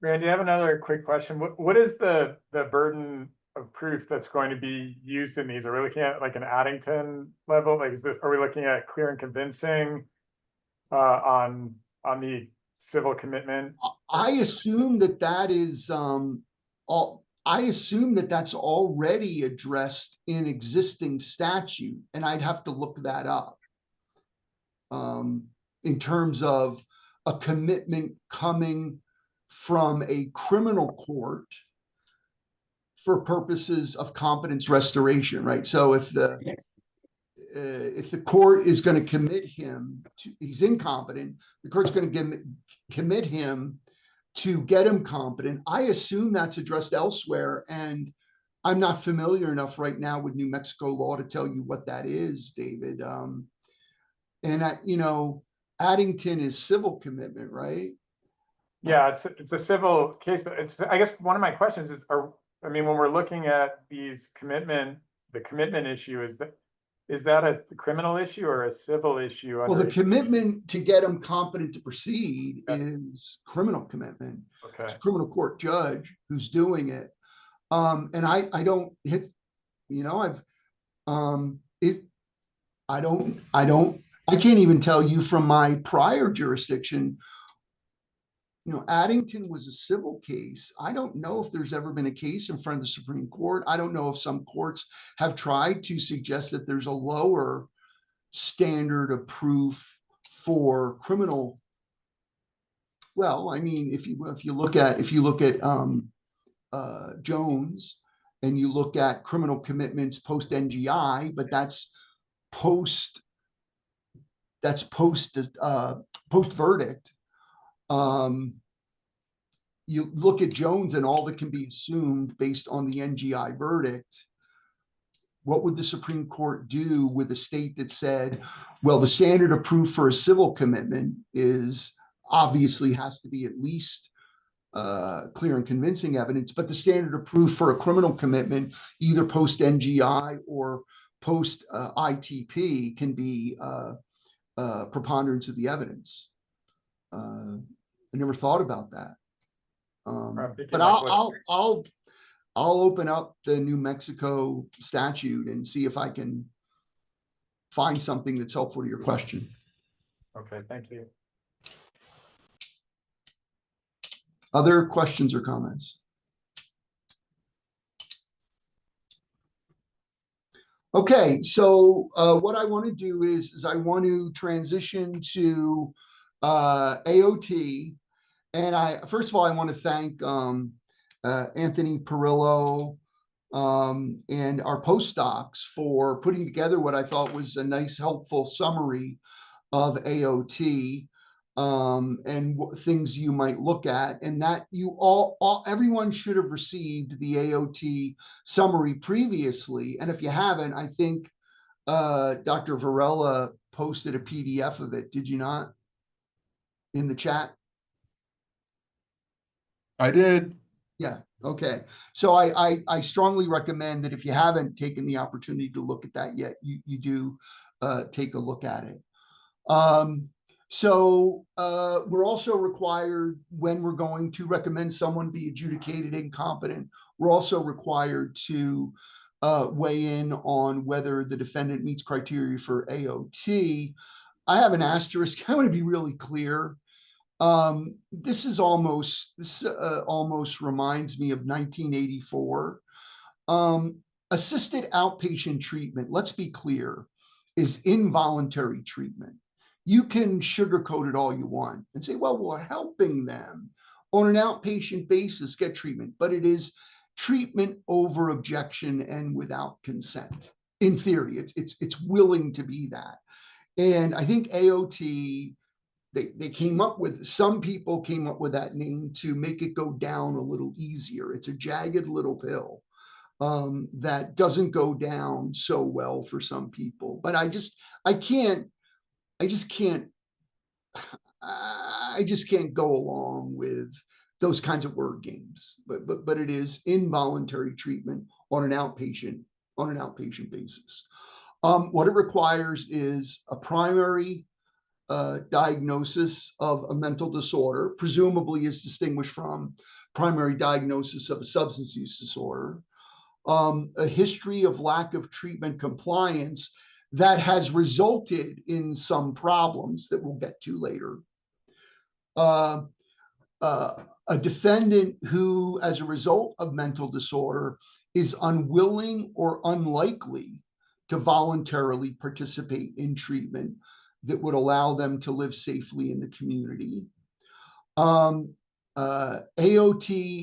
Randy, I have another quick question. What is the burden of proof that's going to be used in these? Are we looking at like an Addington level? Like, are we looking at clear and convincing on the civil commitment? I assume that is I assume that that's already addressed in existing statute, and I'd have to look that up. In terms of a commitment coming from a criminal court for purposes of competence restoration, right? So if the court is going to commit him to, he's incompetent, the court's going to commit him to get him competent. I assume that's addressed elsewhere, and I'm not familiar enough right now with New Mexico law to tell you what that is, David. And you know, Addington is civil commitment, right? Yeah, it's a civil case, but I guess one of my questions is, I mean, when we're looking at these the commitment issue, is that a criminal issue or a civil issue? Well, the commitment to get him competent to proceed is criminal commitment. Okay. It's a criminal court judge who's doing it. And I don't hit, you know, I can't even tell you from my prior jurisdiction. You know, Addington was a civil case. I don't know if there's ever been a case in front of the Supreme Court. I don't know if some courts have tried to suggest that there's a lower standard of proof for criminal. Well, I mean, if you look at Jones, and you look at criminal commitments post NGI, but that's post verdict. You look at Jones and all that can be assumed based on the NGI verdict. What would the Supreme Court do with a state that said, well, the standard of proof for a civil commitment is obviously has to be at least clear and convincing evidence, but the standard of proof for a criminal commitment, either post NGI or post ITP, can be preponderance of the evidence. I never thought about that. But I'll open up the New Mexico statute and see if I can find something that's helpful to your question. Okay, thank you. Other questions or comments? Okay, so what I want to do is I want to transition to AOT. And first of all, I want to thank Anthony Perillo and our postdocs for putting together what I thought was a nice, helpful summary of AOT and things you might look at, and that you everyone should have received the AOT summary previously. And if you haven't, I think Dr. Varela posted a PDF of it. Did you not? In the chat? I did. Yeah. Okay. So I strongly recommend that if you haven't taken the opportunity to look at that yet, you do take a look at it. So we're also required, when we're going to recommend someone be adjudicated incompetent, we're also required to weigh in on whether the defendant meets criteria for AOT. I have an asterisk. I want to be really clear. This almost reminds me of 1984. Assisted outpatient treatment, let's be clear, is involuntary treatment. You can sugarcoat it all you want and say, well, we're helping them on an outpatient basis get treatment, but it is treatment over objection and without consent. In theory, it's willing to be that. And I think AOT, some people came up with that name to make it go down a little easier. It's a jagged little pill. that doesn't go down so well for some people. But I just can't go along with those kinds of word games. But it is involuntary treatment on an outpatient basis. What it requires is a primary diagnosis of a mental disorder, presumably is distinguished from primary diagnosis of a substance use disorder, a history of lack of treatment compliance that has resulted in some problems that we'll get to later. A defendant who, as a result of mental disorder, is unwilling or unlikely to voluntarily participate in treatment that would allow them to live safely in the community. AOT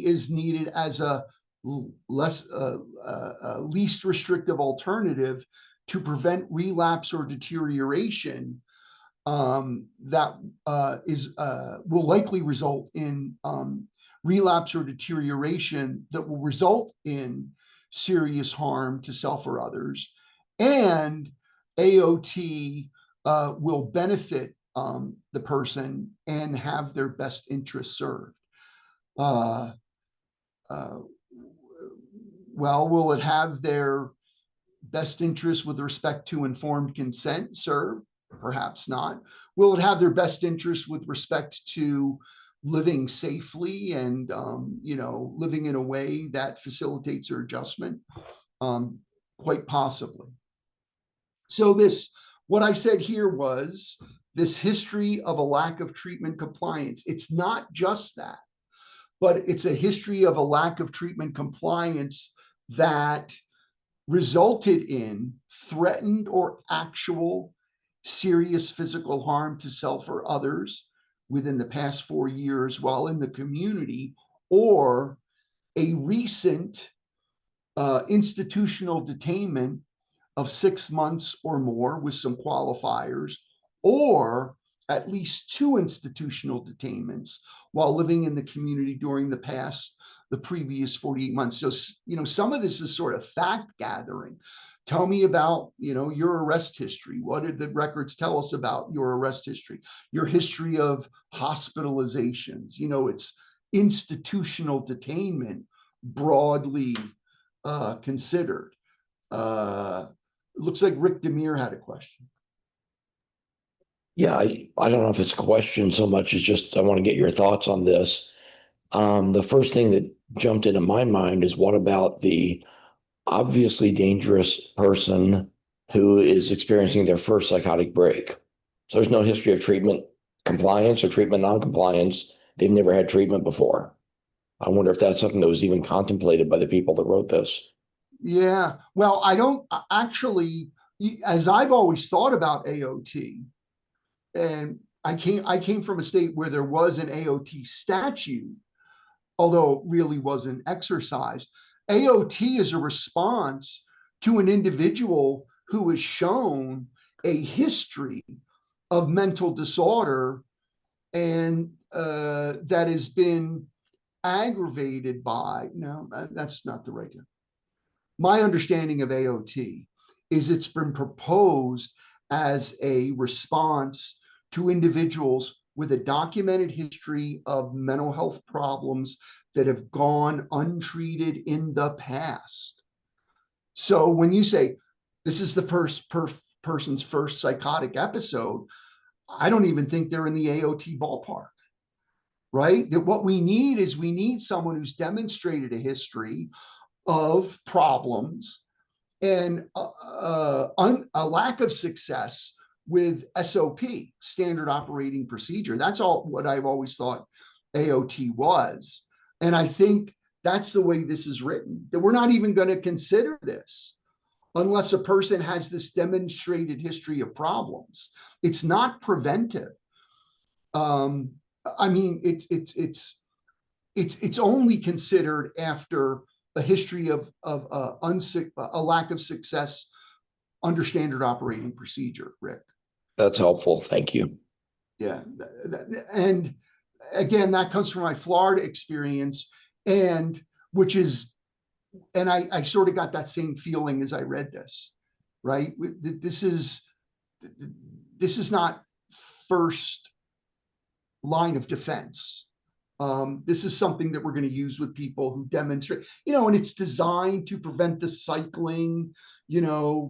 is needed as a least restrictive alternative to prevent relapse or deterioration that will likely result in relapse or deterioration that will result in serious harm to self or others. And AOT will benefit the person and have their best interests served. Well, will it have their best interest with respect to informed consent served? Perhaps not. Will it have their best interest with respect to living safely and living in a way that facilitates their adjustment? Quite possibly. So what I said here was this history of a lack of treatment compliance. It's not just that, but it's a history of a lack of treatment compliance that resulted in threatened or actual serious physical harm to self or others within the past 4 years while in the community, or a recent institutional detainment of 6 months or more with some qualifiers, or at least 2 institutional detainments while living in the community during the previous 48 months. So, some of this is sort of fact gathering. Tell me about, your arrest history. What did the records tell us about your arrest history? Your history of hospitalizations. It's institutional detainment broadly considered. Looks like Rick Demir had a question. Yeah, I don't know if it's a question so much as just I want to get your thoughts on this. The first thing that jumped into my mind is, what about the obviously dangerous person who is experiencing their first psychotic break? So there's no history of treatment compliance or treatment non-compliance. They've never had treatment before. I wonder if that's something that was even contemplated by the people that wrote this. Yeah, well, I don't actually, as I've always thought about AOT, and I came from a state where there was an AOT statute, although it really wasn't exercised. AOT is a response to an individual who has shown a history of mental disorder and that has been aggravated by, no, that's not the right term. My understanding of AOT is it's been proposed as a response to individuals with a documented history of mental health problems that have gone untreated in the past. So when you say this is the person's first psychotic episode, I don't even think they're in the AOT ballpark, right? That what we need someone who's demonstrated a history of problems and a lack of success with SOP, standard operating procedure. That's all what I've always thought AOT was. And I think that's the way this is written, that we're not even going to consider this unless a person has this demonstrated history of problems. It's not preventive. I mean, it's only considered after a history of a lack of success under standard operating procedure, Rick. That's helpful. Thank you. Yeah. And again, that comes from my Florida experience, and which is and I sort of got that same feeling as I read this, right? This is not first line of defense. This is something that we're going to use with people who demonstrate, and it's designed to prevent the cycling.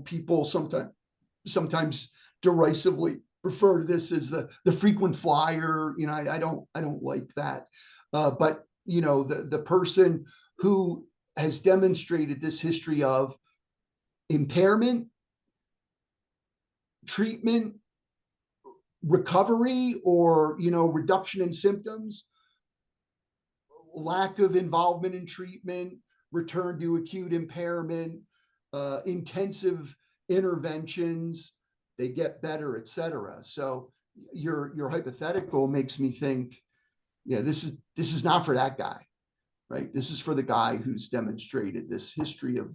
People sometimes derisively refer to this as the frequent flyer. I don't like that. But the person who has demonstrated this history of impairment, treatment, recovery, or reduction in symptoms, lack of involvement in treatment, return to acute impairment, intensive interventions, they get better, etc. So your hypothetical makes me think, yeah, this is not for that guy, right? This is for the guy who's demonstrated this history of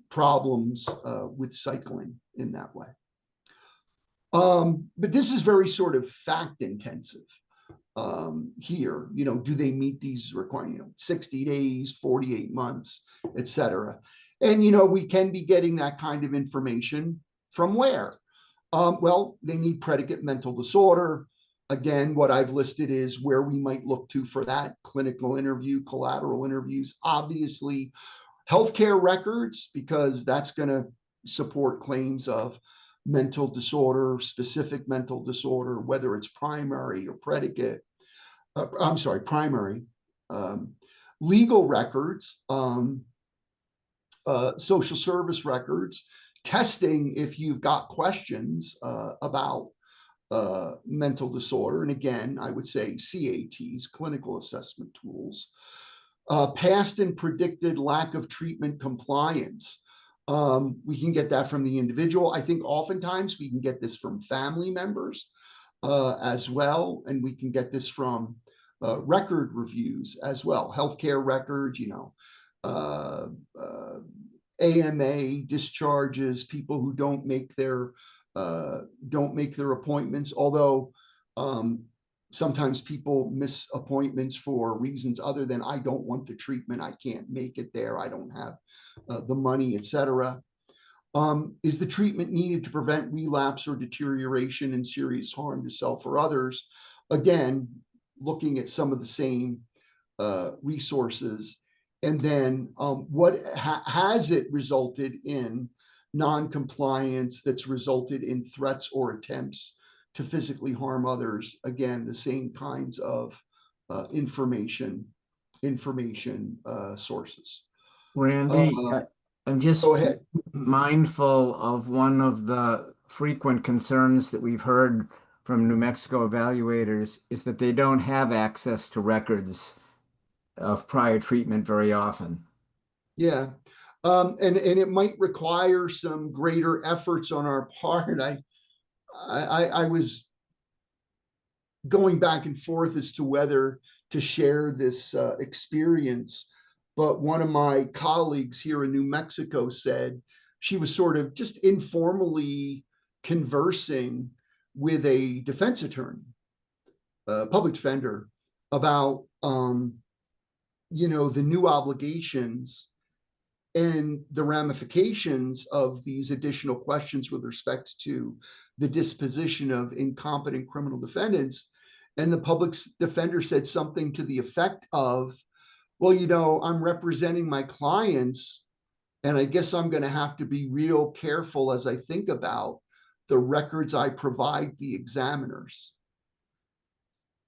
problems with cycling in that way. But this is very sort of fact intensive here. Do they meet these requirements? 60 days, 48 months, etc. And we can be getting that kind of information from where? Well, they need predicate mental disorder. Again, what I've listed is where we might look to for that: clinical interview, collateral interviews, obviously healthcare records, because that's going to support claims of mental disorder, specific mental disorder, whether it's primary or predicate. Primary. Legal records, social service records, testing if you've got questions about mental disorder. And again, I would say CATs, clinical assessment tools. Past and predicted lack of treatment compliance. We can get that from the individual. I think oftentimes we can get this from family members as well. And we can get this from record reviews as well. Healthcare records, AMA discharges, people who don't make their appointments, although sometimes people miss appointments for reasons other than I don't want the treatment, I can't make it there, I don't have the money, etc. Is the treatment needed to prevent relapse or deterioration and serious harm to self or others? Again, looking at some of the same resources. And then what has it resulted in non-compliance that's resulted in threats or attempts to physically harm others? Again, the same kinds of information sources. Randy, I'm just Go ahead. mindful of one of the frequent concerns that we've heard from New Mexico evaluators is that they don't have access to records of prior treatment very often. Yeah. And it might require some greater efforts on our part. I was going back and forth as to whether to share this experience, but one of my colleagues here in New Mexico said she was sort of just informally conversing with a defense attorney, public defender, about the new obligations and the ramifications of these additional questions with respect to the disposition of incompetent criminal defendants. And the public defender said something to the effect of, well, I'm representing my clients, and I guess I'm going to have to be real careful as I think about the records I provide the examiners.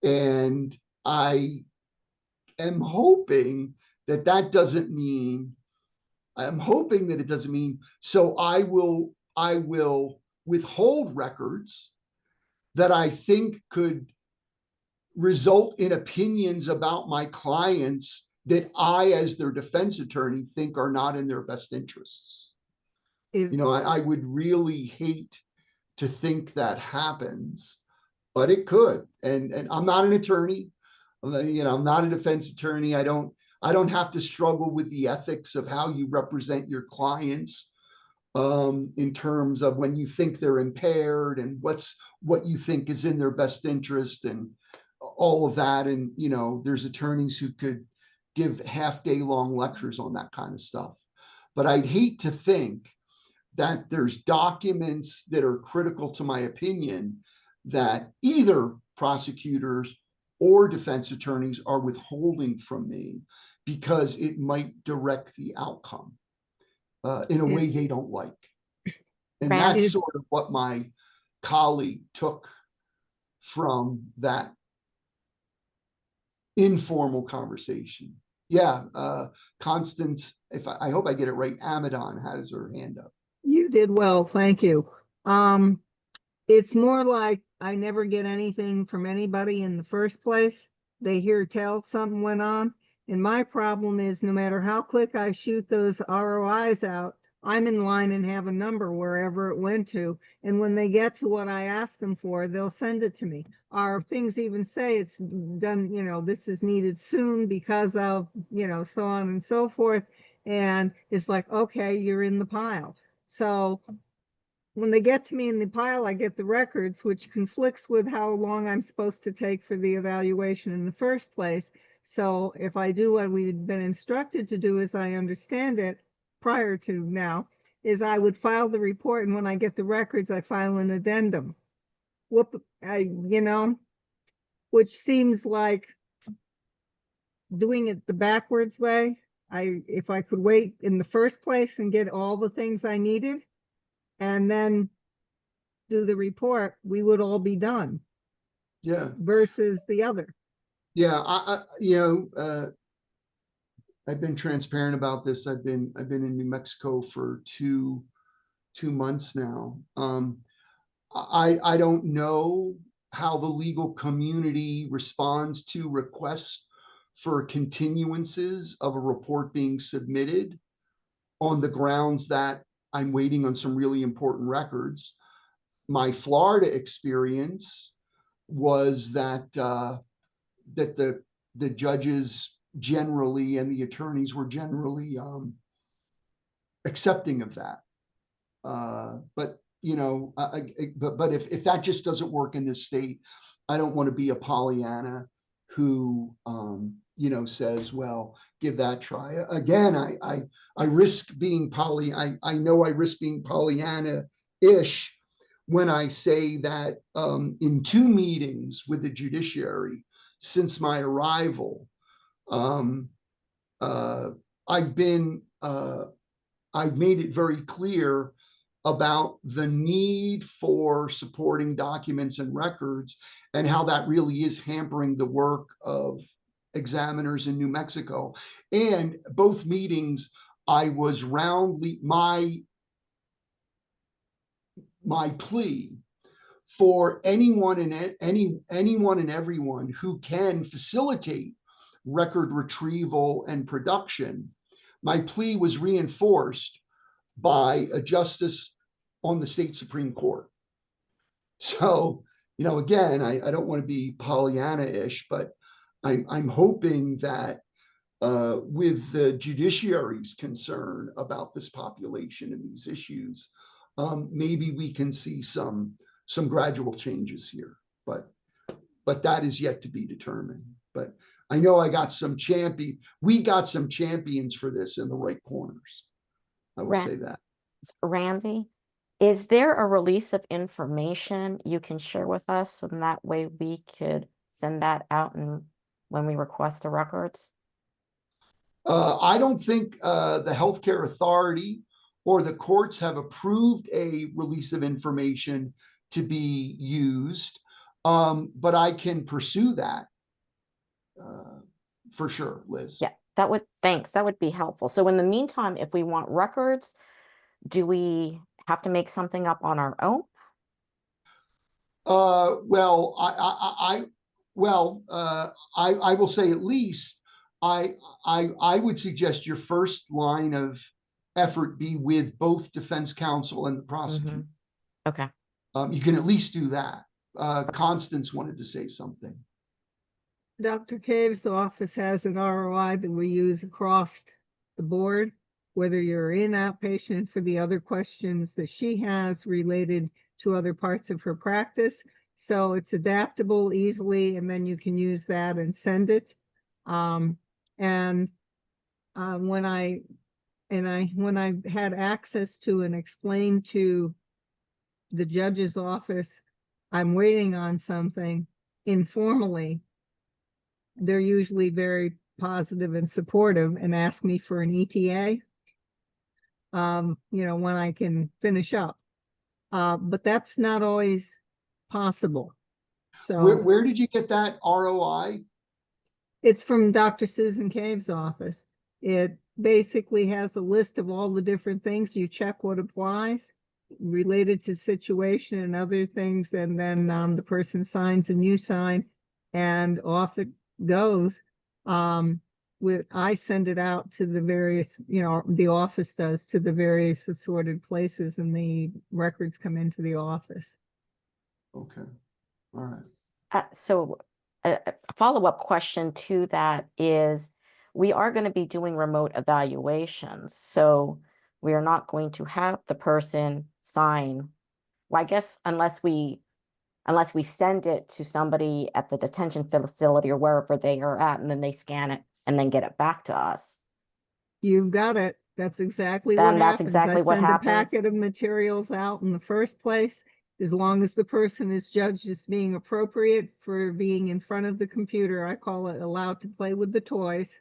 And I am hoping that it doesn't mean, so I will withhold records that I think could result in opinions about my clients that I, as their defense attorney, think are not in their best interests. I would really hate to think that happens, but it could. And I'm not an attorney. I'm not a defense attorney. I don't have to struggle with the ethics of how you represent your clients in terms of when you think they're impaired and what you think is in their best interest and all of that. And, there's attorneys who could give half-day long lectures on that kind of stuff. But I'd hate to think that there's documents that are critical to my opinion that either prosecutors or defense attorneys are withholding from me because it might direct the outcome in a way they don't like. And that's sort of what my colleague took from that informal conversation. Yeah, Constance, if I hope I get it right, Amadon has her hand up. You did well, thank you. It's more like I never get anything from anybody in the first place. They hear tell something went on. And my problem is no matter how quick I shoot those ROIs out, I'm in line and have a number wherever it went to. And when they get to what I asked them for, they'll send it to me. Our things even say it's done, you know, this is needed soon because of, you know, so on and so forth. And it's like, okay, you're in the pile. So when they get to me in the pile, I get the records, which conflicts with how long I'm supposed to take for the evaluation in the first place. So if I do what we've been instructed to do, as I understand it, prior to now, is I would file the report, and when I get the records, I file an addendum. You know, which seems like doing it the backwards way. If I could wait in the first place and get all the things I needed, and then do the report, we would all be done. Yeah. Versus the other. Yeah, I've been transparent about this. I've been in New Mexico for two months now. I don't know how the legal community responds to requests for continuances of a report being submitted on the grounds that I'm waiting on some really important records. My Florida experience was that the judges generally and the attorneys were generally accepting of that. But you know, but if that just doesn't work in this state, I don't want to be a Pollyanna who you know, says, well, give that a try. Again, I risk being I know I risk being Pollyanna-ish when I say that in 2 meetings with the judiciary since my arrival, I've made it very clear about the need for supporting documents and records and how that really is hampering the work of examiners in New Mexico. And both meetings, I was roundly, my plea for anyone and everyone who can facilitate record retrieval and production. My plea was reinforced by a justice on the state Supreme Court. So, you know, again, I don't want to be Pollyanna-ish, but I'm hoping that with the judiciary's concern about this population and these issues, maybe we can see some gradual changes here, but that is yet to be determined. But I know we got some champions for this in the right corners. I will say that. Randy, is there a release of information you can share with us so that way we could send that out and when we request the records? I don't think the healthcare authority or the courts have approved a release of information to be used, but I can pursue that for sure, Liz. Yeah, thanks. That would be helpful. So in the meantime, if we want records, do we have to make something up on our own? Well, I will say at least I would suggest your first line of effort be with both defense counsel and the prosecutor. Okay. You can at least do that. Constance wanted to say something. Dr. Cave's office has an ROI that we use across the board, whether you're in outpatient for the other questions that she has related to other parts of her practice. So it's adaptable easily, and then you can use that and send it. And And when I had access to and explained to the judge's office, I'm waiting on something informally, they're usually very positive and supportive and ask me for an ETA, when I can finish up. But that's not always possible. So Where did you get that ROI? it's from Dr. Susan Cave's office. It basically has a list of all the different things. You check what applies related to situation and other things, and then the person signs and you sign, and off it goes. I send it out to the various, the office does, to the various assorted places, and the records come into the office. Okay, all right. So a follow-up question to that is, we are going to be doing remote evaluations. So we are not going to have the person sign. Well, I guess unless we send it to somebody at the detention facility or wherever they are at, and then they scan it and then get it back to us. You've got it. That's exactly Then what that's happens. exactly I what send happens. a packet of materials out in the first place, as long as the person is judged as being appropriate for being in front of the computer. I call it allowed to play with the toys.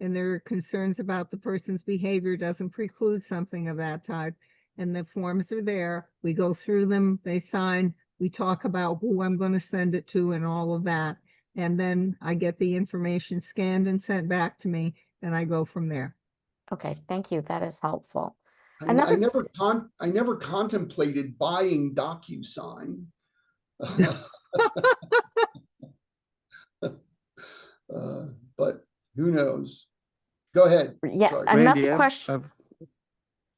And there are concerns about the person's behavior doesn't preclude something of that type. And the forms are there. We go through them, they sign, we talk about who I'm going to send it to and all of that. And then I get the information scanned and sent back to me, and I go from there. Okay, thank you. That is helpful. I never contemplated buying DocuSign. But who knows? Go ahead. Yeah, Sorry. another Randy, question.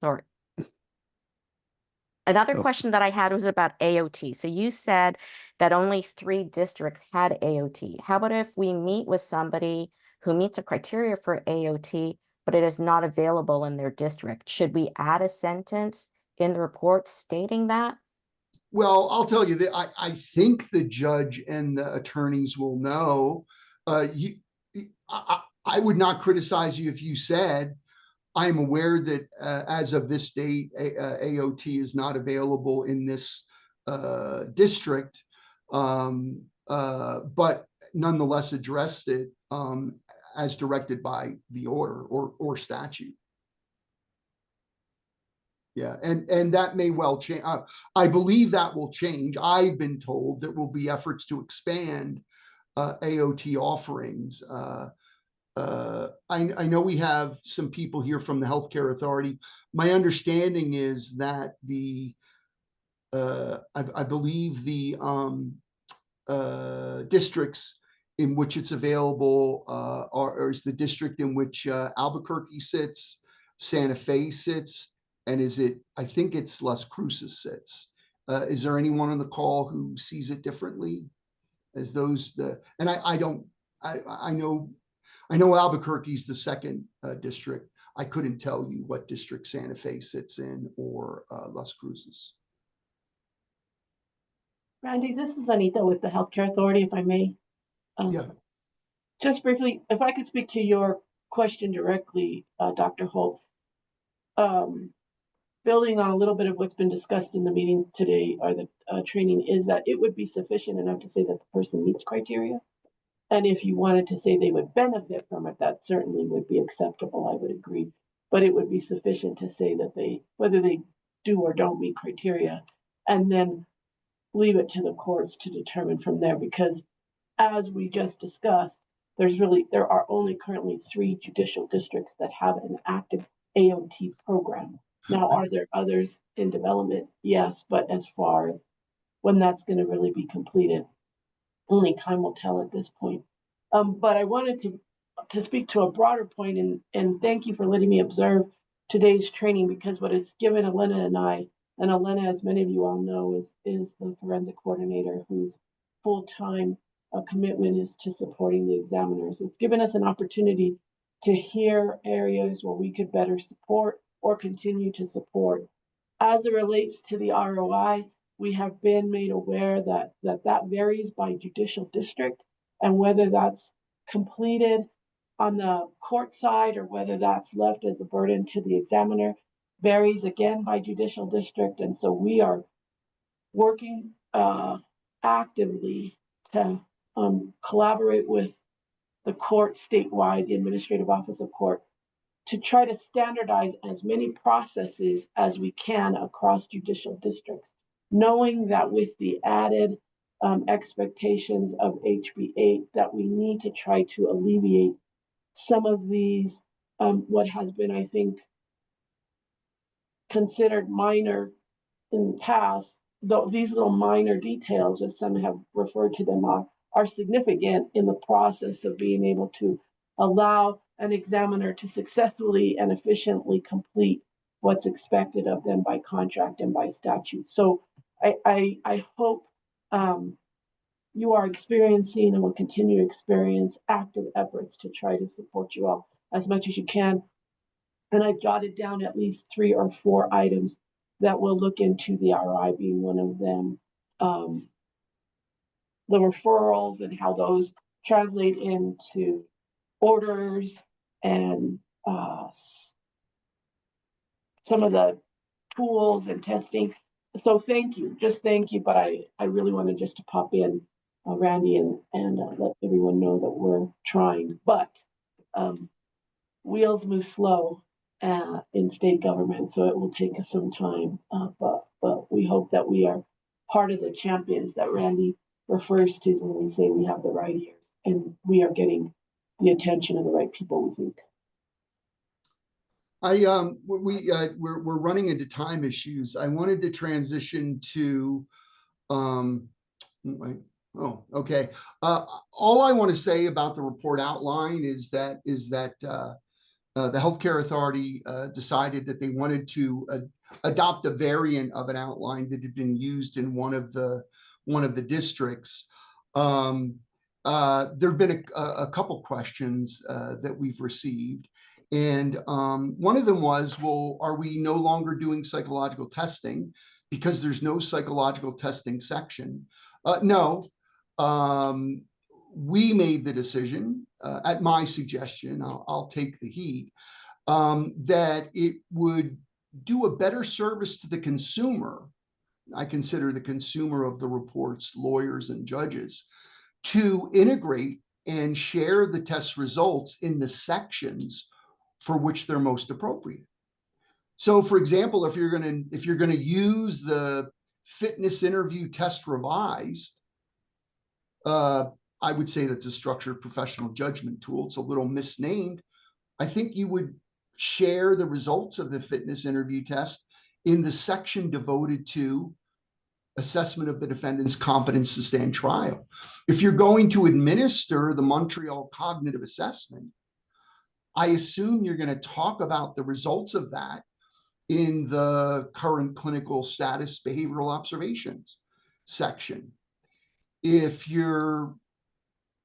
Sorry. Another Oh. question that I had was about AOT. So you said that only 3 districts had AOT. How about if we meet with somebody who meets a criteria for AOT, but it is not available in their district? Should we add a sentence in the report stating that? Well, I'll tell you that I think the judge and the attorneys will know. I would not criticize you if you said, I am aware that as of this date, AOT is not available in this district, but nonetheless addressed it as directed by the order or statute. Yeah, and that may well change. I believe that will change. I've been told there will be efforts to expand AOT offerings. I know we have some people here from the Healthcare Authority. My understanding is that I believe the districts in which it's available is the district in which Albuquerque sits, Santa Fe sits, and I think it's Las Cruces sits. Is there anyone on the call who sees it differently? As those I know Albuquerque's the second district. I couldn't tell you what district Santa Fe sits in or Las Cruces. Randy, this is Anita with the Healthcare Authority, if I may. Yeah. Just briefly, if I could speak to your question directly, Dr. Holt. Building on a little bit of what's been discussed in the meeting today, or the training, is that it would be sufficient enough to say that the person meets criteria. And if you wanted to say they would benefit from it, that certainly would be acceptable. I would agree. But it would be sufficient to say that whether they do or don't meet criteria, and then leave it to the courts to determine from there. Because as we just discussed, there are only currently 3 judicial districts that have an active AOT program. Now, are there others in development? Yes, but as far as when that's going to really be completed, only time will tell at this point. But I wanted to speak to a broader point, and thank you for letting me observe today's training, because what it's given Elena and I, and Elena, as many of you all know, is the forensic coordinator whose full-time commitment is to supporting the examiners. It's given us an opportunity to hear areas where we could better support or continue to support. As it relates to the ROI, we have been made aware that varies by judicial district, and whether that's completed on the court side or whether that's left as a burden to the examiner varies again by judicial district. And so we are working actively to collaborate with the court statewide, the administrative office of court, to try to standardize as many processes as we can across judicial districts, knowing that with the added expectations of HB 8 that we need to try to alleviate some of these, what has been, I think, considered minor in the past, though these little minor details, as some have referred to them, are significant in the process of being able to allow an examiner to successfully and efficiently complete what's expected of them by contract and by statute. So I hope you are experiencing and will continue to experience active efforts to try to support you all as much as you can. And I've jotted down at least 3 or 4 items that we'll look into, the RI being one of them. The referrals and how those translate into orders and some of the tools and testing. So thank you, just thank you. But I really wanted just to pop in, Randy, and let everyone know that we're trying. But wheels move slow in state government, so it will take us some time. But we hope that we are part of the champions that Randy refers to when we say we have the right ears and we are getting the attention of the right people, we think. We're running into time issues. I wanted to transition to okay. All I want to say about the report outline is that the Healthcare Authority decided that they wanted to adopt a variant of an outline that had been used in one of the districts. There have been a couple questions that we've received. And one of them was, well, are we no longer doing psychological testing because there's no psychological testing section? No, we made the decision at my suggestion, I'll take the heat, that it would do a better service to the consumer. I consider the consumer of the reports lawyers and judges, to integrate and share the test results in the sections for which they're most appropriate. So, for example, if you're going to use the fitness interview test revised, I would say that's a structured professional judgment tool. It's a little misnamed. I think you would share the results of the fitness interview test in the section devoted to assessment of the defendant's competence to stand trial. If you're going to administer the Montreal Cognitive Assessment, I assume you're going to talk about the results of that in the current clinical status behavioral observations section. If you're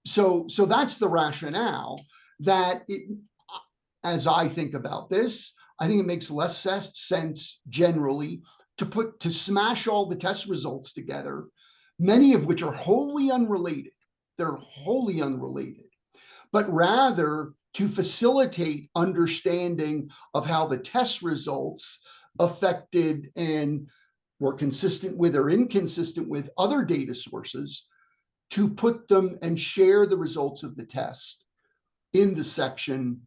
so that's the rationale that as I think about this, I think it makes less sense generally to smash all the test results together, many of which are wholly unrelated. They're wholly unrelated, but rather to facilitate understanding of how the test results affected and were consistent with or inconsistent with other data sources, to put them and share the results of the test in the section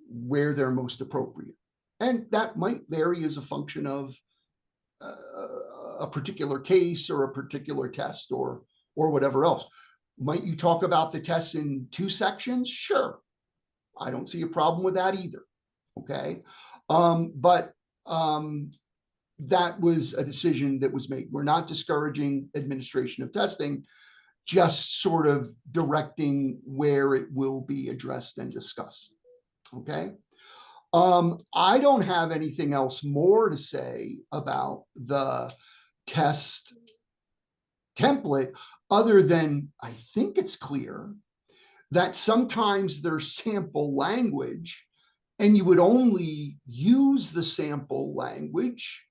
where they're most appropriate. And that might vary as a function of a particular case or a particular test or whatever else. Might you talk about the tests in 2 sections? Sure. I don't see a problem with that either. Okay. But that was a decision that was made. We're not discouraging administration of testing, just sort of directing where it will be addressed and discussed. Okay. I don't have anything else more to say about the test template other than I think it's clear that sometimes there's sample language and you would only use the sample language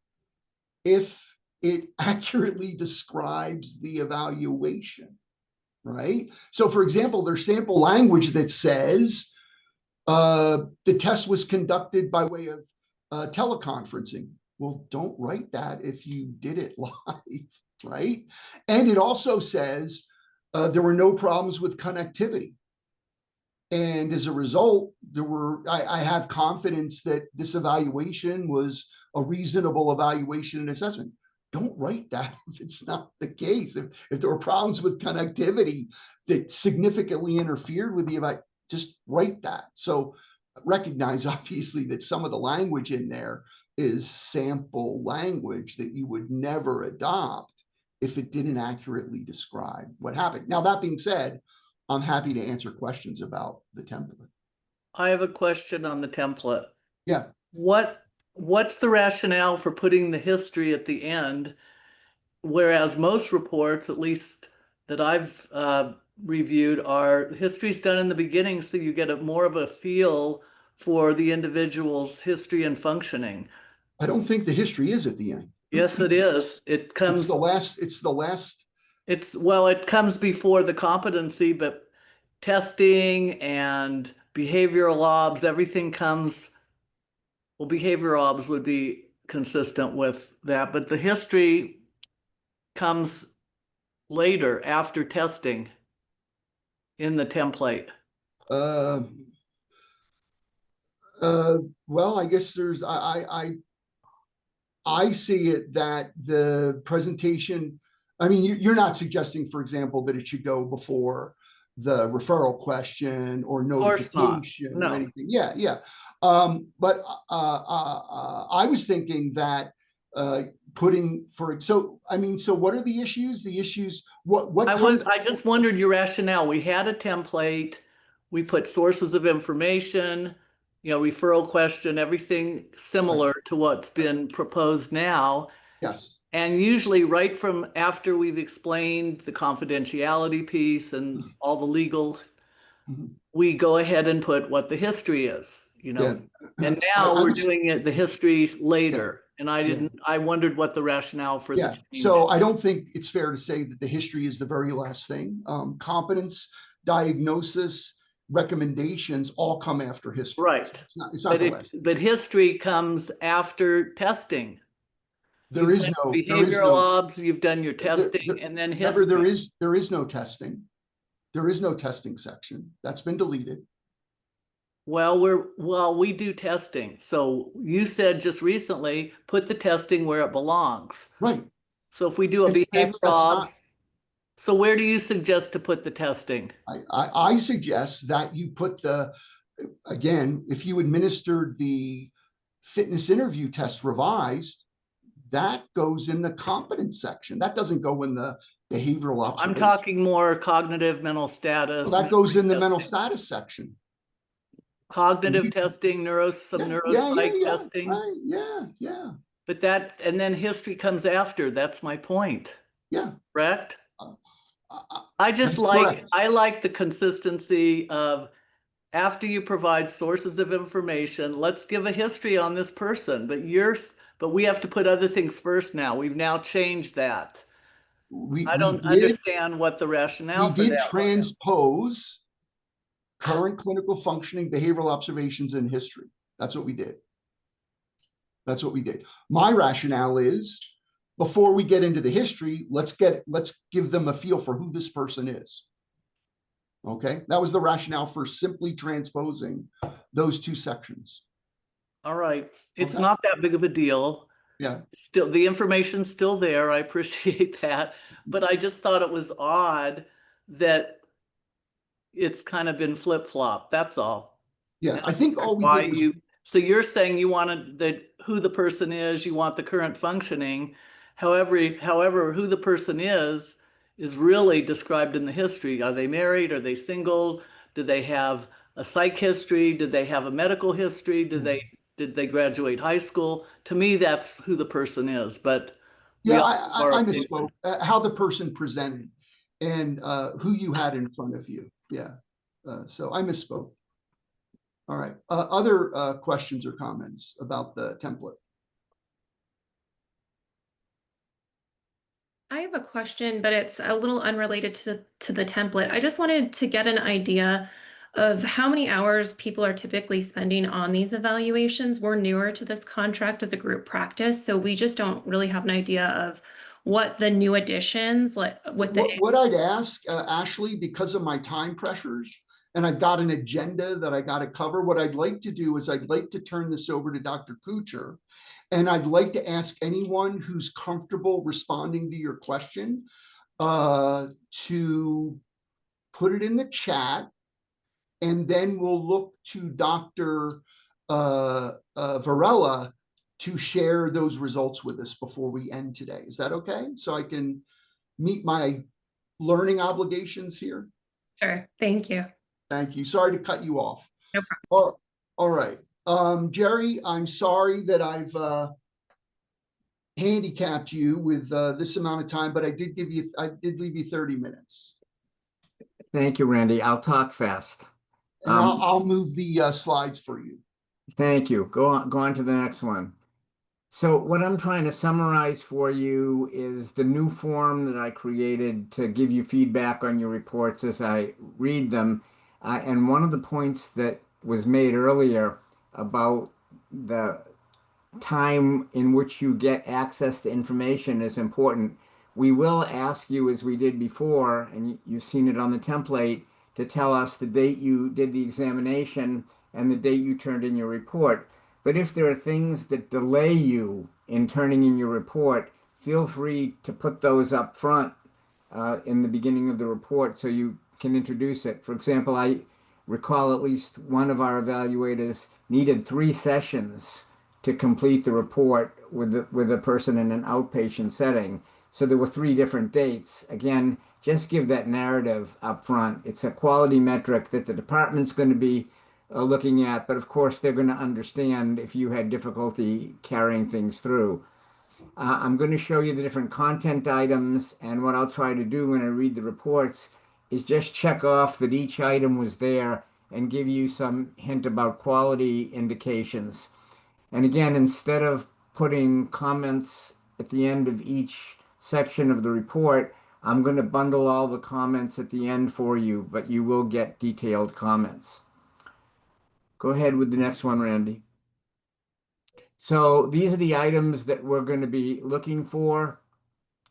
if it accurately describes the evaluation, right? So for example, there's sample language that says The test was conducted by way of teleconferencing. Well, don't write that if you did it live, right? And it also says there were no problems with connectivity. And as a result, I have confidence that this evaluation was a reasonable evaluation and assessment. Don't write that if it's not the case. If there were problems with connectivity that significantly interfered with the evaluation, just write that. So recognize obviously that some of the language in there is sample language that you would never adopt if it didn't accurately describe what happened. Now, that being said, I'm happy to answer questions about the template. I have a question on the template. Yeah. What's the rationale for putting the history at the end? Whereas most reports, at least that I've reviewed, are history's done in the beginning, so you get more of a feel for the individual's history and functioning. I don't think the history is at the end. Yes, it is. It comes. It's the last. Well, it comes before the competency, but testing and behavioral obs, everything comes. Well, behavioral obs would be consistent with that, but the history comes later after testing in the template. Well, I guess there's I see it that the presentation, I mean, you're not suggesting, for example, that it should go before the referral question or notification No. or anything. Yeah, yeah. But I was thinking that putting so what are the issues? The issues, I just wondered your rationale. We had a template, we put sources of information, referral question, everything similar to what's been proposed now. Yes. And usually right from after we've explained the confidentiality piece and all the legal, we go ahead and put what the history is, Yeah. And now we're doing the history later. And I wondered what the rationale for the change. So I don't think it's fair to say that the history is the very last thing. Competence, diagnosis, recommendations all come after history. Right. It's not the last. But history comes after testing. There is no behavioral obs, you've done your testing, and then history. There is no testing. There is no testing section. That's been deleted. Well, we do testing. So you said just recently, put the testing where it belongs. Right. So if we do a behavioral obs, so where do you suggest to put the testing? I suggest that you put again, if you administered the fitness interview test revised, that goes in the competence section. That doesn't go in the behavioral observation. I'm talking more cognitive mental status. Well, that goes in the mental status section. Cognitive testing, some neuropsych testing. Right, yeah. But and then history comes after. That's my point. Yeah. Correct? I like the consistency of after you provide sources of information, let's give a history on this person, but we have to put other things first now. We've now changed that. I don't understand what the rationale for that was. We did transpose current clinical functioning, behavioral observations, and history. That's what we did. My rationale is, before we get into the history, let's give them a feel for who this person is. Okay, that was the rationale for simply transposing those two sections. All right, it's not that big of a deal. Yeah. Still, the information's still there. I appreciate that, but I just thought it was odd that it's kind of been flip-flop. That's all. Yeah, I think all we did was... So you're saying you wanted who the person is, you want the current functioning. However, who the person is really described in the history. Are they married? Are they single? Do they have a psych history? Did they have a medical history? Did they graduate high school? To me, that's who the person is. But yeah, I misspoke. How the person presented and who you had in front of you. Yeah. So I misspoke. All right. Other questions or comments about the template? I have a question, but it's a little unrelated to the template. I just wanted to get an idea of how many hours people are typically spending on these evaluations. We're newer to this contract as a group practice, so we just don't really have an idea of what the new additions, like with the What I'd ask, Ashley, because of my time pressures, and I've got an agenda that I got to cover, what I'd like to do is I'd like to turn this over to Dr. Koocher, and I'd like to ask anyone who's comfortable responding to your question to put it in the chat, and then we'll look to Dr. Varela to share those results with us before we end today. Is that okay? So I can meet my learning obligations here? Sure. Thank you. Thank you. Sorry to cut you off. No problem. All right. Gerry, I'm sorry that I've handicapped you with this amount of time, but I did leave you 30 minutes. Thank you, Randy. I'll talk fast. And I'll move the slides for you. Thank you. Go on to the next one. So what I'm trying to summarize for you is the new form that I created to give you feedback on your reports as I read them. And one of the points that was made earlier about the time in which you get access to information is important. We will ask you, as we did before, and you've seen it on the template, to tell us the date you did the examination and the date you turned in your report. But if there are things that delay you in turning in your report, feel free to put those up front in the beginning of the report so you can introduce it. For example, I recall at least one of our evaluators needed 3 sessions to complete the report with a person in an outpatient setting. So there were 3 different dates. Again, just give that narrative up front. It's a quality metric that the department's going to be looking at, but of course they're going to understand if you had difficulty carrying things through. I'm going to show you the different content items, and what I'll try to do when I read the reports is just check off that each item was there and give you some hint about quality indications. And again, instead of putting comments at the end of each section of the report, I'm going to bundle all the comments at the end for you, but you will get detailed comments. Go ahead with the next one, Randy. So these are the items that we're going to be looking for.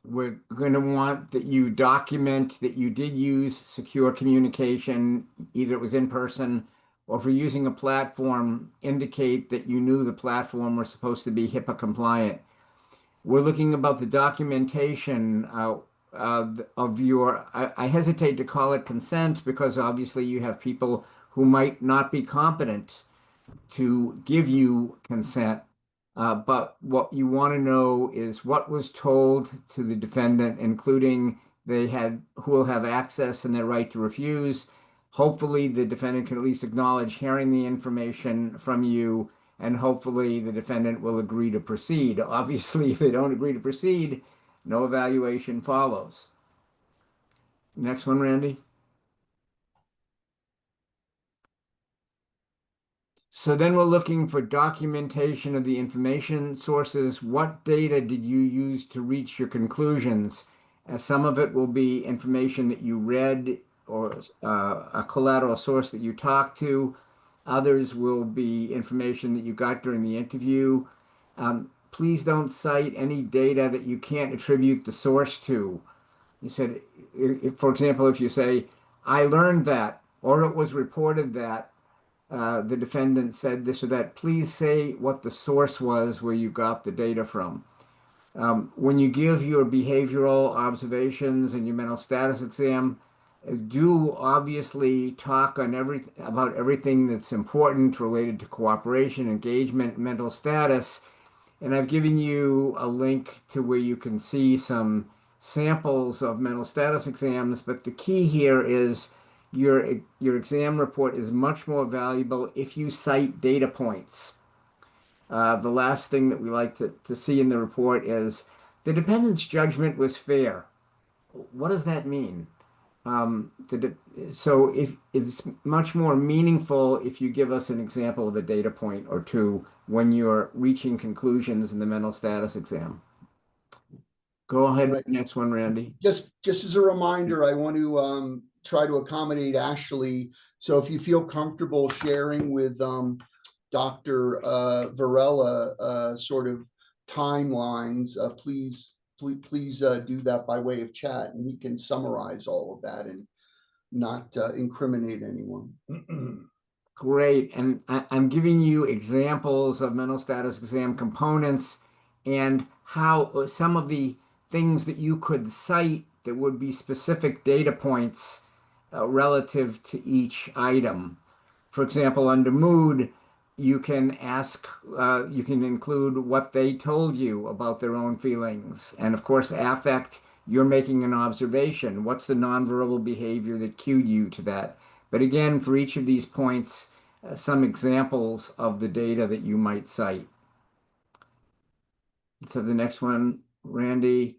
We're going to want that you document that you did use secure communication, either it was in person or for using a platform, indicate that you knew the platform was supposed to be HIPAA compliant. We're looking about the documentation of your, I hesitate to call it consent because obviously you have people who might not be competent to give you consent. But what you want to know is what was told to the defendant, including who will have access and their right to refuse. Hopefully the defendant can at least acknowledge hearing the information from you, and hopefully the defendant will agree to proceed. Obviously, if they don't agree to proceed, no evaluation follows. Next one, Randy. So then we're looking for documentation of the information sources. What data did you use to reach your conclusions? Some of it will be information that you read or a collateral source that you talked to. Others will be information that you got during the interview. Please don't cite any data that you can't attribute the source to. You said, for example, if you say, I learned that, or it was reported that, the defendant said this or that, please say what the source was where you got the data from. When you give your behavioral observations and your mental status exam, do obviously talk on about everything that's important related to cooperation, engagement, mental status. And I've given you a link to where you can see some samples of mental status exams, but the key here is your exam report is much more valuable if you cite data points. The last thing that we like to see in the report is the defendant's judgment was fair. What does that mean? So if it's much more meaningful if you give us an example of a data point or two when you're reaching conclusions in the mental status exam. Go ahead with the next one, Randy. Just as a reminder, I want to try to accommodate Ashley. So if you feel comfortable sharing with Dr. Varela sort of timelines, please do that by way of chat, and he can summarize all of that and not incriminate anyone. Great. And I'm giving you examples of mental status exam components and how some of the things that you could cite that would be specific data points relative to each item. For example, under mood, you can ask, you can include what they told you about their own feelings. And of course, affect, you're making an observation. What's the nonverbal behavior that cued you to that? But again, for each of these points, some examples of the data that you might cite. So the next one, Randy.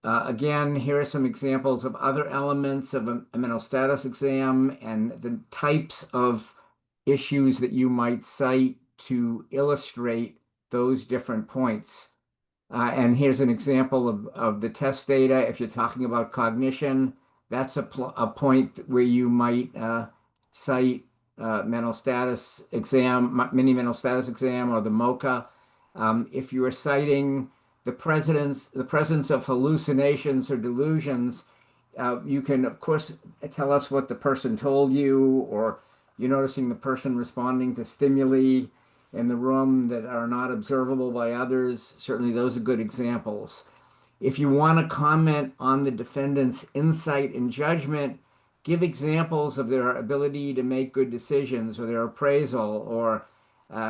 Again, here are some examples of other elements of a mental status exam and the types of issues that you might cite to illustrate those different points. And here's an example of the test data. If you're talking about cognition, that's a point where you might cite mental status exam, mini mental status exam, or the MOCA. If you are citing the presence of hallucinations or delusions, you can, of course, tell us what the person told you, or you're noticing the person responding to stimuli in the room that are not observable by others. Certainly, those are good examples. If you want to comment on the defendant's insight and judgment, give examples of their ability to make good decisions, or their appraisal, or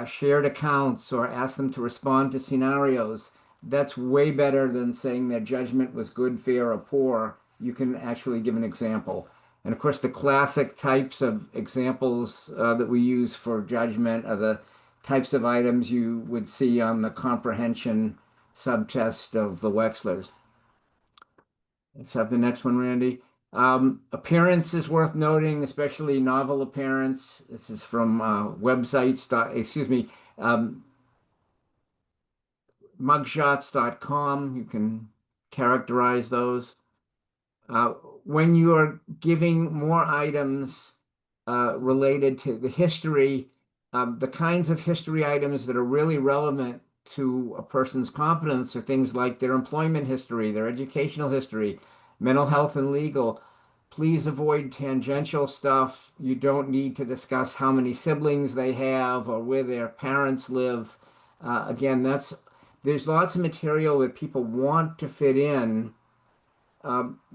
shared accounts, or ask them to respond to scenarios. That's way better than saying their judgment was good, fair, or poor. You can actually give an example. And of course, the classic types of examples that we use for judgment are the types of items you would see on the comprehension subtest of the Wechslers. Let's have the next one, Randy. Appearance is worth noting, especially novel appearance. This is from mugshots.com. You can characterize those. When you are giving more items related to the history, the kinds of history items that are really relevant to a person's competence are things like their employment history, their educational history, mental health and legal. Please avoid tangential stuff. You don't need to discuss how many siblings they have or where their parents live. Again, there's lots of material that people want to fit in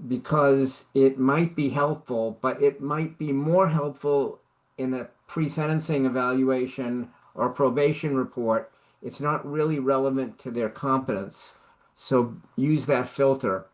because it might be helpful, but it might be more helpful in a pre-sentencing evaluation or probation report. It's not really relevant to their competence. So use that filter.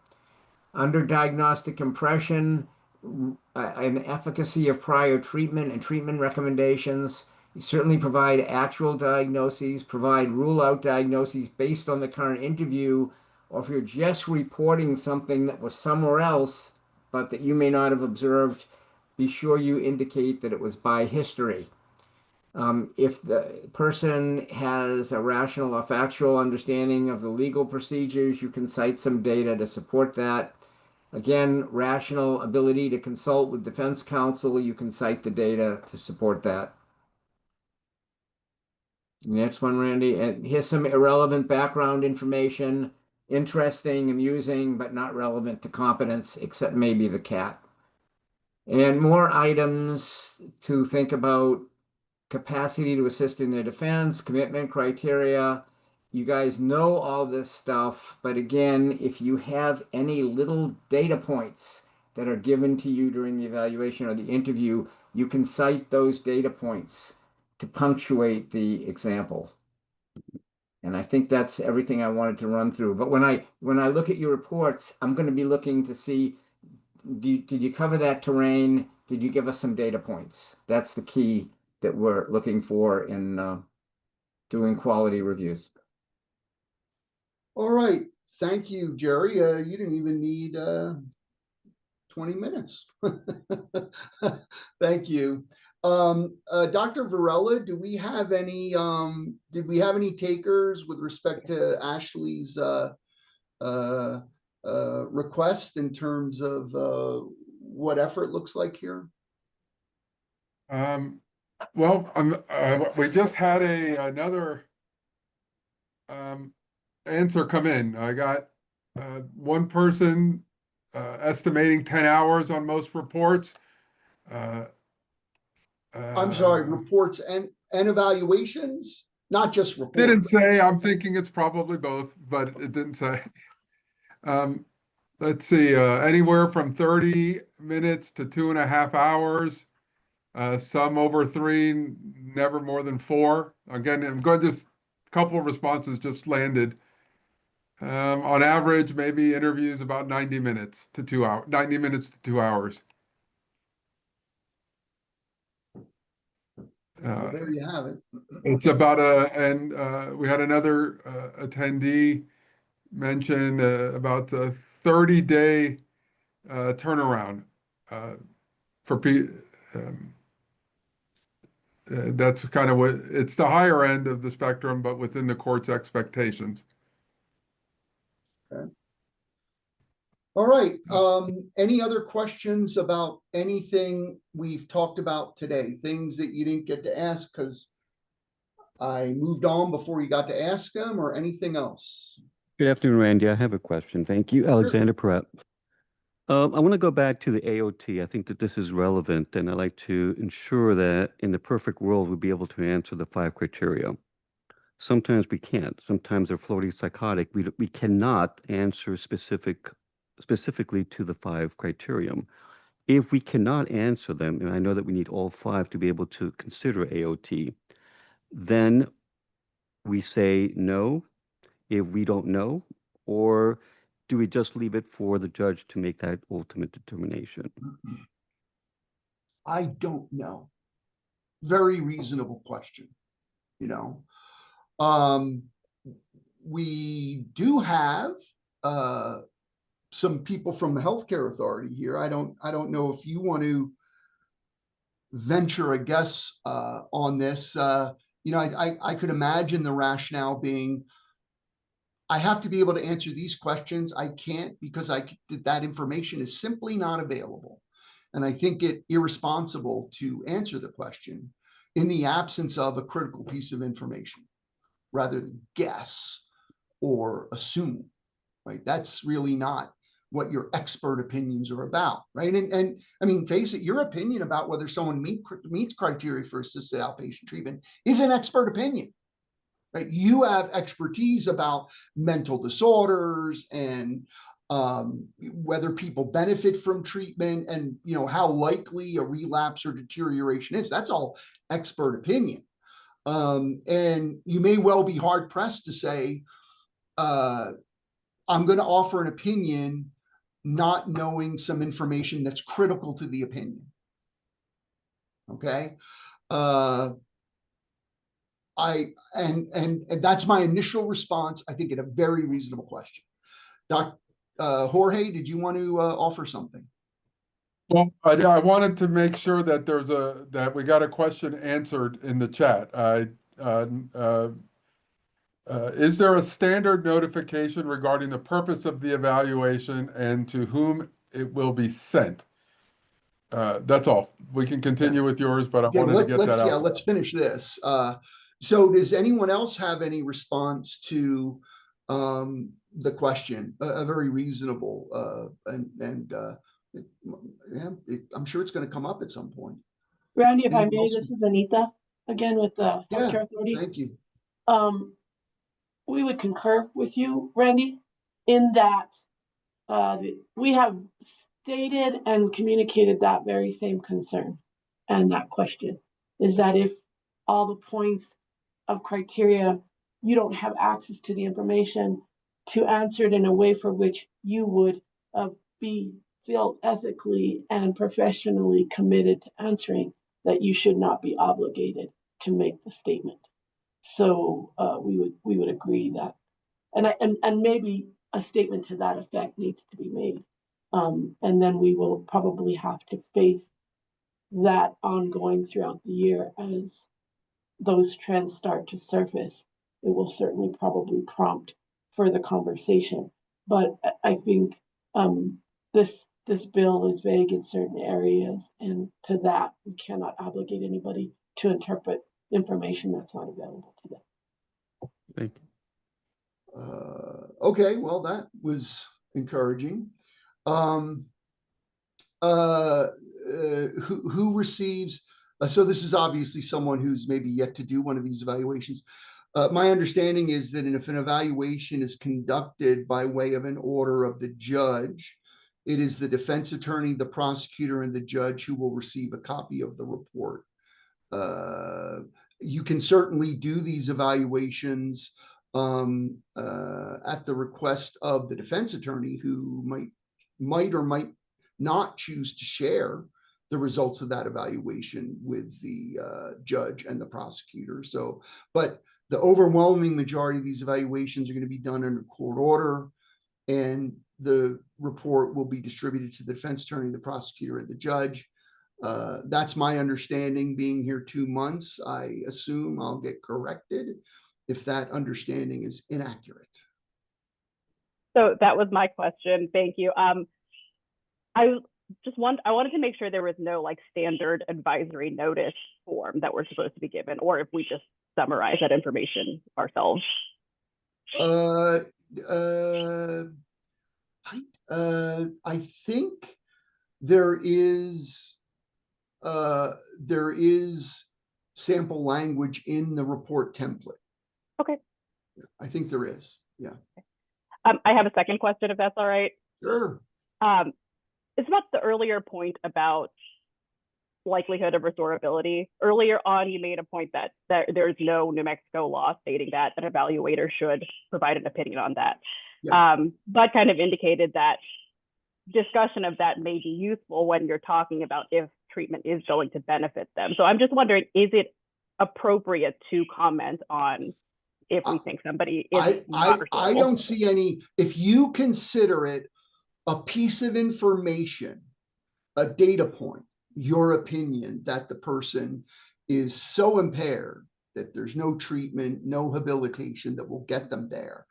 Under diagnostic impression, an efficacy of prior treatment and treatment recommendations. You certainly provide actual diagnoses, provide rule-out diagnoses based on the current interview, or if you're just reporting something that was somewhere else, but that you may not have observed, be sure you indicate that it was by history. If the person has a rational or factual understanding of the legal procedures, you can cite some data to support that. Again, rational ability to consult with defense counsel, you can cite the data to support that. Next one, Randy. And here's some irrelevant background information. Interesting, amusing, but not relevant to competence, except maybe the cat. And more items to think about: capacity to assist in their defense, commitment criteria. You guys know all this stuff, but again, if you have any little data points that are given to you during the evaluation or the interview, you can cite those data points to punctuate the example. And I think that's everything I wanted to run through. But when I look at your reports, I'm going to be looking to see, did you cover that terrain? Did you give us some data points? That's the key that we're looking for in doing quality reviews. All right. Thank you, Gerry. You didn't even need 20 minutes. Thank you. Dr. Varela, do we have any, did we have any takers with respect to Ashley's request in terms of what effort looks like here? Well, we just had another answer come in. I got one person estimating 10 hours on most reports. I'm sorry, reports and evaluations, not just reports. Didn't say. I'm thinking it's probably both, but it didn't say. Let's see, anywhere from 30 minutes to 2.5 hours. Some over 3, never more than 4. Again, I'm going just a couple of responses just landed. On average, maybe interviews about 90 minutes to 2 hours. 90 minutes to 2 hours. Well, there you have it. It's about and we had another attendee mention about a 30-day turnaround for that's kind of what it's the higher end of the spectrum, but within the court's expectations. Okay. All right. Any other questions about anything we've talked about today? Things that you didn't get to ask because I moved on before you got to ask them, or anything else? Good afternoon, Randy. I have a question. Thank you. Alexander Perret. I want to go back to the AOT. I think that this is relevant, and I'd like to ensure that in the perfect world, we'll be able to answer the 5 criteria. Sometimes we can't. Sometimes they're floating psychotic. We cannot answer specifically to the 5 criterion. If we cannot answer them, and I know that we need all 5 to be able to consider AOT, then we say no if we don't know, or do we just leave it for the judge to make that ultimate determination? I don't know. Very reasonable question, you know. We do have some people from the healthcare authority here. I don't know if you want to venture a guess on this. You know, I could imagine the rationale being, I have to be able to answer these questions. I can't because that information is simply not available. And I think it irresponsible to answer the question in the absence of a critical piece of information rather than guess or assume, right? That's really not what your expert opinions are about, right? And I mean, face it, your opinion about whether someone meets criteria for assisted outpatient treatment is an expert opinion, right? You have expertise about mental disorders and whether people benefit from treatment and, you know, how likely a relapse or deterioration is. That's all expert opinion. And you may well be hard pressed to say, I'm going to offer an opinion not knowing some information that's critical to the opinion. Okay. And that's my initial response. I think it's a very reasonable question. Dr. Jorge, did you want to offer something? Well, I wanted to make sure that that we got a question answered in the chat. Is there a standard notification regarding the purpose of the evaluation and to whom it will be sent? That's all. We can continue with yours, but I wanted to get that out. Yeah, let's finish this. So does anyone else have any response to the question? A very reasonable I'm sure it's going to come up at some point. Randy, if I may, this is Anita again with the Healthcare Authority. Thank you. We would concur with you, Randy, in that we have stated and communicated that very same concern and that question is that if all the points of criteria, you don't have access to the information to answer it in a way for which you would feel ethically and professionally committed to answering, that you should not be obligated to make the statement. So we would agree that, and maybe a statement to that effect needs to be made, and then we will probably have to face that ongoing throughout the year as those trends start to surface. It will certainly probably prompt further conversation, but I think this this bill is vague in certain areas, and to that, we cannot obligate anybody to interpret information that's not available to them. Thank you. Okay, well, that was encouraging. Who receives, so this is obviously someone who's maybe yet to do one of these evaluations. My understanding is that if an evaluation is conducted by way of an order of the judge, it is the defense attorney, the prosecutor, and the judge who will receive a copy of the report. You can certainly do these evaluations at the request of the defense attorney, who might or might not choose to share the results of that evaluation with the judge and the prosecutor. So, but the overwhelming majority of these evaluations are going to be done under court order, and the report will be distributed to the defense attorney, the prosecutor, and the judge. That's my understanding. Being here 2 months, I assume I'll get corrected if that understanding is inaccurate. So that was my question. Thank you. I wanted to make sure there was no like standard advisory notice form that we're supposed to be given, or if we just summarize that information ourselves. I think there is sample language in the report template. Okay. I think there is. Yeah. I have a second question, if that's all right. Sure. It's about the earlier point about likelihood of restorability. Earlier on, you made a point that there's no New Mexico law stating that an evaluator should provide an opinion on that. Yeah. But kind of indicated that discussion of that may be useful when you're talking about if treatment is going to benefit them. So I'm just wondering, is it appropriate to comment on if we think somebody is not restorable? I don't see any. If you consider it a piece of information, a data point, your opinion that the person is so impaired that there's no treatment, no habilitation that will get them there,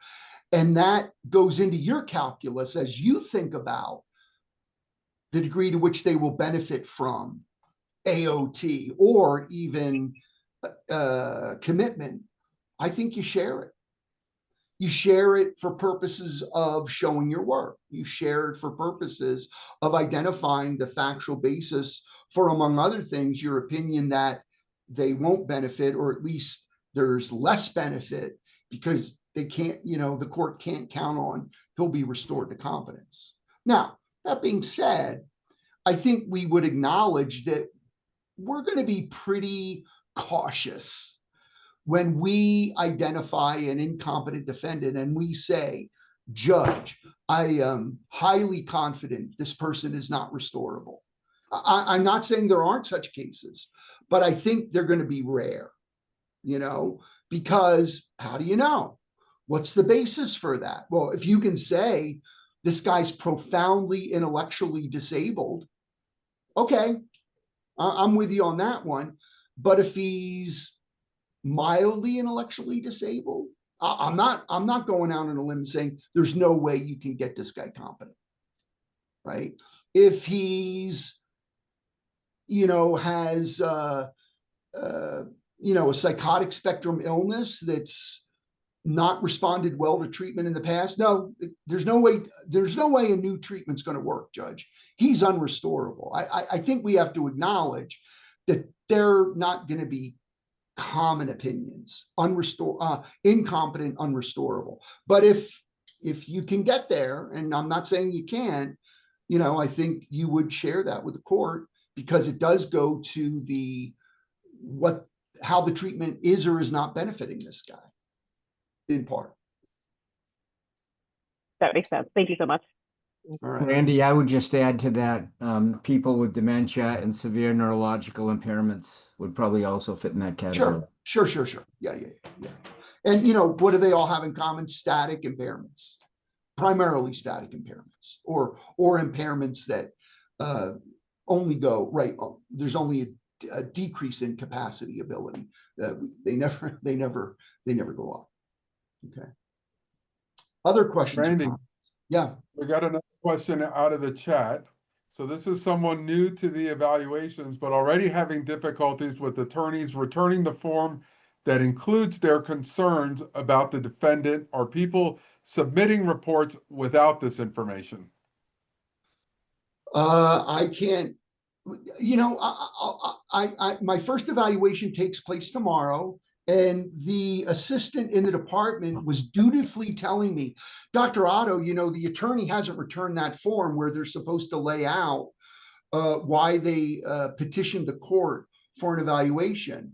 and that goes into your calculus as you think about the degree to which they will benefit from AOT or even commitment, I think you share it. You share it for purposes of showing your work. You share it for purposes of identifying the factual basis for, among other things, your opinion that they won't benefit, or at least there's less benefit because they can't, the court can't count on he'll be restored to competence. Now, that being said, I think we would acknowledge that we're going to be pretty cautious when we identify an incompetent defendant and we say, Judge, I am highly confident this person is not restorable. I'm not saying there aren't such cases, but I think they're going to be rare, because how do you know? What's the basis for that? Well, if you can say this guy's profoundly intellectually disabled, okay, I'm with you on that one. But if he's mildly intellectually disabled, I'm not going out on a limb saying there's no way you can get this guy competent, right? If he's, has, a psychotic spectrum illness that's not responded well to treatment in the past, no, there's no way a new treatment's going to work, Judge. He's unrestorable. I think we have to acknowledge that they're not going to be common opinions, incompetent, unrestorable. But if you can get there, and I'm not saying you can't, I think you would share that with the court, because it does go to how the treatment is or is not benefiting this guy, in part. That makes sense. Thank you so much. All right. Randy, I would just add to that, people with dementia and severe neurological impairments would probably also fit in that category. Sure. Yeah. And what do they all have in common? Static impairments, primarily static impairments, or impairments that only go right. There's only a decrease in capacity ability. They never go up. Okay. Other questions? Randy, yeah. we got another question out of the chat. So this is someone new to the evaluations, but already having difficulties with attorneys returning the form that includes their concerns about the defendant or people submitting reports without this information. I can't, you know, my first evaluation takes place tomorrow, and the assistant in the department was dutifully telling me, Dr. Otto, you know, the attorney hasn't returned that form where they're supposed to lay out why they petitioned the court for an evaluation.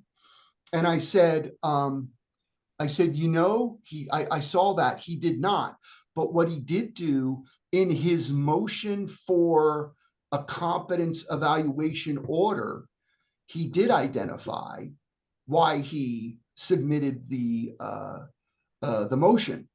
And I said, you know, I saw that he did not, but what he did do in his motion for a competence evaluation order, he did identify why he submitted the motion,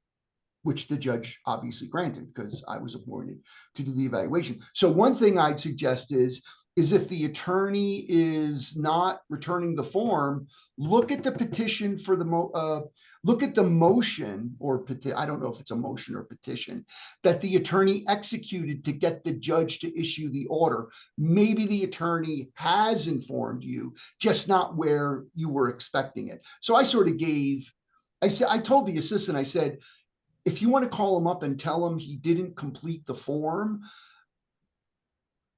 which the judge obviously granted because I was appointed to do the evaluation. So one thing I'd suggest is if the attorney is not returning the form, look at the petition for the look at the motion or I don't know if it's a motion or petition that the attorney executed to get the judge to issue the order. Maybe the attorney has informed you, just not where you were expecting it. So I sort of I told the assistant, I said, if you want to call him up and tell him he didn't complete the form,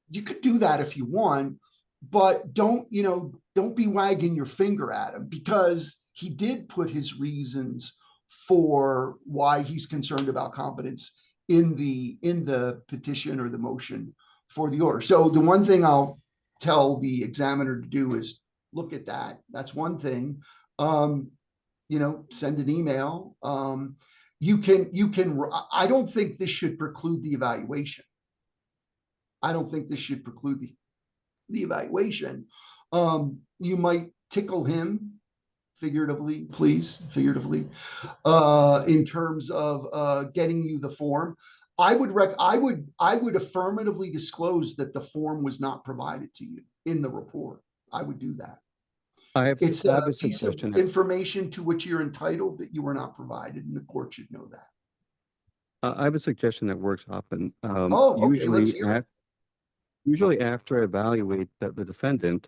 you could do that if you want, but don't be wagging your finger at him, because he did put his reasons for why he's concerned about competence in the petition or the motion for the order. So the one thing I'll tell the examiner to do is look at that. That's one thing. Send an email. I don't think this should preclude the evaluation. I don't think this should preclude the evaluation. You might tickle him figuratively, in terms of getting you the form. I would affirmatively disclose that the form was not provided to you in the report. I would do that. It's a piece of information to which you're entitled that you were not provided, and the court should know that. I have a suggestion that works often. Okay, let's hear it. Usually after I evaluate the defendant,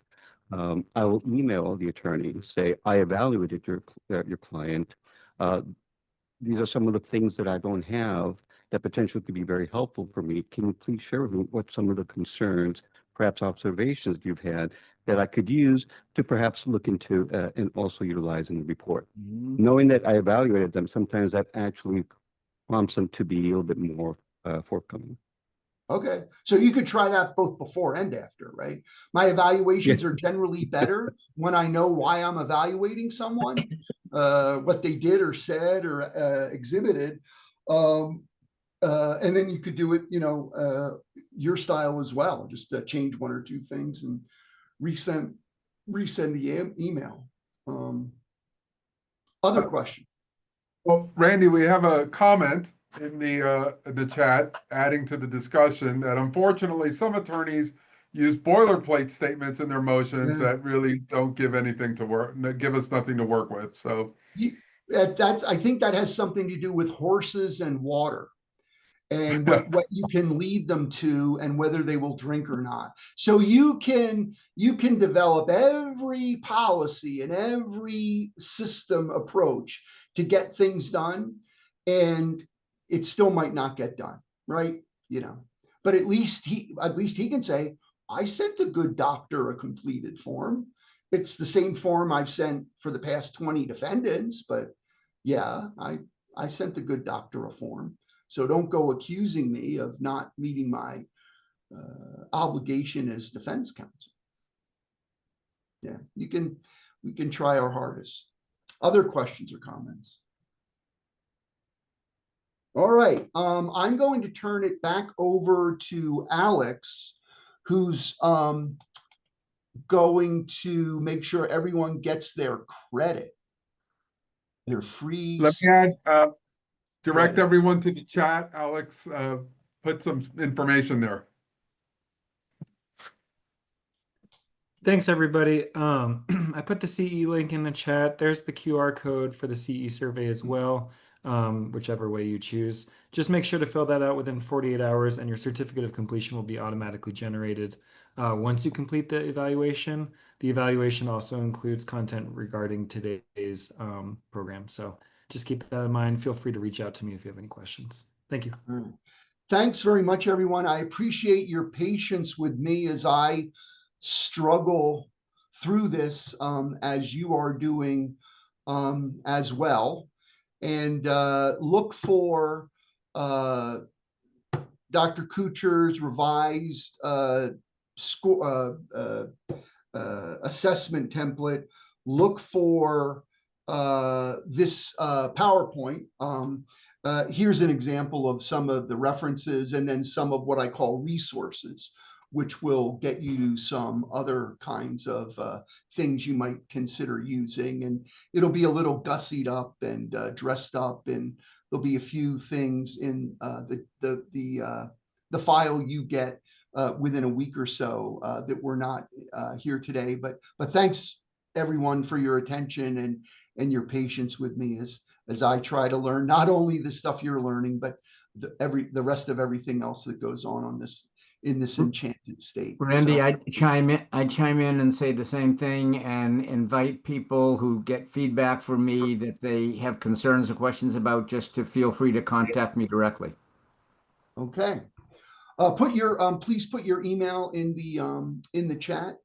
I will email the attorney and say, I evaluated your client. These are some of the things that I don't have that potentially could be very helpful for me. Can you please share with me what some of the concerns, perhaps observations you've had that I could use to perhaps look into and also utilize in the report? Knowing that I evaluated them, sometimes that actually prompts them to be a little bit more forthcoming. Okay, so you could try that both before and after, right? My evaluations are generally better when I know why I'm evaluating someone, what they did or said or exhibited. And then you could do it, your style as well. Just change one or two things and resend the email. Other question. Well, Randy, we have a comment in the chat adding to the discussion that unfortunately some attorneys use boilerplate statements in their motions that really don't give anything to give us nothing to work with. So I think that has something to do with horses and water, and what you can lead them to and whether they will drink or not. So you can develop every policy and every system approach to get things done, and it still might not get done, right? But at least he can say, I sent a good doctor a completed form. It's the same form I've sent for the past 20 defendants, but yeah, I sent the good doctor a form. So don't go accusing me of not meeting my obligation as defense counsel. Yeah, we can try our hardest. Other questions or comments? All right, I'm going to turn it back over to Alex, who's going to make sure everyone gets their credit. They're free. Let me add, direct everyone to the chat. Alex, put some information there. Thanks, everybody. I put the CE link in the chat. There's the QR code for the CE survey as well. whichever way you choose. Just make sure to fill that out within 48 hours, and your certificate of completion will be automatically generated once you complete the evaluation. The evaluation also includes content regarding today's program. So just keep that in mind. Feel free to reach out to me if you have any questions. Thank you. All right. Thanks very much, everyone. I appreciate your patience with me as I struggle through this as you are doing as well. And look for Dr. Koocher's revised assessment template. Look for this PowerPoint. Here's an example of some of the references and then some of what I call resources, which will get you some other kinds of things you might consider using. And it'll be a little gussied up and dressed up, and there'll be a few things in the file you get within a week or so that were not here today. But thanks everyone for your attention and your patience with me as I try to learn not only the stuff you're learning, but the rest of everything else that goes on this in this enchanted state. Randy, So, I'd chime in and say the same thing and invite people who get feedback from me that they have concerns or questions about, just to feel free to contact me directly. okay. Please put your email in the chat,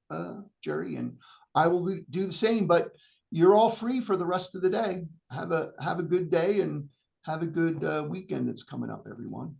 Gerry, and I will do the same. But you're all free for the rest of the day. Have a good day and have a good weekend that's coming up, everyone.